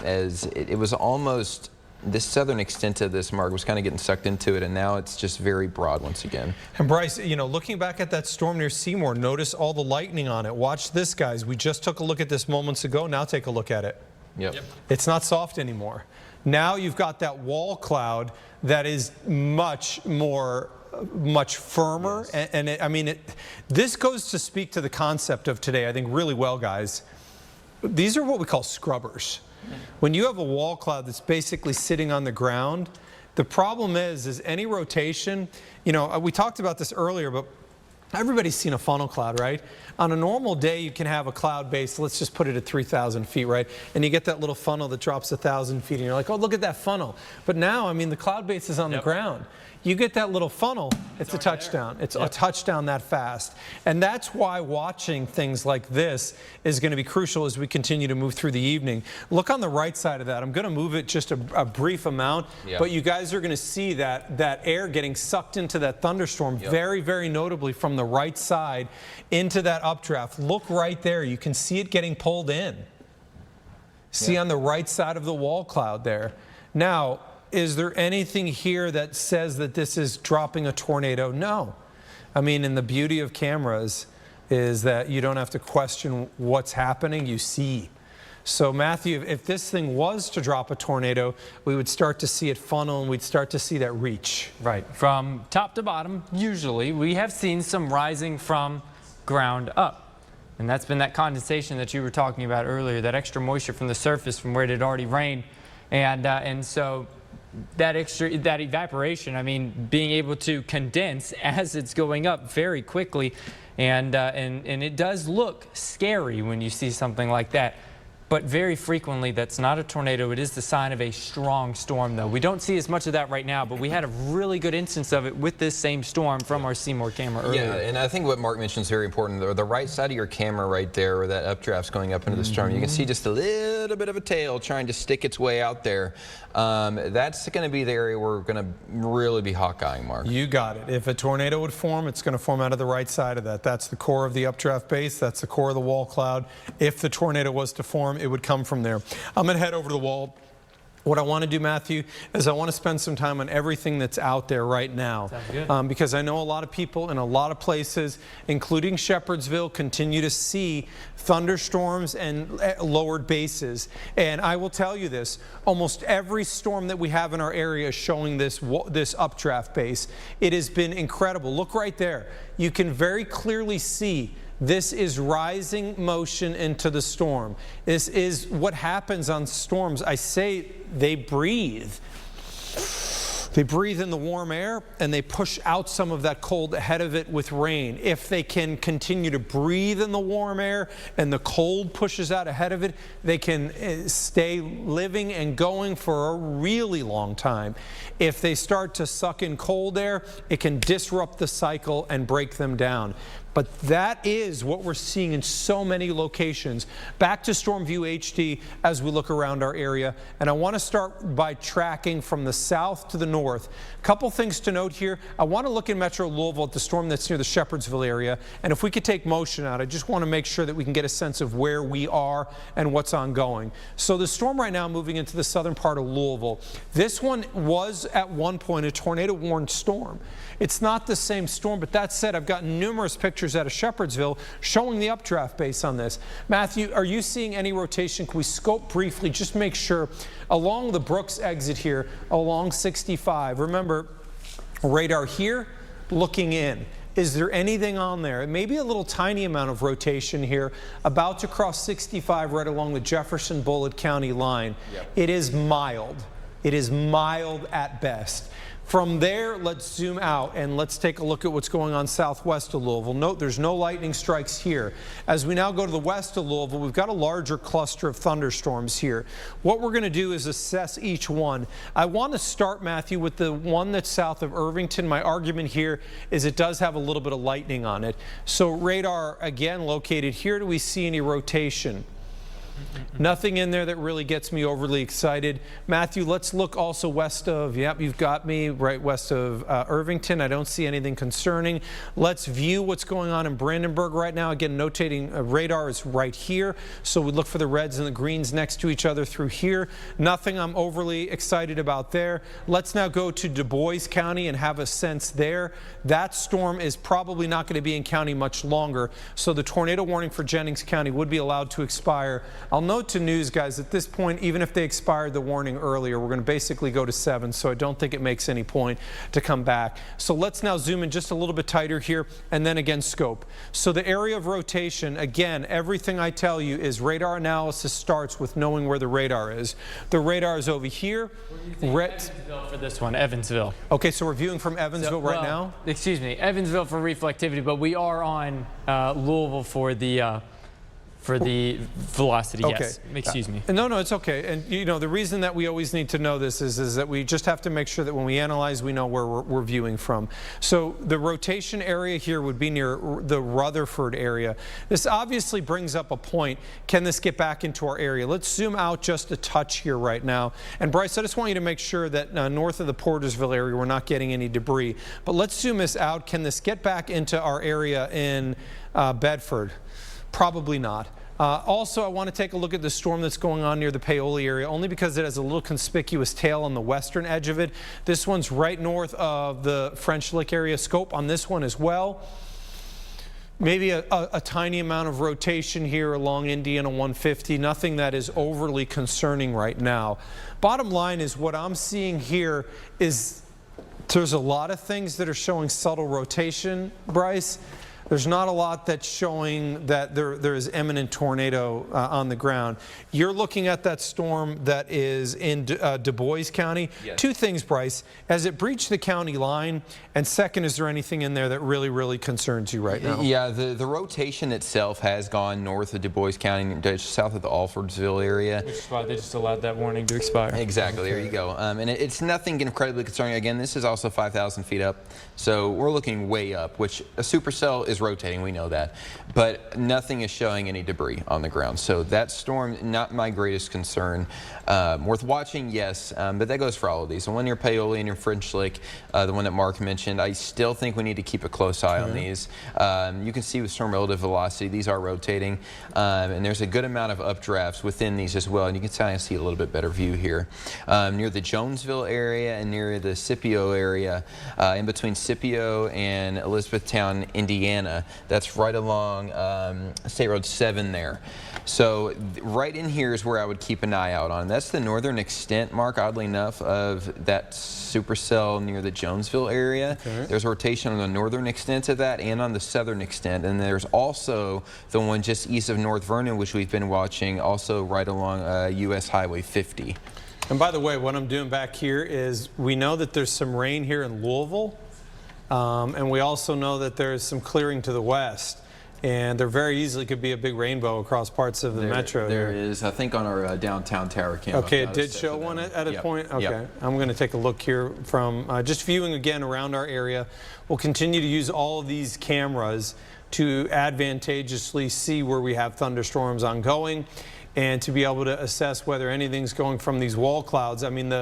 as it was almost, this southern extent of this, Mark, was kind of getting sucked into it, and now it's just very broad once again. And Bryce, you know, looking back at that storm near Seymour, notice all the lightning on it. Watch this, guys. We just took a look at this moments ago. Now take a look at it. Yep. It's not soft anymore. Now you've got that wall cloud that is much firmer. Yes. This goes to speak to the concept of today, I think, really well, guys. These are what we call scrubbers. When you have a wall cloud that's basically sitting on the ground, the problem is any rotation, you know, we talked about this earlier, but everybody's seen a funnel cloud, right? On a normal day, you can have a cloud base, let's just put it at 3,000 feet, right? And you get that little funnel that drops 1,000 feet, and you're like, oh, look at that funnel. But now, I mean, the cloud base is on the ground. You get that little funnel, it's a touchdown. It's a touchdown that fast. And that's why watching things like this is going to be crucial as we continue to move through the evening. Look on the right side of that. I'm going to move it just a brief amount, but you guys are going to see that air getting sucked into that thunderstorm very, very notably from the right side into that updraft. Look right there. You can see it getting pulled in. See on the right side of the wall cloud there. Now, is there anything here that says that this is dropping a tornado? No. I mean, and the beauty of cameras is that you don't have to question what's happening, you see. So Matthew, if this thing was to drop a tornado, we would start to see it funnel and we'd start to see that reach. Right. From top to bottom, usually, we have seen some rising from ground up. And that's been that condensation that you were talking about earlier, that extra moisture from the surface from where it had already rained. And so that evaporation, I mean, being able to condense as it's going up very quickly, and it does look scary when you see something like that. But very frequently, that's not a tornado. It is the sign of a strong storm, though. We don't see as much of that right now, but we had a really good instance of it with this same storm from our Seymour camera earlier. Yeah, and I think what Mark mentioned is very important. The right side of your camera right there, where that updraft's going up into the storm, you can see just a little bit of a tail trying to stick its way out there. That's going to be the area where we're going to really be hawkeyeing, Mark. You got it. If a tornado would form, it's going to form out of the right side of that. That's the core of the updraft base. That's the core of the wall cloud. If the tornado was to form, it would come from there. I'm going to head over to the wall. What I want to do, Matthew, is I want to spend some time on everything that's out there right now. Because I know a lot of people in a lot of places, including Shepherdsville, continue to see thunderstorms and lowered bases. And I will tell you this, almost every storm that we have in our area is showing this updraft base. It has been incredible. Look right there. You can very clearly see This is rising motion into the storm. This is what happens on storms. I say they breathe. They breathe in the warm air and they push out some of that cold ahead of it with rain. If they can continue to breathe in the warm air and the cold pushes out ahead of it, they can stay living and going for a really long time. If they start to suck in cold air, it can disrupt the cycle and break them down. But that is what we're seeing in so many locations. Back to Storm View HD as we look around our area. And I want to start by tracking from the south to the north. A couple things to note here. I want to look in Metro Louisville at the storm that's near the Shepherdsville area. And if we could take motion out, I just want to make sure that we can get a sense of where we are and what's ongoing. So the storm right now moving into the southern part of Louisville. This one was at one point a tornado-warned storm. It's not the same storm, but that said, I've got numerous pictures out of Shepherdsville showing the updraft base on this. Matthew, are you seeing any rotation? Can we scope briefly, just make sure, along the Brooks exit here, along 65. Remember, radar here, looking in. Is there anything on there? Maybe a little tiny amount of rotation here, about to cross 65 right along the Jefferson-Bullitt County line. Yep. It is mild. It is mild at best. From there, let's zoom out and let's take a look at what's going on southwest of Louisville. Note there's no lightning strikes here. As we now go to the west of Louisville, we've got a larger cluster of thunderstorms here. What we're going to do is assess each one. I want to start, Matthew, with the one that's south of Irvington. My argument here is it does have a little bit of lightning on it. So radar, again, located here. Do we see any rotation? Nothing in there that really gets me overly excited. Matthew, let's look also west of, yep, you've got me, right west of Irvington. I don't see anything concerning. Let's view what's going on in Brandenburg right now. Again, notating radar is right here. So we look for the reds and the greens next to each other through here. Nothing I'm overly excited about there. Let's now go to Du Bois County and have a sense there. That storm is probably not going to be in county much longer. So the tornado warning for Jennings County would be allowed to expire. I'll note to news guys, at this point, even if they expired the warning earlier, we're going to basically go to 7, so I don't think it makes any point to come back. So let's now zoom in just a little bit tighter here, and then again scope. So the area of rotation, again, everything I tell you is radar analysis starts with knowing where the radar is. The radar is over here. Evansville for this one, Evansville. Okay, so we're viewing from Evansville right now? Excuse me, Evansville for reflectivity, but we are on Louisville for the velocity, okay. Yes. Excuse me. No, it's okay. And you know, the reason that we always need to know this is that we just have to make sure that when we analyze, we know where we're viewing from. So the rotation area here would be near the Rutherford area. This obviously brings up a point. Can this get back into our area? Let's zoom out just a touch here right now. And Bryce, I just want you to make sure that north of the Portersville area, we're not getting any debris. But let's zoom this out. Can this get back into our area in Bedford? Probably not. Also, I want to take a look at the storm that's going on near the Paoli area, only because it has a little conspicuous tail on the western edge of it. This one's right north of the French Lick area. Scope on this one as well. Maybe a tiny amount of rotation here along Indiana 150. Nothing that is overly concerning right now. Bottom line is what I'm seeing here is there's a lot of things that are showing subtle rotation, Bryce. There's not a lot that's showing that there is imminent tornado on the ground. You're looking at that storm that is in Du Bois County. Yes. Two things, Bryce. Has it breached the county line? And second, is there anything in there that really, really concerns you right now? Yeah, the rotation itself has gone north of Du Bois County, just south of the Alfordsville area. Which is why they just allowed that warning to expire. Exactly, there you go. And it's nothing incredibly concerning. Again, this is also 5,000 feet up, so we're looking way up, which a supercell is rotating, we know that, but nothing is showing any debris on the ground. So that storm, not my greatest concern. Worth watching, yes, but that goes for all of these. The one near Paoli and near French Lick, the one that Mark mentioned, I still think we need to keep a close eye on these. You can see with storm relative velocity, these are rotating, and there's a good amount of updrafts within these as well, and you can kind of see a little bit better view here. Near the Jonesville area and near the Scipio area, in between Scipio and Elizabethtown, Indiana, Montana. That's right along State Road 7 there. So right in here is where I would keep an eye out on. That's the northern extent, Mark, oddly enough, of that supercell near the Jonesville area. Okay. There's rotation on the northern extent of that and on the southern extent. And there's also the one just east of North Vernon, which we've been watching, also right along US Highway 50. And by the way, what I'm doing back here is we know that there's some rain here in Louisville, and we also know that there's some clearing to the west. And there very easily could be a big rainbow across parts of the metro. There is, I think, on our downtown tower cam. Okay, it did show one at a point? Okay, yep. I'm going to take a look here from just viewing again around our area. We'll continue to use all of these cameras to advantageously see where we have thunderstorms ongoing and to be able to assess whether anything's going from these wall clouds. I mean,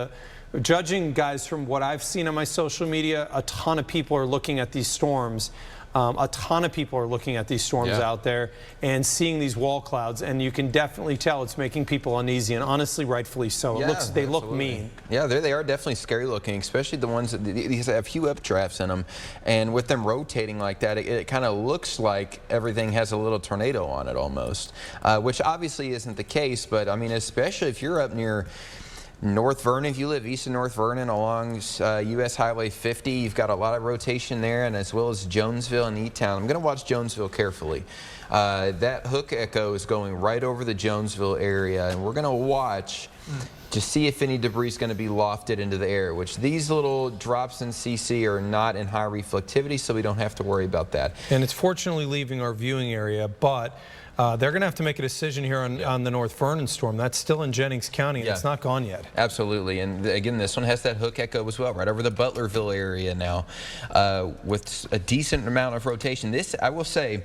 judging, guys, from what I've seen on my social media, a ton of people are looking at these storms. A ton of people are looking at these storms out there and seeing these wall clouds, and you can definitely tell it's making people uneasy, and honestly, rightfully so. They look mean. Yeah, they are definitely scary looking, especially the ones that these have few updrafts in them, and with them rotating like that, it kind of looks like everything has a little tornado on it almost, which obviously isn't the case. But I mean, especially if you're up near North Vernon, if you live east of North Vernon along US Highway 50, you've got a lot of rotation there, and as well as Jonesville and E-Town. I'm going to watch Jonesville carefully. That hook echo is going right over the Jonesville area, and we're going to watch to see if any debris is going to be lofted into the air, which these little drops in CC are not in high reflectivity, so we don't have to worry about that. And it's fortunately leaving our viewing area, but they're going to have to make a decision here on the North Vernon storm. That's still in Jennings County, and it's not gone yet. Absolutely. And again, this one has that hook echo as well, right over the Butlerville area now, with a decent amount of rotation. This, I will say,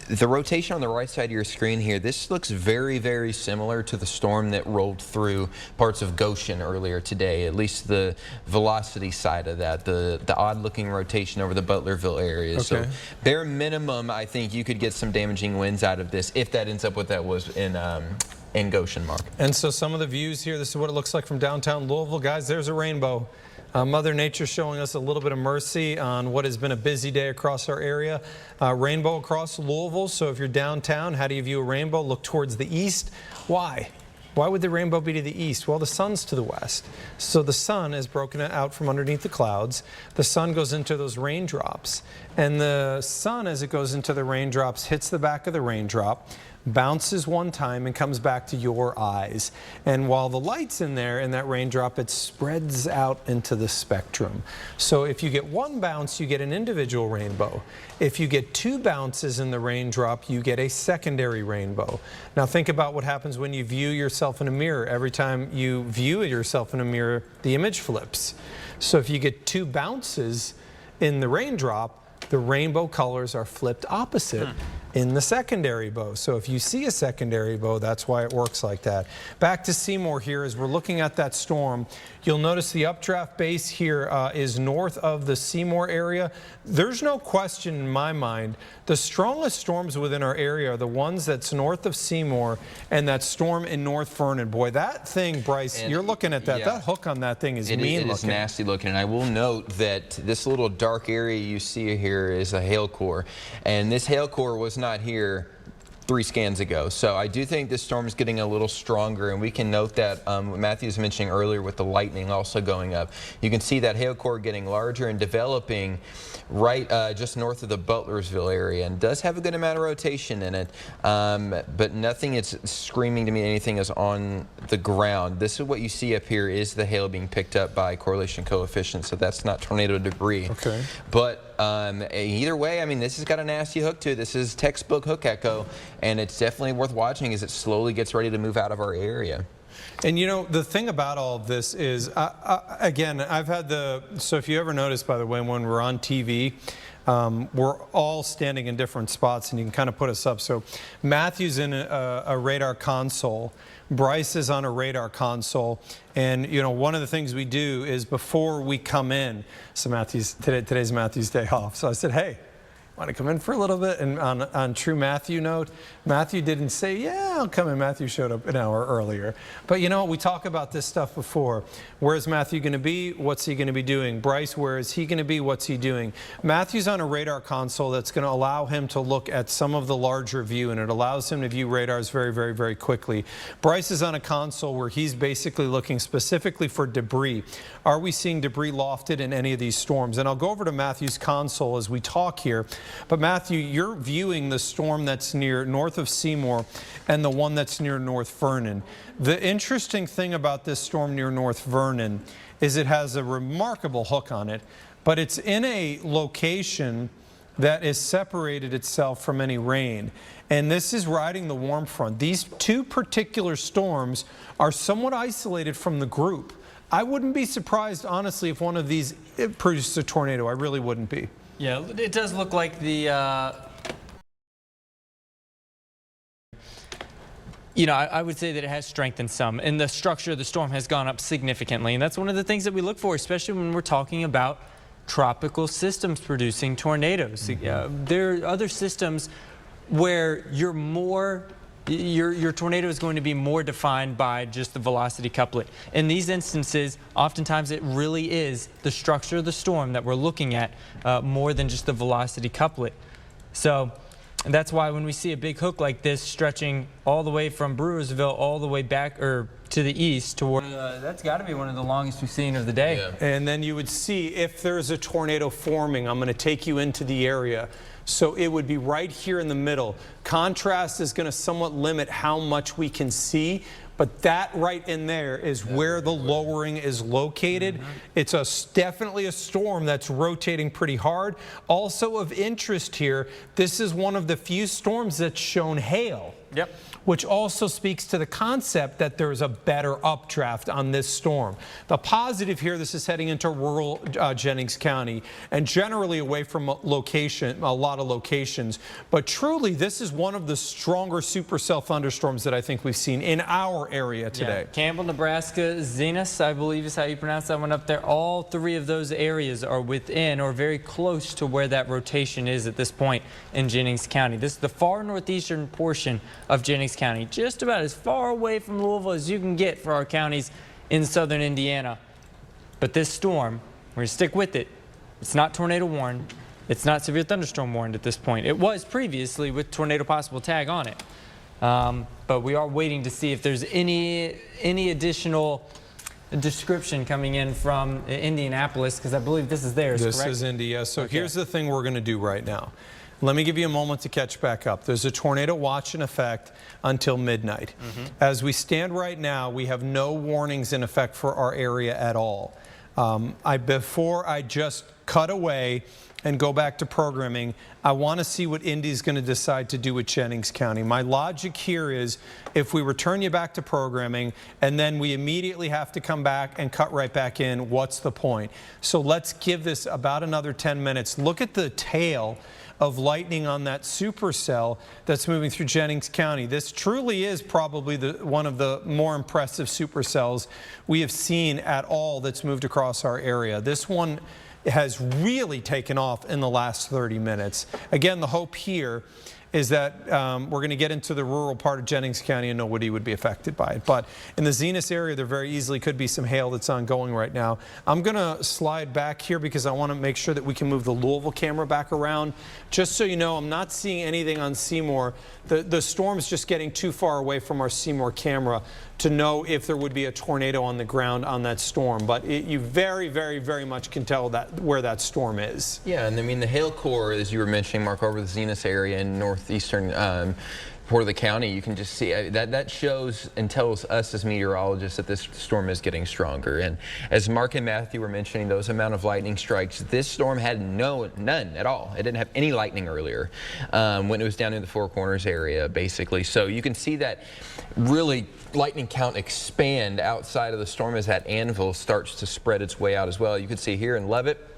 the rotation on the right side of your screen here, this looks very, very similar to the storm that rolled through parts of Goshen earlier today, at least the velocity side of that, the odd-looking rotation over the Butlerville area. Okay. So bare minimum, I think you could get some damaging winds out of this if that ends up what that was in Goshen, Mark. And so some of the views here, this is what it looks like from downtown Louisville. Guys, there's a rainbow. Mother Nature showing us a little bit of mercy on what has been a busy day across our area. Rainbow across Louisville, so if you're downtown, how do you view a rainbow? Look towards the east. Why? Why would the rainbow be to the east? Well, the sun's to the west. So the sun is broken out from underneath the clouds. The sun goes into those raindrops. And the sun, as it goes into the raindrops, hits the back of the raindrop, bounces one time and comes back to your eyes. And while the light's in there in that raindrop, it spreads out into the spectrum. So if you get one bounce, you get an individual rainbow. If you get two bounces in the raindrop, you get a secondary rainbow. Now think about what happens when you view yourself in a mirror. Every time you view yourself in a mirror, the image flips. So if you get two bounces in the raindrop, the rainbow colors are flipped opposite in the secondary bow. So if you see a secondary bow, that's why it works like that. Back to Seymour here as we're looking at that storm. You'll notice the updraft base here is north of the Seymour area. There's no question in my mind, the strongest storms within our area are the ones that's north of Seymour and that storm in North Vernon. Boy, that thing, Bryce, you're looking at that. That hook on that thing is mean looking. It is nasty looking. And I will note that this little dark area you see here is a hail core. And this hail core was not here 3 scans ago. So I do think this storm is getting a little stronger, and we can note that what Matthew was mentioning earlier with the lightning also going up. You can see that hail core getting larger and developing right just north of the Butlersville area, and does have a good amount of rotation in it, but nothing is screaming to me anything is on the ground. This is what you see up here is the hail being picked up by correlation coefficient, so that's not tornado debris. Okay. But either way, I mean, this has got a nasty hook to it. This is textbook hook echo, and it's definitely worth watching as it slowly gets ready to move out of our area. And you know, the thing about all of this is, again, I've had so if you ever notice, by the way, when we're on TV, we're all standing in different spots, and you can kind of put us up. So Matthew's in a radar console. Bryce is on a radar console. And, you know, one of the things we do is before we come in, so today's Matthew's day off. So I said, hey, Want to come in for a little bit? And on true Matthew note, Matthew didn't say, yeah, I'll come in. Matthew showed up an hour earlier. But you know, we talk about this stuff before. Where's Matthew going to be? What's he going to be doing? Bryce, where is he going to be? What's he doing? Matthew's on a radar console that's going to allow him to look at some of the larger view, and it allows him to view radars very, very, very quickly. Bryce is on a console where he's basically looking specifically for debris. Are we seeing debris lofted in any of these storms? And I'll go over to Matthew's console as we talk here. But Matthew, you're viewing the storm that's near north of Seymour and the one that's near North Vernon. The interesting thing about this storm near North Vernon is it has a remarkable hook on it, but it's in a location that has separated itself from any rain. And this is riding the warm front. These two particular storms are somewhat isolated from the group. I wouldn't be surprised, honestly, if one of these produced a tornado. I really wouldn't be. Yeah, it does look like the, you know, I would say that it has strengthened some, and the structure of the storm has gone up significantly. And that's one of the things that we look for, especially when we're talking about tropical systems producing tornadoes. There are other systems where your tornado is going to be more defined by just the velocity couplet. In these instances, oftentimes it really is the structure of the storm that we're looking at more than just the velocity couplet. So that's why when we see a big hook like this stretching all the way from Brewersville all the way back or to the east toward that's got to be one of the longest we've seen of the day. Yeah. And then you would see if there's a tornado forming, I'm going to take you into the area. So it would be right here in the middle. Contrast is going to somewhat limit how much we can see, but that right in there is where the lowering is located. It's definitely a storm that's rotating pretty hard. Also of interest here, this is one of the few storms that's shown hail. Yep. Which also speaks to the concept that there is a better updraft on this storm. The positive here, this is heading into rural Jennings County and generally away from a lot of locations. But truly, this is one of the stronger supercell thunderstorms that I think we've seen in our area today. Yeah. Campbell, Nebraska, Zenith, I believe is how you pronounce that one up there. All three of those areas are within or very close to where that rotation is at this point in Jennings County. This is the far northeastern portion of Jennings County, just about as far away from Louisville as you can get for our counties in southern Indiana. But this storm, we're going to stick with it. It's not tornado warned. It's not severe thunderstorm warned at this point. It was previously with tornado possible tag on it. But we are waiting to see if there's any additional description coming in from Indianapolis, because I believe this is theirs, correct? This is Indy, yes. So here's the thing we're going to do right now. Let me give you a moment to catch back up. There's a tornado watch in effect until midnight. As we stand right now, we have no warnings in effect for our area at all. Before I just cut away and go back to programming, I want to see what Indy's going to decide to do with Jennings County. My logic here is if we return you back to programming and then we immediately have to come back and cut right back in, what's the point? So let's give this about another 10 minutes. Look at the tail of lightning on that supercell that's moving through Jennings County. This truly is probably one of the more impressive supercells we have seen at all that's moved across our area. This one has really taken off in the last 30 minutes. Again, the hope here is that we're going to get into the rural part of Jennings County and nobody would be affected by it. But in the Zenith area, there very easily could be some hail that's ongoing right now. I'm going to slide back here because I want to make sure that we can move the Louisville camera back around. Just so you know, I'm not seeing anything on Seymour. The storm's just getting too far away from our Seymour camera to know if there would be a tornado on the ground on that storm. But you very, very, very much can tell where that storm is. Yeah, and I mean the hail core, as you were mentioning, Mark, over the Zenith area in northeastern part of the county, you can just see that shows and tells us as meteorologists that this storm is getting stronger. And as Mark and Matthew were mentioning, those amount of lightning strikes, this storm had none at all. It didn't have any lightning earlier when it was down in the Four Corners area, basically. So you can see that really lightning count expand outside of the storm as that anvil starts to spread its way out as well. You can see here in Leavitt,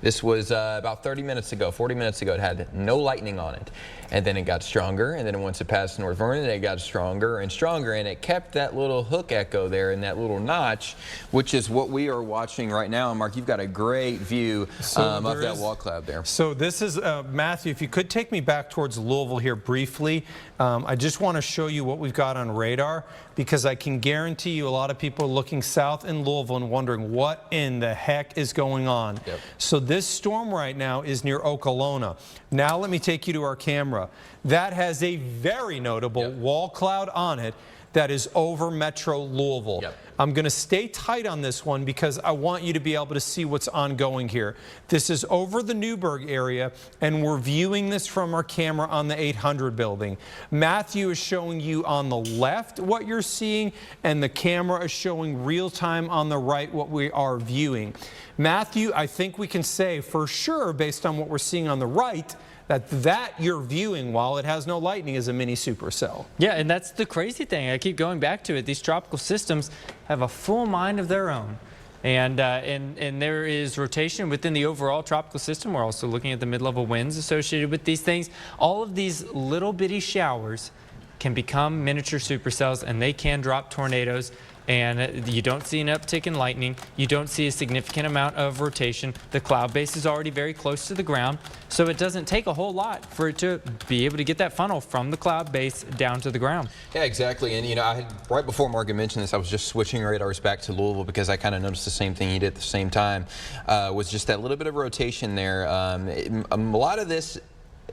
this was about 30 minutes ago, 40 minutes ago, it had no lightning on it. and then it got stronger, and then once it passed North Vernon, it got stronger and stronger, and it kept that little hook echo there and that little notch, which is what we are watching right now. Mark, you've got a great view of that wall cloud there. So this is, Matthew, if you could take me back towards Louisville here briefly. I just want to show you what we've got on radar, because I can guarantee you a lot of people are looking south in Louisville and wondering what in the heck is going on. Yep. So this storm right now is near Okolona. Now let me take you to our camera. That has a very notable wall cloud on it that is over Metro Louisville. Yep. I'm going to stay tight on this one because I want you to be able to see what's ongoing here. This is over the Newburgh area, and we're viewing this from our camera on the 800 building. Matthew is showing you on the left what you're seeing, and the camera is showing real time on the right what we are viewing. Matthew, I think we can say for sure, based on what we're seeing on the right, that you're viewing, while it has no lightning, is a mini supercell. Yeah, and that's the crazy thing. I keep going back to it. These tropical systems have a full mind of their own. And there is rotation within the overall tropical system. We're also looking at the mid-level winds associated with these things. All of these little bitty showers can become miniature supercells, and they can drop tornadoes. And you don't see an uptick in lightning. You don't see a significant amount of rotation. The cloud base is already very close to the ground, so it doesn't take a whole lot for it to be able to get that funnel from the cloud base down to the ground. Yeah, exactly. And, you know, right before Morgan mentioned this, I was just switching radars back to Louisville because I kind of noticed the same thing he did at the same time. Was just that little bit of rotation there. A lot of this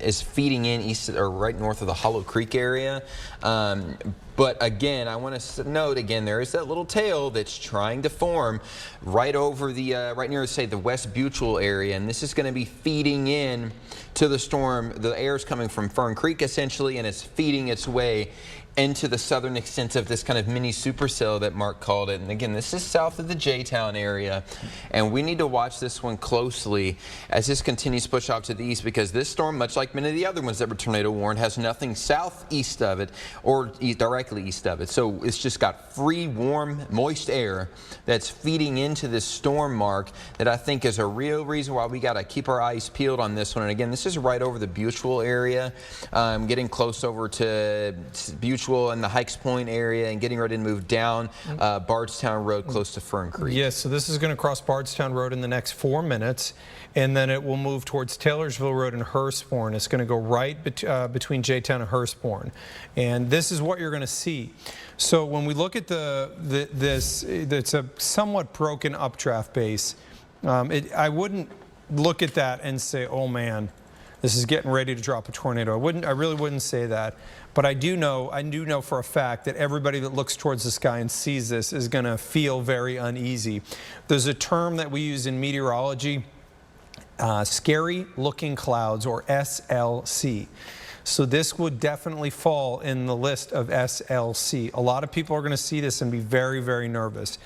is feeding in east or right north of the Hollow Creek area. But again, I want to note again, there is that little tail that's trying to form right over the, right near, say, the West Butyl area, and this is going to be feeding in to the storm. The air is coming from Fern Creek essentially, and it's feeding its way into the southern extent of this kind of mini supercell that Mark called it. And again, this is south of the J-Town area, and we need to watch this one closely as this continues to push off to the east, because this storm, much like many of the other ones that were tornado warned, has nothing southeast of it or directly east of it. So it's just got free, warm, moist air that's feeding into this storm, Mark, that I think is a real reason why we got to keep our eyes peeled on this one. And again, this is right over the Butyl area, getting close over to Butyl and the Hikes Point area, and getting ready to move down Bardstown Road close to Fern Creek. Yes, so this is going to cross Bardstown Road in the next 4 minutes, and then it will move towards Taylorsville Road and Hurstbourne. It's going to go right between J-Town and Hurstbourne, and this is what you're going to see. So when we look at this, it's a somewhat broken updraft base. I wouldn't look at that and say, oh man, this is getting ready to drop a tornado. I really wouldn't say that. But I do know for a fact that everybody that looks towards the sky and sees this is going to feel very uneasy. There's a term that we use in meteorology, scary looking clouds, or SLC. So this would definitely fall in the list of SLC. A lot of people are going to see this and be very, very nervous.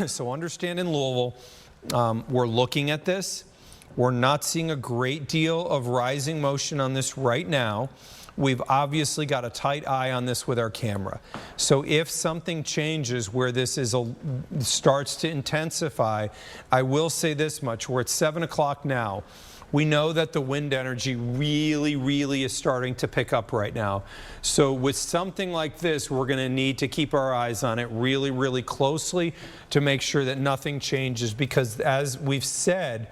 So understand, in Louisville, we're looking at this. We're not seeing a great deal of rising motion on this right now. We've obviously got a tight eye on this with our camera. So if something changes where this starts to intensify, I will say this much: we're at 7 o'clock now. We know that the wind energy really is starting to pick up right now. So with something like this, we're going to need to keep our eyes on it really closely to make sure that nothing changes, because as we've said,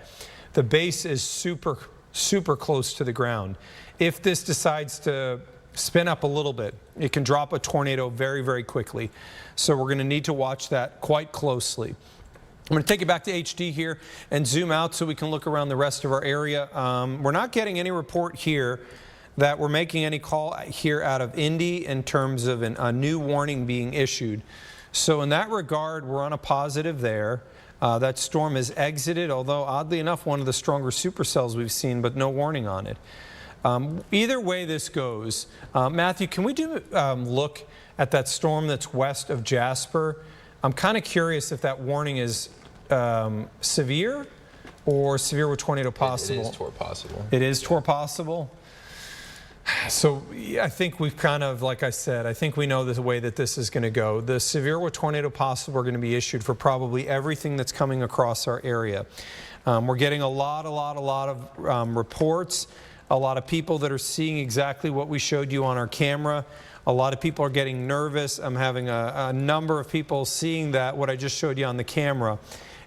the base is super close to the ground. If this decides to spin up a little bit, it can drop a tornado very quickly. So we're going to need to watch that quite closely. I'm going to take it back to HD here and zoom out so we can look around the rest of our area. We're not getting any report here that we're making any call here out of Indy in terms of a new warning being issued. So in that regard, we're on a positive there. That storm has exited, although oddly enough, one of the stronger supercells we've seen, but no warning on it. Either way this goes, Matthew, can we do look at that storm that's west of Jasper? I'm kind of curious if that warning is severe or severe with tornado possible. It is tornado possible. It is tornado possible. So I think we've kind of, like I said, I think we know the way that this is going to go. The severe with tornado possible are going to be issued for probably everything that's coming across our area. We're getting a lot of reports a lot of people that are seeing exactly what we showed you on our camera. A lot of people are getting nervous. I'm having a number of people seeing that, what I just showed you on the camera,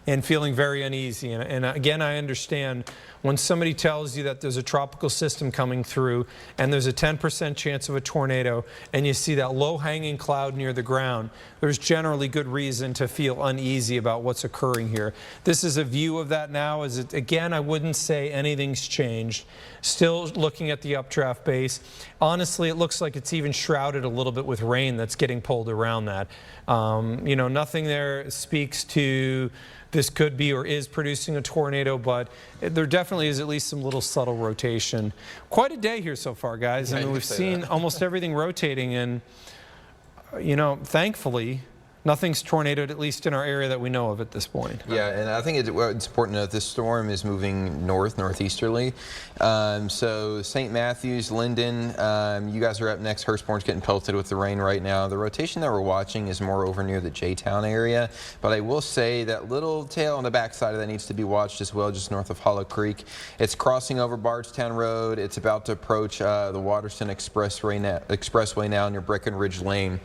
and feeling very uneasy. And again, I understand when somebody tells you that there's a tropical system coming through and there's a 10% chance of a tornado, and you see that low-hanging cloud near the ground, there's generally good reason to feel uneasy about what's occurring here. This is a view of that now. Again, I wouldn't say anything's changed. Still looking at the updraft base. Honestly, it looks like it's even shrouded a little bit with rain that's getting pulled around that. You know, nothing there speaks to this could be or is producing a tornado, but there definitely is at least some little subtle rotation. Quite a day here so far, guys. I mean, we've seen almost everything rotating, and, you know, thankfully, nothing's tornadoed, at least in our area that we know of at this point. Yeah, and I think it's important to note this storm is moving northeasterly. So St. Matthews, Linden, you guys are up next. Hurstbourne's getting pelted with the rain right now. The rotation that we're watching is more over near the J-Town area, but I will say that little tail on the backside of that needs to be watched as well, just north of Hollow Creek. It's crossing over Bardstown Road. It's about to approach the Waterston Expressway now near Breckenridge Lane.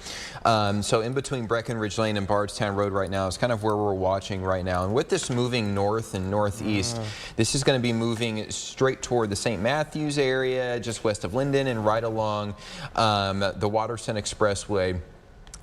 So in between Breckenridge Lane and Bardstown Road right now is kind of where we're watching right now. And with this moving north and northeast, this is going to be moving straight toward the St. Matthews area, just west of Linden, and right along the Waterston Expressway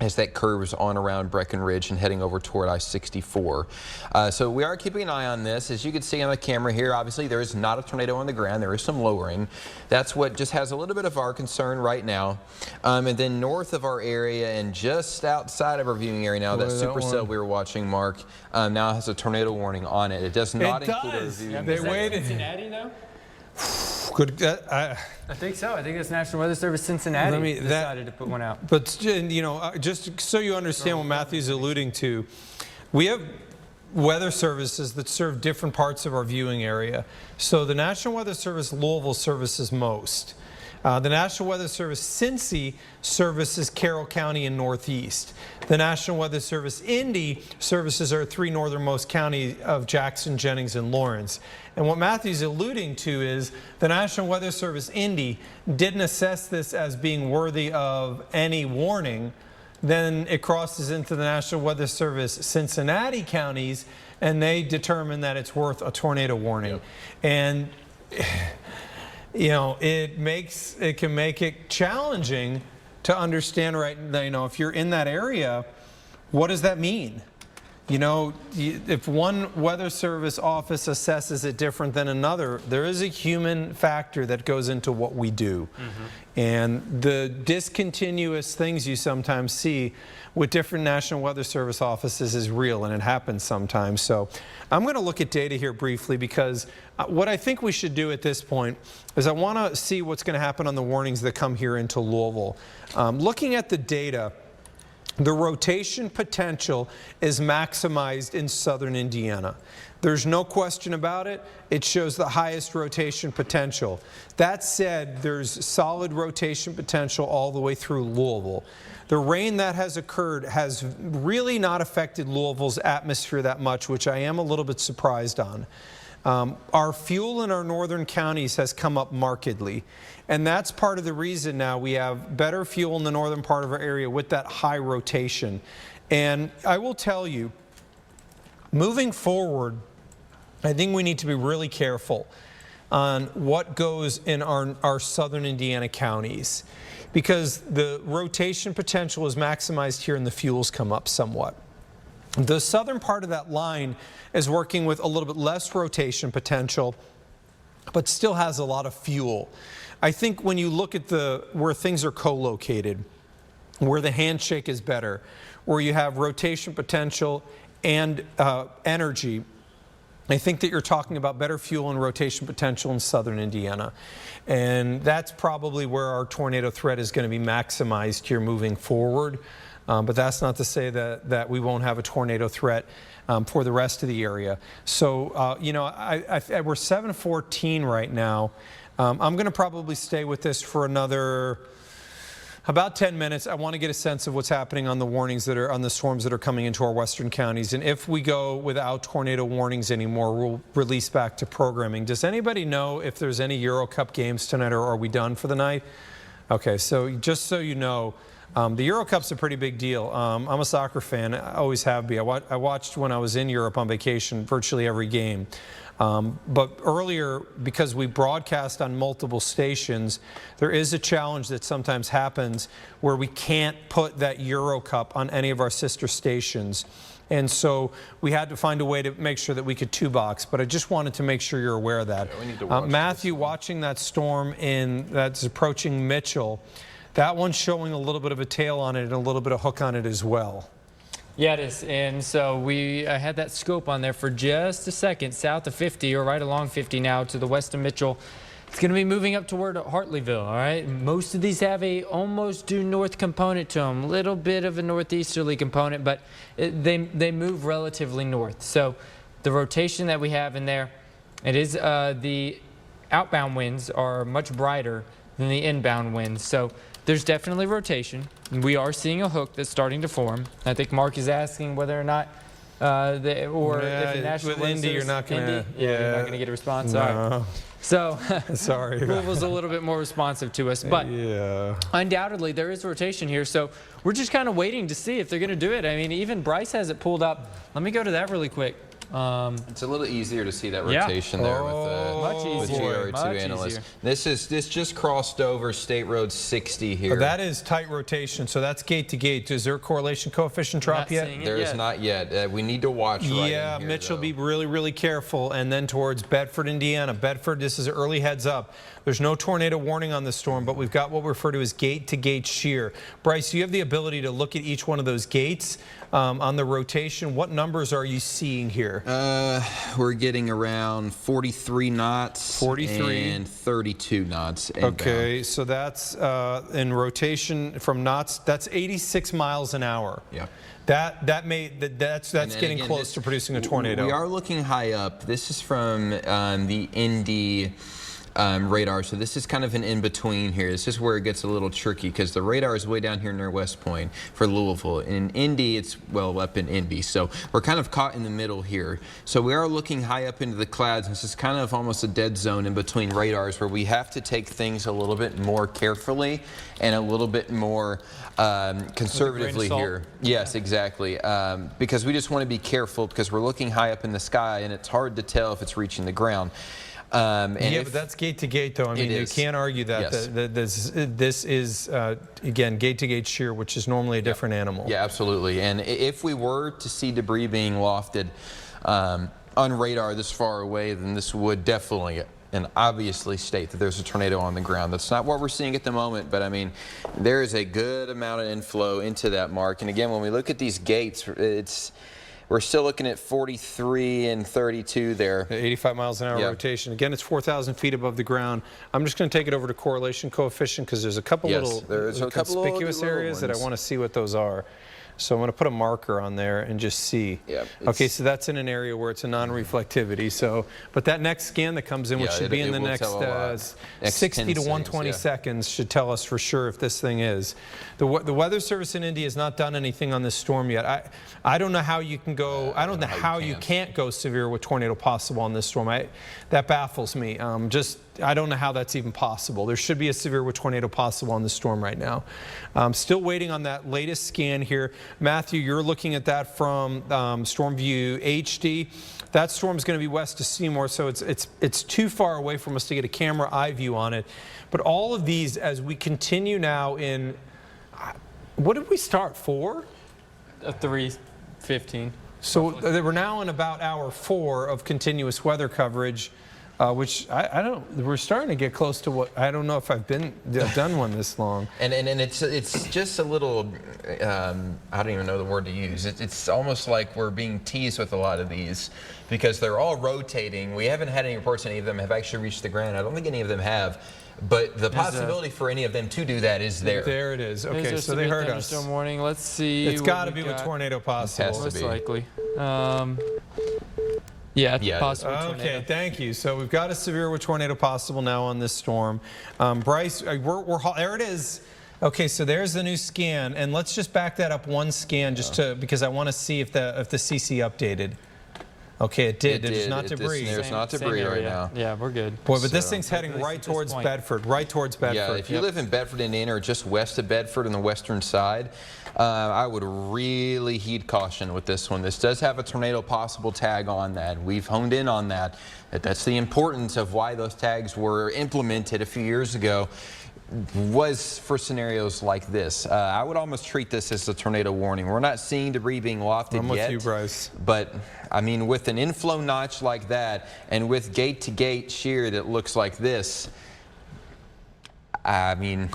as that curves on around Breckenridge and heading over toward I-64. So we are keeping an eye on this. As you can see on the camera here, obviously there is not a tornado on the ground. There is some lowering. That's what just has a little bit of our concern right now. And then north of our area and just outside of our viewing area now, that supercell we were watching, Mark, now has a tornado warning on it. It does not include our viewing They area. waited. Cincinnati, though? Good. I think so. I think it's National Weather Service Cincinnati decided to put one out. But, you know, just so you understand what Matthew's alluding to, we have weather services that serve different parts of our viewing area. So the National Weather Service Louisville services most. The National Weather Service Cincy services Carroll County and Northeast. The National Weather Service Indy services our three northernmost counties of Jackson, Jennings, and Lawrence. And what Matthew's alluding to is the National Weather Service Indy didn't assess this as being worthy of any warning. Then it crosses into the National Weather Service Cincinnati counties, and they determine that it's worth a tornado warning. Yep. And you know, it can make it challenging to understand, right, you know, if you're in that area, what does that mean? You know, if one weather service office assesses it different than another, there is a human factor that goes into what we do. And the discontinuous things you sometimes see with different National Weather Service offices is real, and it happens sometimes. So I'm going to look at data here briefly, because what I think we should do at this point is I want to see what's going to happen on the warnings that come here into Louisville. Looking at the data, the rotation potential is maximized in southern Indiana. There's no question about it. It shows the highest rotation potential. That said, there's solid rotation potential all the way through Louisville. The rain that has occurred has really not affected Louisville's atmosphere that much, which I am a little bit surprised on. Our fuel in our northern counties has come up markedly, and that's part of the reason now we have better fuel in the northern part of our area with that high rotation. And I will tell you, moving forward, I think we need to be really careful on what goes in our southern Indiana counties, because the rotation potential is maximized here and the fuels come up somewhat. The southern part of that line is working with a little bit less rotation potential, but still has a lot of fuel. I think when you look at where things are co-located, where the handshake is better, where you have rotation potential and energy, I think that you're talking about better fuel and rotation potential in southern Indiana. And that's probably where our tornado threat is going to be maximized here moving forward. But that's not to say that we won't have a tornado threat for the rest of the area. So, you know, we're 714 right now. I'm going to probably stay with this for another About 10 minutes. I want to get a sense of what's happening on the warnings that are on the storms that are coming into our western counties. And if we go without tornado warnings anymore, we'll release back to programming. Does anybody know if there's any Euro Cup games tonight, or are we done for the night? Okay, so just so you know, the Euro Cup's a pretty big deal. I'm a soccer fan. I always have been. I watched when I was in Europe on vacation virtually every game. But earlier, because we broadcast on multiple stations, there is a challenge that sometimes happens where we can't put that Euro Cup on any of our sister stations. And so we had to find a way to make sure that we could two-box. But I just wanted to make sure you're aware of that. Yeah, we need to watch Matthew, watching that storm that's approaching Mitchell, that one's showing a little bit of a tail on it and a little bit of hook on it as well. Yeah, it is. And so I had that scope on there for just a second, south of 50 or right along 50 now to the west of Mitchell. It's going to be moving up toward Hartleyville, all right? Most of these have a almost due north component to them, a little bit of a northeasterly component, but they move relatively north. So the rotation that we have in there, it is the outbound winds are much brighter than the inbound winds. So there's definitely rotation. We are seeing a hook that's starting to form. I think Mark is asking whether or not if the National with Indy, you're not going to. Yeah, you're not going to get a response. No. All right. So sorry, Louisville's a little bit more responsive to us, but undoubtedly there is rotation here. So we're just kind of waiting to see if they're going to do it. I mean, even Bryce has it pulled up. Let me go to that really quick. It's a little easier to see that rotation there with GR2 analysts. This just crossed over State Road 60 here. That is tight rotation, so that's gate to gate. Is there a correlation coefficient drop yet? There is not yet. We need to watch right Yeah, in here, Mitchell, though. be really, really careful. And then towards Bedford, Indiana. Bedford, this is an early heads up. There's no tornado warning on this storm, but we've got what we refer to as gate-to-gate shear. Bryce, you have the ability to look at each one of those gates on the rotation. What numbers are you seeing here? We're getting around 43 knots 43 and 32 knots. Inbound. Okay, so that's in rotation from knots. That's 86 miles an hour. Yeah. That's getting close to producing a tornado. We are looking high up. This is from the Indy radar, so this is kind of an in-between here. This is where it gets a little tricky because the radar is way down here near West Point for Louisville. In Indy, it's well up in Indy, so we're kind of caught in the middle here. So we are looking high up into the clouds. This is kind of almost a dead zone in between radars where we have to take things a little bit more carefully and a little bit more conservatively here. Yes, exactly. Because we just want to be careful because we're looking high up in the sky and it's hard to tell if it's reaching the ground. But that's gate to gate, though. I mean, you can't argue that. Yes. This is, again, gate to gate shear, which is normally a different animal. Yeah, absolutely. And if we were to see debris being lofted on radar this far away, then this would definitely and obviously state that there's a tornado on the ground. That's not what we're seeing at the moment, but I mean, there is a good amount of inflow into that mark. And again, when we look at these gates, we're still looking at 43 and 32 there. 85 miles an hour rotation. Again, it's 4,000 feet above the ground. I'm just going to take it over to correlation coefficient because there's a couple little conspicuous areas that I want to see what those are. So I'm going to put a marker on there and just see. Okay, so that's in an area where it's a non-reflectivity. So, but that next scan that comes in, which should be in the next 60 to 120 seconds, should tell us for sure if this thing is. The Weather Service in India has not done anything on this storm yet. I don't know how you can go. I don't know how you can't go severe with tornado possible on this storm. That baffles me. I don't know how that's even possible. There should be a severe with tornado possible on the storm right now. Still waiting on that latest scan here. Matthew, you're looking at that from Storm View HD. That storm is going to be west of Seymour, so it's too far away from us to get a camera eye view on it. But all of these, as we continue now in, what did we start, 4? 3:15. So we're now in about hour 4 of continuous weather coverage. Which we're starting to get close to what, I don't know if I've done one this long. And it's just a little, I don't even know the word to use. It's almost like we're being teased with a lot of these because they're all rotating. We haven't had any reports any of them have actually reached the ground. I don't think any of them have. But the possibility for any of them to do that is there. There it is. Okay, so they heard us. Warning. Let's see. It's got to be with tornado possible. Most likely. Yeah, possible tornado. Okay, thank you. So we've got a severe with tornado possible now on this storm. Bryce, there it is. Okay, so there's the new scan, and let's just back that up one scan just because I want to see if the CC updated. Okay, it did. There's not debris. There's not debris right now. Yeah, we're good. Boy, but this thing's heading right towards Bedford. Right towards Bedford. Yeah, if you live in Bedford, Indiana, or just west of Bedford on the western side, I would really heed caution with this one. This does have a tornado possible tag on that. We've honed in on that. That's the importance of why those tags were implemented a few years ago, was for scenarios like this. I would almost treat this as a tornado warning. We're not seeing debris being wafted yet. I'm with you, Bryce. But, I mean, with an inflow notch like that and with gate-to-gate shear that looks like this, I mean,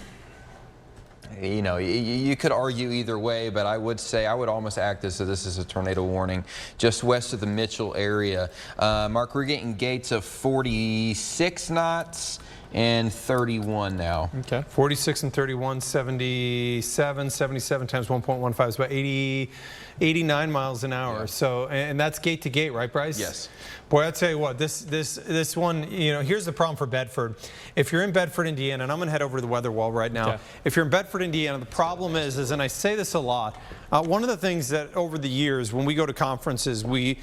you know, you could argue either way, but I would say I would almost act as if this is a tornado warning just west of the Mitchell area. Mark, we're getting gates of 46 knots. And 31 now. Okay. 46 and 31, 77. 77 times 1.15 is about 89 miles an hour. Yeah. So, and that's gate to gate, right, Bryce? Yes. Boy, I tell you what, this one, you know, here's the problem for Bedford. If you're in Bedford, Indiana, and I'm going to head over to the weather wall right now. Okay. If you're in Bedford, Indiana, the problem is, and I say this a lot, one of the things that over the years when we go to conferences, we've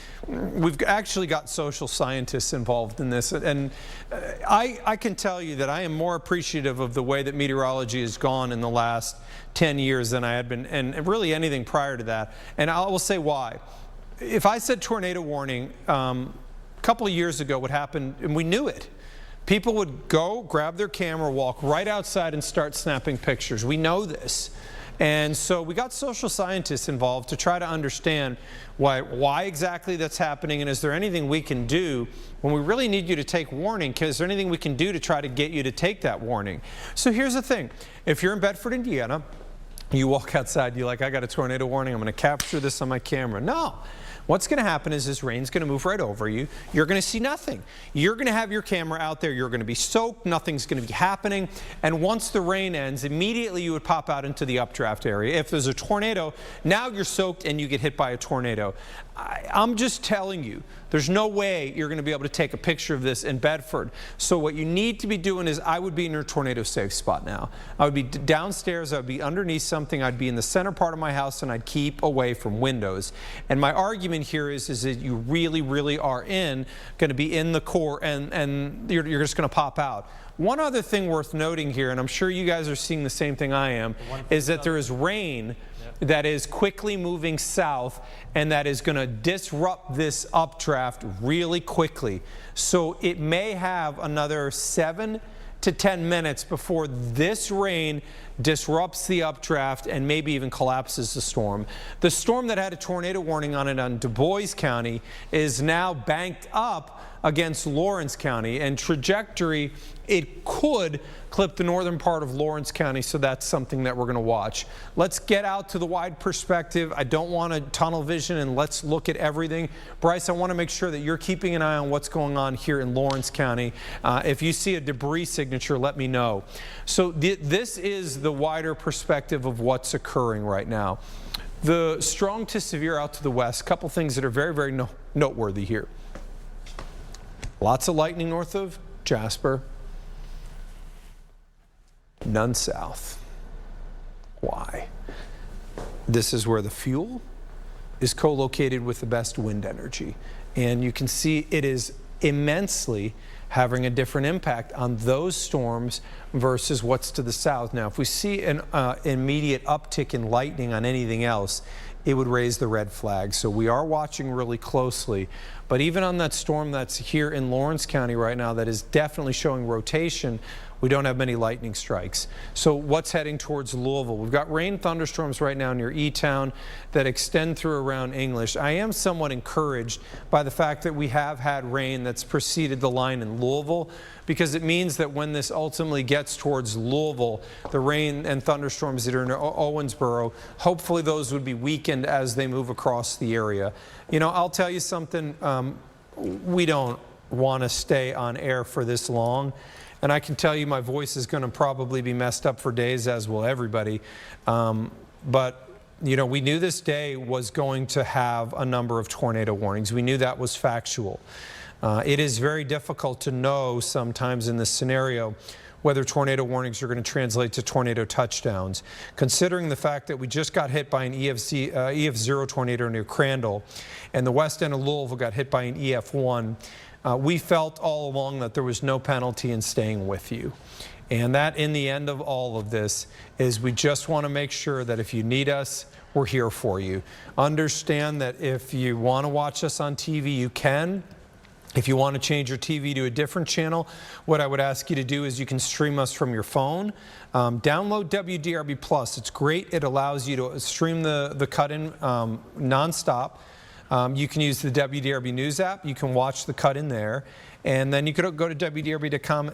actually got social scientists involved in this, and I can tell you that I am more appreciative of the way that meteorology has gone in the last 10 years than I had been, and really anything prior to that. And I will say why. If I said tornado warning, a couple of years ago what happened, and we knew it, people would go grab their camera, walk right outside and start snapping pictures. We know this. And so we got social scientists involved to try to understand why exactly that's happening, and is there anything we can do when we really need you to take warning? Is there anything we can do to try to get you to take that warning? So here's the thing. If you're in Bedford, Indiana, you walk outside, you're like, I got a tornado warning, I'm going to capture this on my camera. No. What's going to happen is this rain's going to move right over you. You're going to see nothing. You're going to have your camera out there. You're going to be soaked. Nothing's going to be happening. And once the rain ends, immediately you would pop out into the updraft area. If there's a tornado, now you're soaked and you get hit by a tornado. I'm just telling you, there's no way you're going to be able to take a picture of this in Bedford. So what you need to be doing is, I would be in your tornado safe spot now. I would be downstairs, I would be underneath something, I'd be in the center part of my house, and I'd keep away from windows. And my argument here is that you really, really are going to be in the core, and you're just going to pop out. One other thing worth noting here, and I'm sure you guys are seeing the same thing I am, is that there is rain that is quickly moving south, and that is going to disrupt this updraft really quickly. So it may have another 7 to 10 minutes before this rain disrupts the updraft and maybe even collapses the storm. The storm that had a tornado warning on it on Du Bois County is now banked up against Lawrence County, and trajectory, it could clip the northern part of Lawrence County, so that's something that we're going to watch. Let's get out to the wide perspective. I don't want a tunnel vision, and let's look at everything. Bryce, I want to make sure that you're keeping an eye on what's going on here in Lawrence County. If you see a debris signature, let me know. So this is the wider perspective of what's occurring right now. The strong to severe out to the west, a couple things that are very, very noteworthy here. Lots of lightning north of Jasper. None south. Why? This is where the fuel is co-located with the best wind energy. And you can see it is immensely having a different impact on those storms versus what's to the south. Now, if we see an immediate uptick in lightning on anything else, it would raise the red flag. So we are watching really closely. But even on that storm that's here in Lawrence County right now that is definitely showing rotation, we don't have many lightning strikes. So what's heading towards Louisville? We've got rain thunderstorms right now near E-Town that extend through around English. I am somewhat encouraged by the fact that we have had rain that's preceded the line in Louisville, because it means that when this ultimately gets towards Louisville, the rain and thunderstorms that are in Owensboro, hopefully those would be weakened as they move across the area. You know, I'll tell you something, we don't want to stay on air for this long. And I can tell you my voice is going to probably be messed up for days, as will everybody. But, you know, we knew this day was going to have a number of tornado warnings. We knew that was factual. It is very difficult to know sometimes in this scenario whether tornado warnings are going to translate to tornado touchdowns. Considering the fact that we just got hit by an EF0 tornado near Crandall, and the west end of Louisville got hit by an EF1, we felt all along that there was no penalty in staying with you. And that, in the end of all of this, is we just want to make sure that if you need us, we're here for you. Understand that if you want to watch us on TV, you can. If you want to change your TV to a different channel, what I would ask you to do is you can stream us from your phone. Download WDRB Plus. It's great. It allows you to stream the cut-in nonstop. You can use the WDRB News app. You can watch the cut-in there. And then you could go to WDRB.com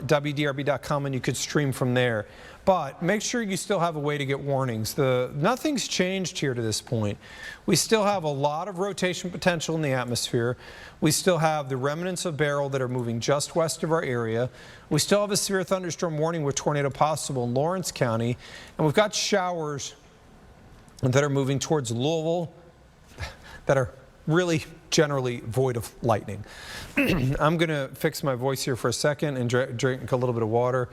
and you could stream from there. But make sure you still have a way to get warnings. Nothing's changed here to this point. We still have a lot of rotation potential in the atmosphere. We still have the remnants of Beryl that are moving just west of our area. We still have a severe thunderstorm warning with tornado possible in Lawrence County. And we've got showers that are moving towards Louisville that are really generally void of lightning. I'm going to fix my voice here for a second and drink a little bit of water.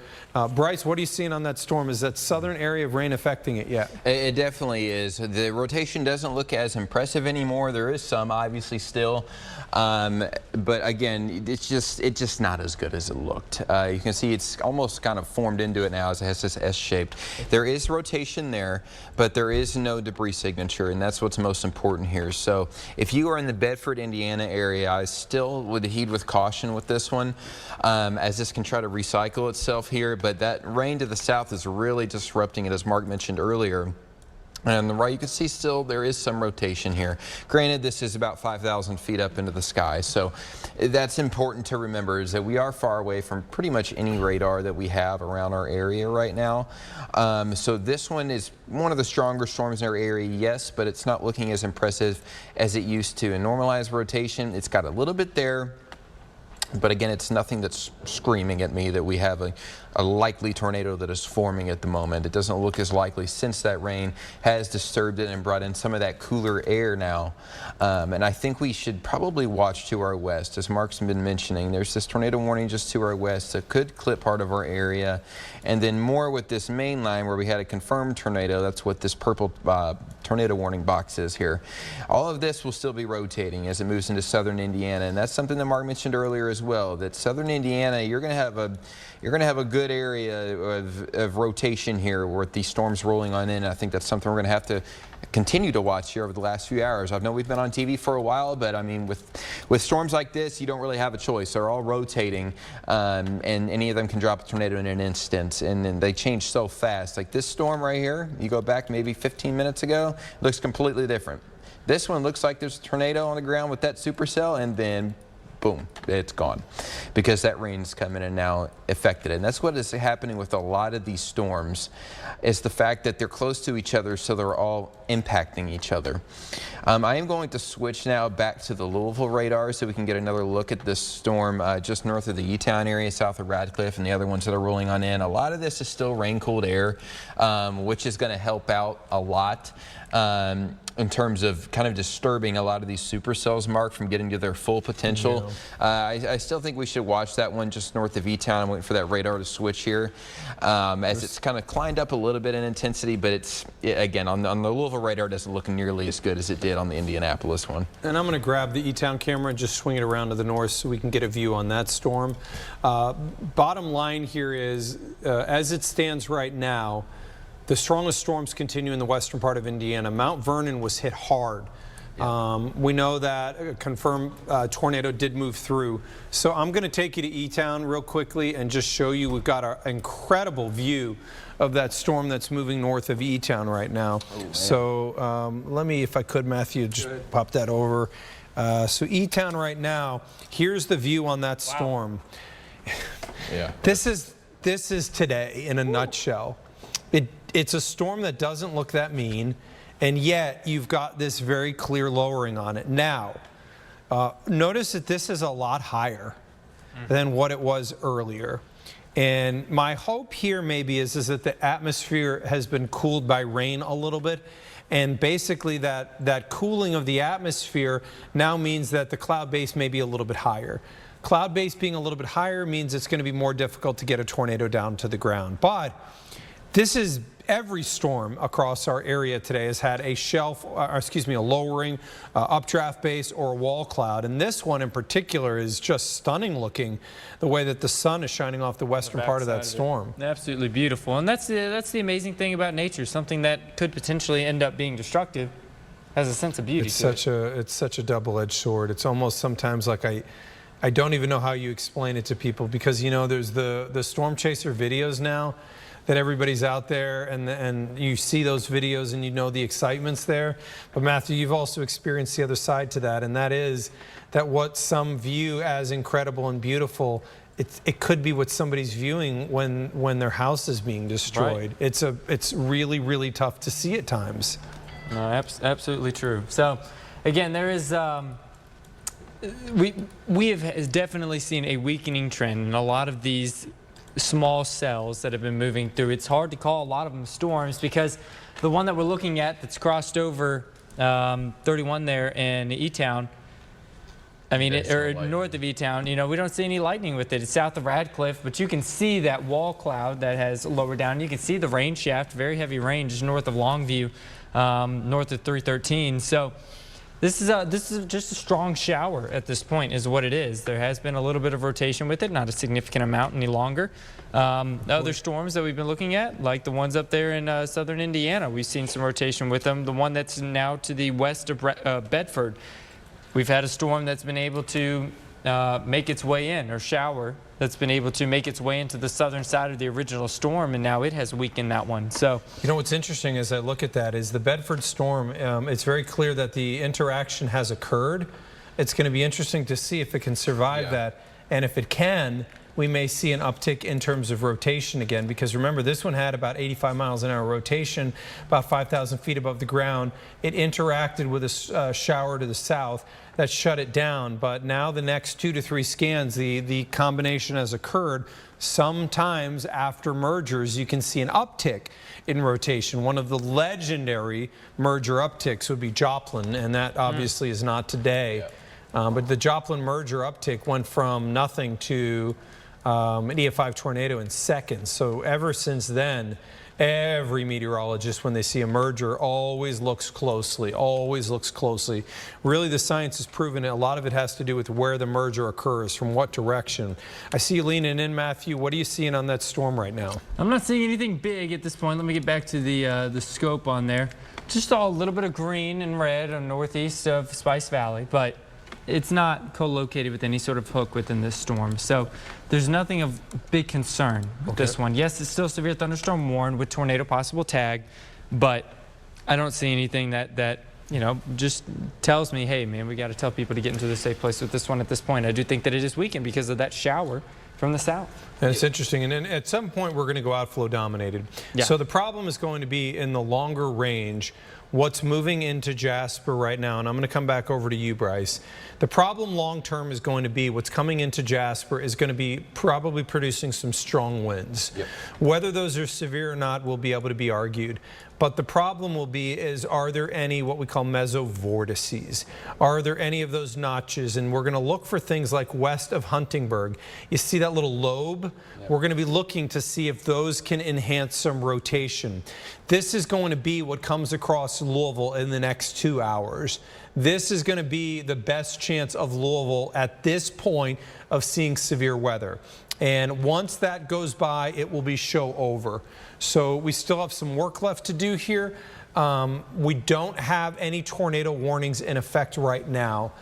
Bryce, what are you seeing on that storm? Is that southern area of rain affecting it yet? It definitely is. The rotation doesn't look as impressive anymore. There is some, obviously, still. But again, it's just not as good as it looked. You can see it's almost kind of formed into it now as it has this S-shaped. There is rotation there, but there is no debris signature, and that's what's most important here. So if you are in the Bedford, Indiana area, I still would heed with caution with this one, as this can try to recycle itself here. But that rain to the south is really disrupting it, as Mark mentioned earlier. And on the right, you can see still there is some rotation here. Granted, this is about 5,000 feet up into the sky, so that's important to remember, is that we are far away from pretty much any radar that we have around our area right now. So this one is one of the stronger storms in our area, yes, but it's not looking as impressive as it used to. In normalized rotation, it's got a little bit there. But again, it's nothing that's screaming at me that we have a likely tornado that is forming at the moment. It doesn't look as likely since that rain has disturbed it and brought in some of that cooler air now. And I think we should probably watch to our west. As Mark's been mentioning, there's this tornado warning just to our west that could clip part of our area. And then more with this main line where we had a confirmed tornado. That's what this purple tornado warning box is here. All of this will still be rotating as it moves into southern Indiana. And that's something that Mark mentioned earlier as well, that southern Indiana, you're going to have a good area of rotation here with these storms rolling on in. I think that's something we're going to have to continue to watch here over the last few hours. I know we've been on TV for a while, but I mean, with storms like this, you don't really have a choice. They're all rotating, and any of them can drop a tornado in an instant, and then they change so fast. Like this storm right here, you go back maybe 15 minutes ago, it looks completely different. This one looks like there's a tornado on the ground with that supercell, and then boom, it's gone, because that rain's coming and now affected it. And that's what is happening with a lot of these storms, is the fact that they're close to each other, so they're all impacting each other. I am going to switch now back to the Louisville radar so we can get another look at this storm just north of the E-Town area, south of Radcliffe, and the other ones that are rolling on in. A lot of this is still rain-cooled air, which is going to help out a lot. In terms of kind of disturbing a lot of these supercells, Mark, from getting to their full potential. Yeah. I still think we should watch that one just north of E-Town. I'm waiting for that radar to switch here, as it's kind of climbed up a little bit in intensity, but again, on the Louisville radar, it doesn't look nearly as good as it did on the Indianapolis one. And I'm going to grab the E-Town camera and just swing it around to the north so we can get a view on that storm. Bottom line here is, as it stands right now, the strongest storms continue in the western part of Indiana. Mount Vernon was hit hard. Yeah. We know that a confirmed tornado did move through. So I'm going to take you to E-Town real quickly and just show you we've got an incredible view of that storm that's moving north of E-Town right now. Oh, so let me, if I could, Matthew, just pop that over. So E-Town right now, here's the view on that storm. Yeah. This is today in a nutshell. It's a storm that doesn't look that mean, and yet you've got this very clear lowering on it. Now, notice that this is a lot higher than what it was earlier. And my hope here maybe is that the atmosphere has been cooled by rain a little bit. And basically that cooling of the atmosphere now means that the cloud base may be a little bit higher. Cloud base being a little bit higher means it's going to be more difficult to get a tornado down to the ground. But this is every storm across our area today has had a a lowering, updraft base or a wall cloud. And this one in particular is just stunning looking, the way that the sun is shining off the western part of that storm. Absolutely beautiful. And that's the amazing thing about nature. Something that could potentially end up being destructive has a sense of beauty to it. It's such a double-edged sword. It's almost sometimes like I don't even know how you explain it to people, because, you know, there's the storm chaser videos now that everybody's out there, and you see those videos and you know the excitement's there. But Matthew, you've also experienced the other side to that, and that is that what some view as incredible and beautiful, it could be what somebody's viewing when their house is being destroyed. Right. It's really, really tough to see at times. No, absolutely true. So again, there is we have definitely seen a weakening trend in a lot of these small cells that have been moving through. It's hard to call a lot of them storms, because the one that we're looking at that's crossed over 31 there in E-Town, I mean, or north of E-Town, you know, we don't see any lightning with it. It's south of Radcliffe, but you can see that wall cloud that has lowered down. You can see the rain shaft, very heavy rain, just north of Longview, north of 313. So this is just a strong shower at this point is what it is. There has been a little bit of rotation with it, not a significant amount any longer. Other storms that we've been looking at, like the ones up there in southern Indiana, we've seen some rotation with them. The one that's now to the west of Bedford, we've had a storm that's been able to make its way in, or shower that's been able to make its way into the southern side of the original storm, and now it has weakened that one. So, you know, what's interesting as I look at that is the Bedford storm, it's very clear that the interaction has occurred. It's going to be interesting to see if it can survive that, and if it can, we may see an uptick in terms of rotation again, because remember, this one had about 85 miles an hour rotation, about 5,000 feet above the ground. It interacted with a shower to the south that shut it down, but now the next 2 to 3 scans, the combination has occurred. Sometimes after mergers, you can see an uptick in rotation. One of the legendary merger upticks would be Joplin, and that obviously is not today. But the Joplin merger uptick went from nothing to an EF5 tornado in seconds. So ever since then, every meteorologist, when they see a merger, always looks closely, Really, the science has proven it. A lot of it has to do with where the merger occurs, from what direction. I see you leaning in, Matthew. What are you seeing on that storm right now? I'm not seeing anything big at this point. Let me get back to the scope on there. Just a little bit of green and red on northeast of Spice Valley, but it's not co-located with any sort of hook within this storm. So there's nothing of big concern with this one. Yes, it's still severe thunderstorm warned with tornado possible tag, but I don't see anything that you know, just tells me, hey, man, we got to tell people to get into the safe place with this one at this point. I do think that it is weakened because of that shower from the south. And it's interesting, and then at some point we're going to go outflow dominated. So the problem is going to be in the longer range, what's moving into Jasper right now, and I'm going to come back over to you, Bryce. The problem long term is going to be what's coming into Jasper is going to be probably producing some strong winds. Whether those are severe or not will be able to be argued. But the problem will be is, are there any what we call mesovortices? Are there any of those notches? And we're going to look for things like west of Huntingburg. You see that little lobe? We're going to be looking to see if those can enhance some rotation. This is going to be what comes across Louisville in the next 2 hours. This is going to be the best chance of Louisville at this point of seeing severe weather. And once that goes by, it will be show over. So we still have some work left to do here. We don't have any tornado warnings in effect right now.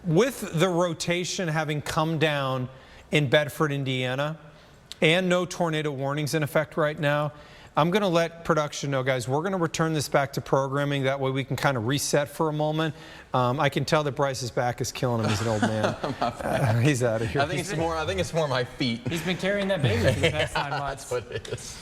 With the rotation having come down in Bedford, Indiana, and no tornado warnings in effect right now, I'm going to let production know, guys, we're going to return this back to programming. That way we can kind of reset for a moment. I can tell that Bryce's back is killing him. He's an old man. He's out of here. I think it's more my feet. He's been carrying that baby for the past 9 months. That's what it is.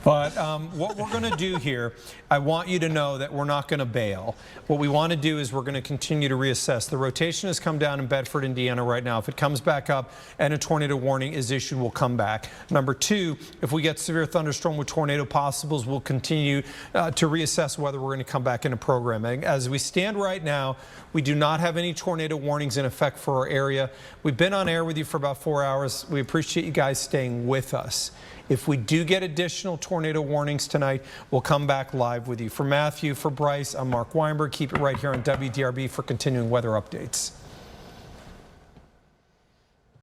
But what we're going to do here, I want you to know that we're not going to bail. What we want to do is we're going to continue to reassess. The rotation has come down in Bedford, Indiana right now. If it comes back up and a tornado warning is issued, we'll come back. Number two, if we get severe thunderstorm with tornado possible as we'll continue to reassess whether we're going to come back into programming. As we stand right now, we do not have any tornado warnings in effect for our area. We've been on air with you for about 4 hours. We appreciate you guys staying with us. If we do get additional tornado warnings tonight, we'll come back live with you. For Matthew, for Bryce, I'm Mark Weinberg. Keep it right here on WDRB for continuing weather updates.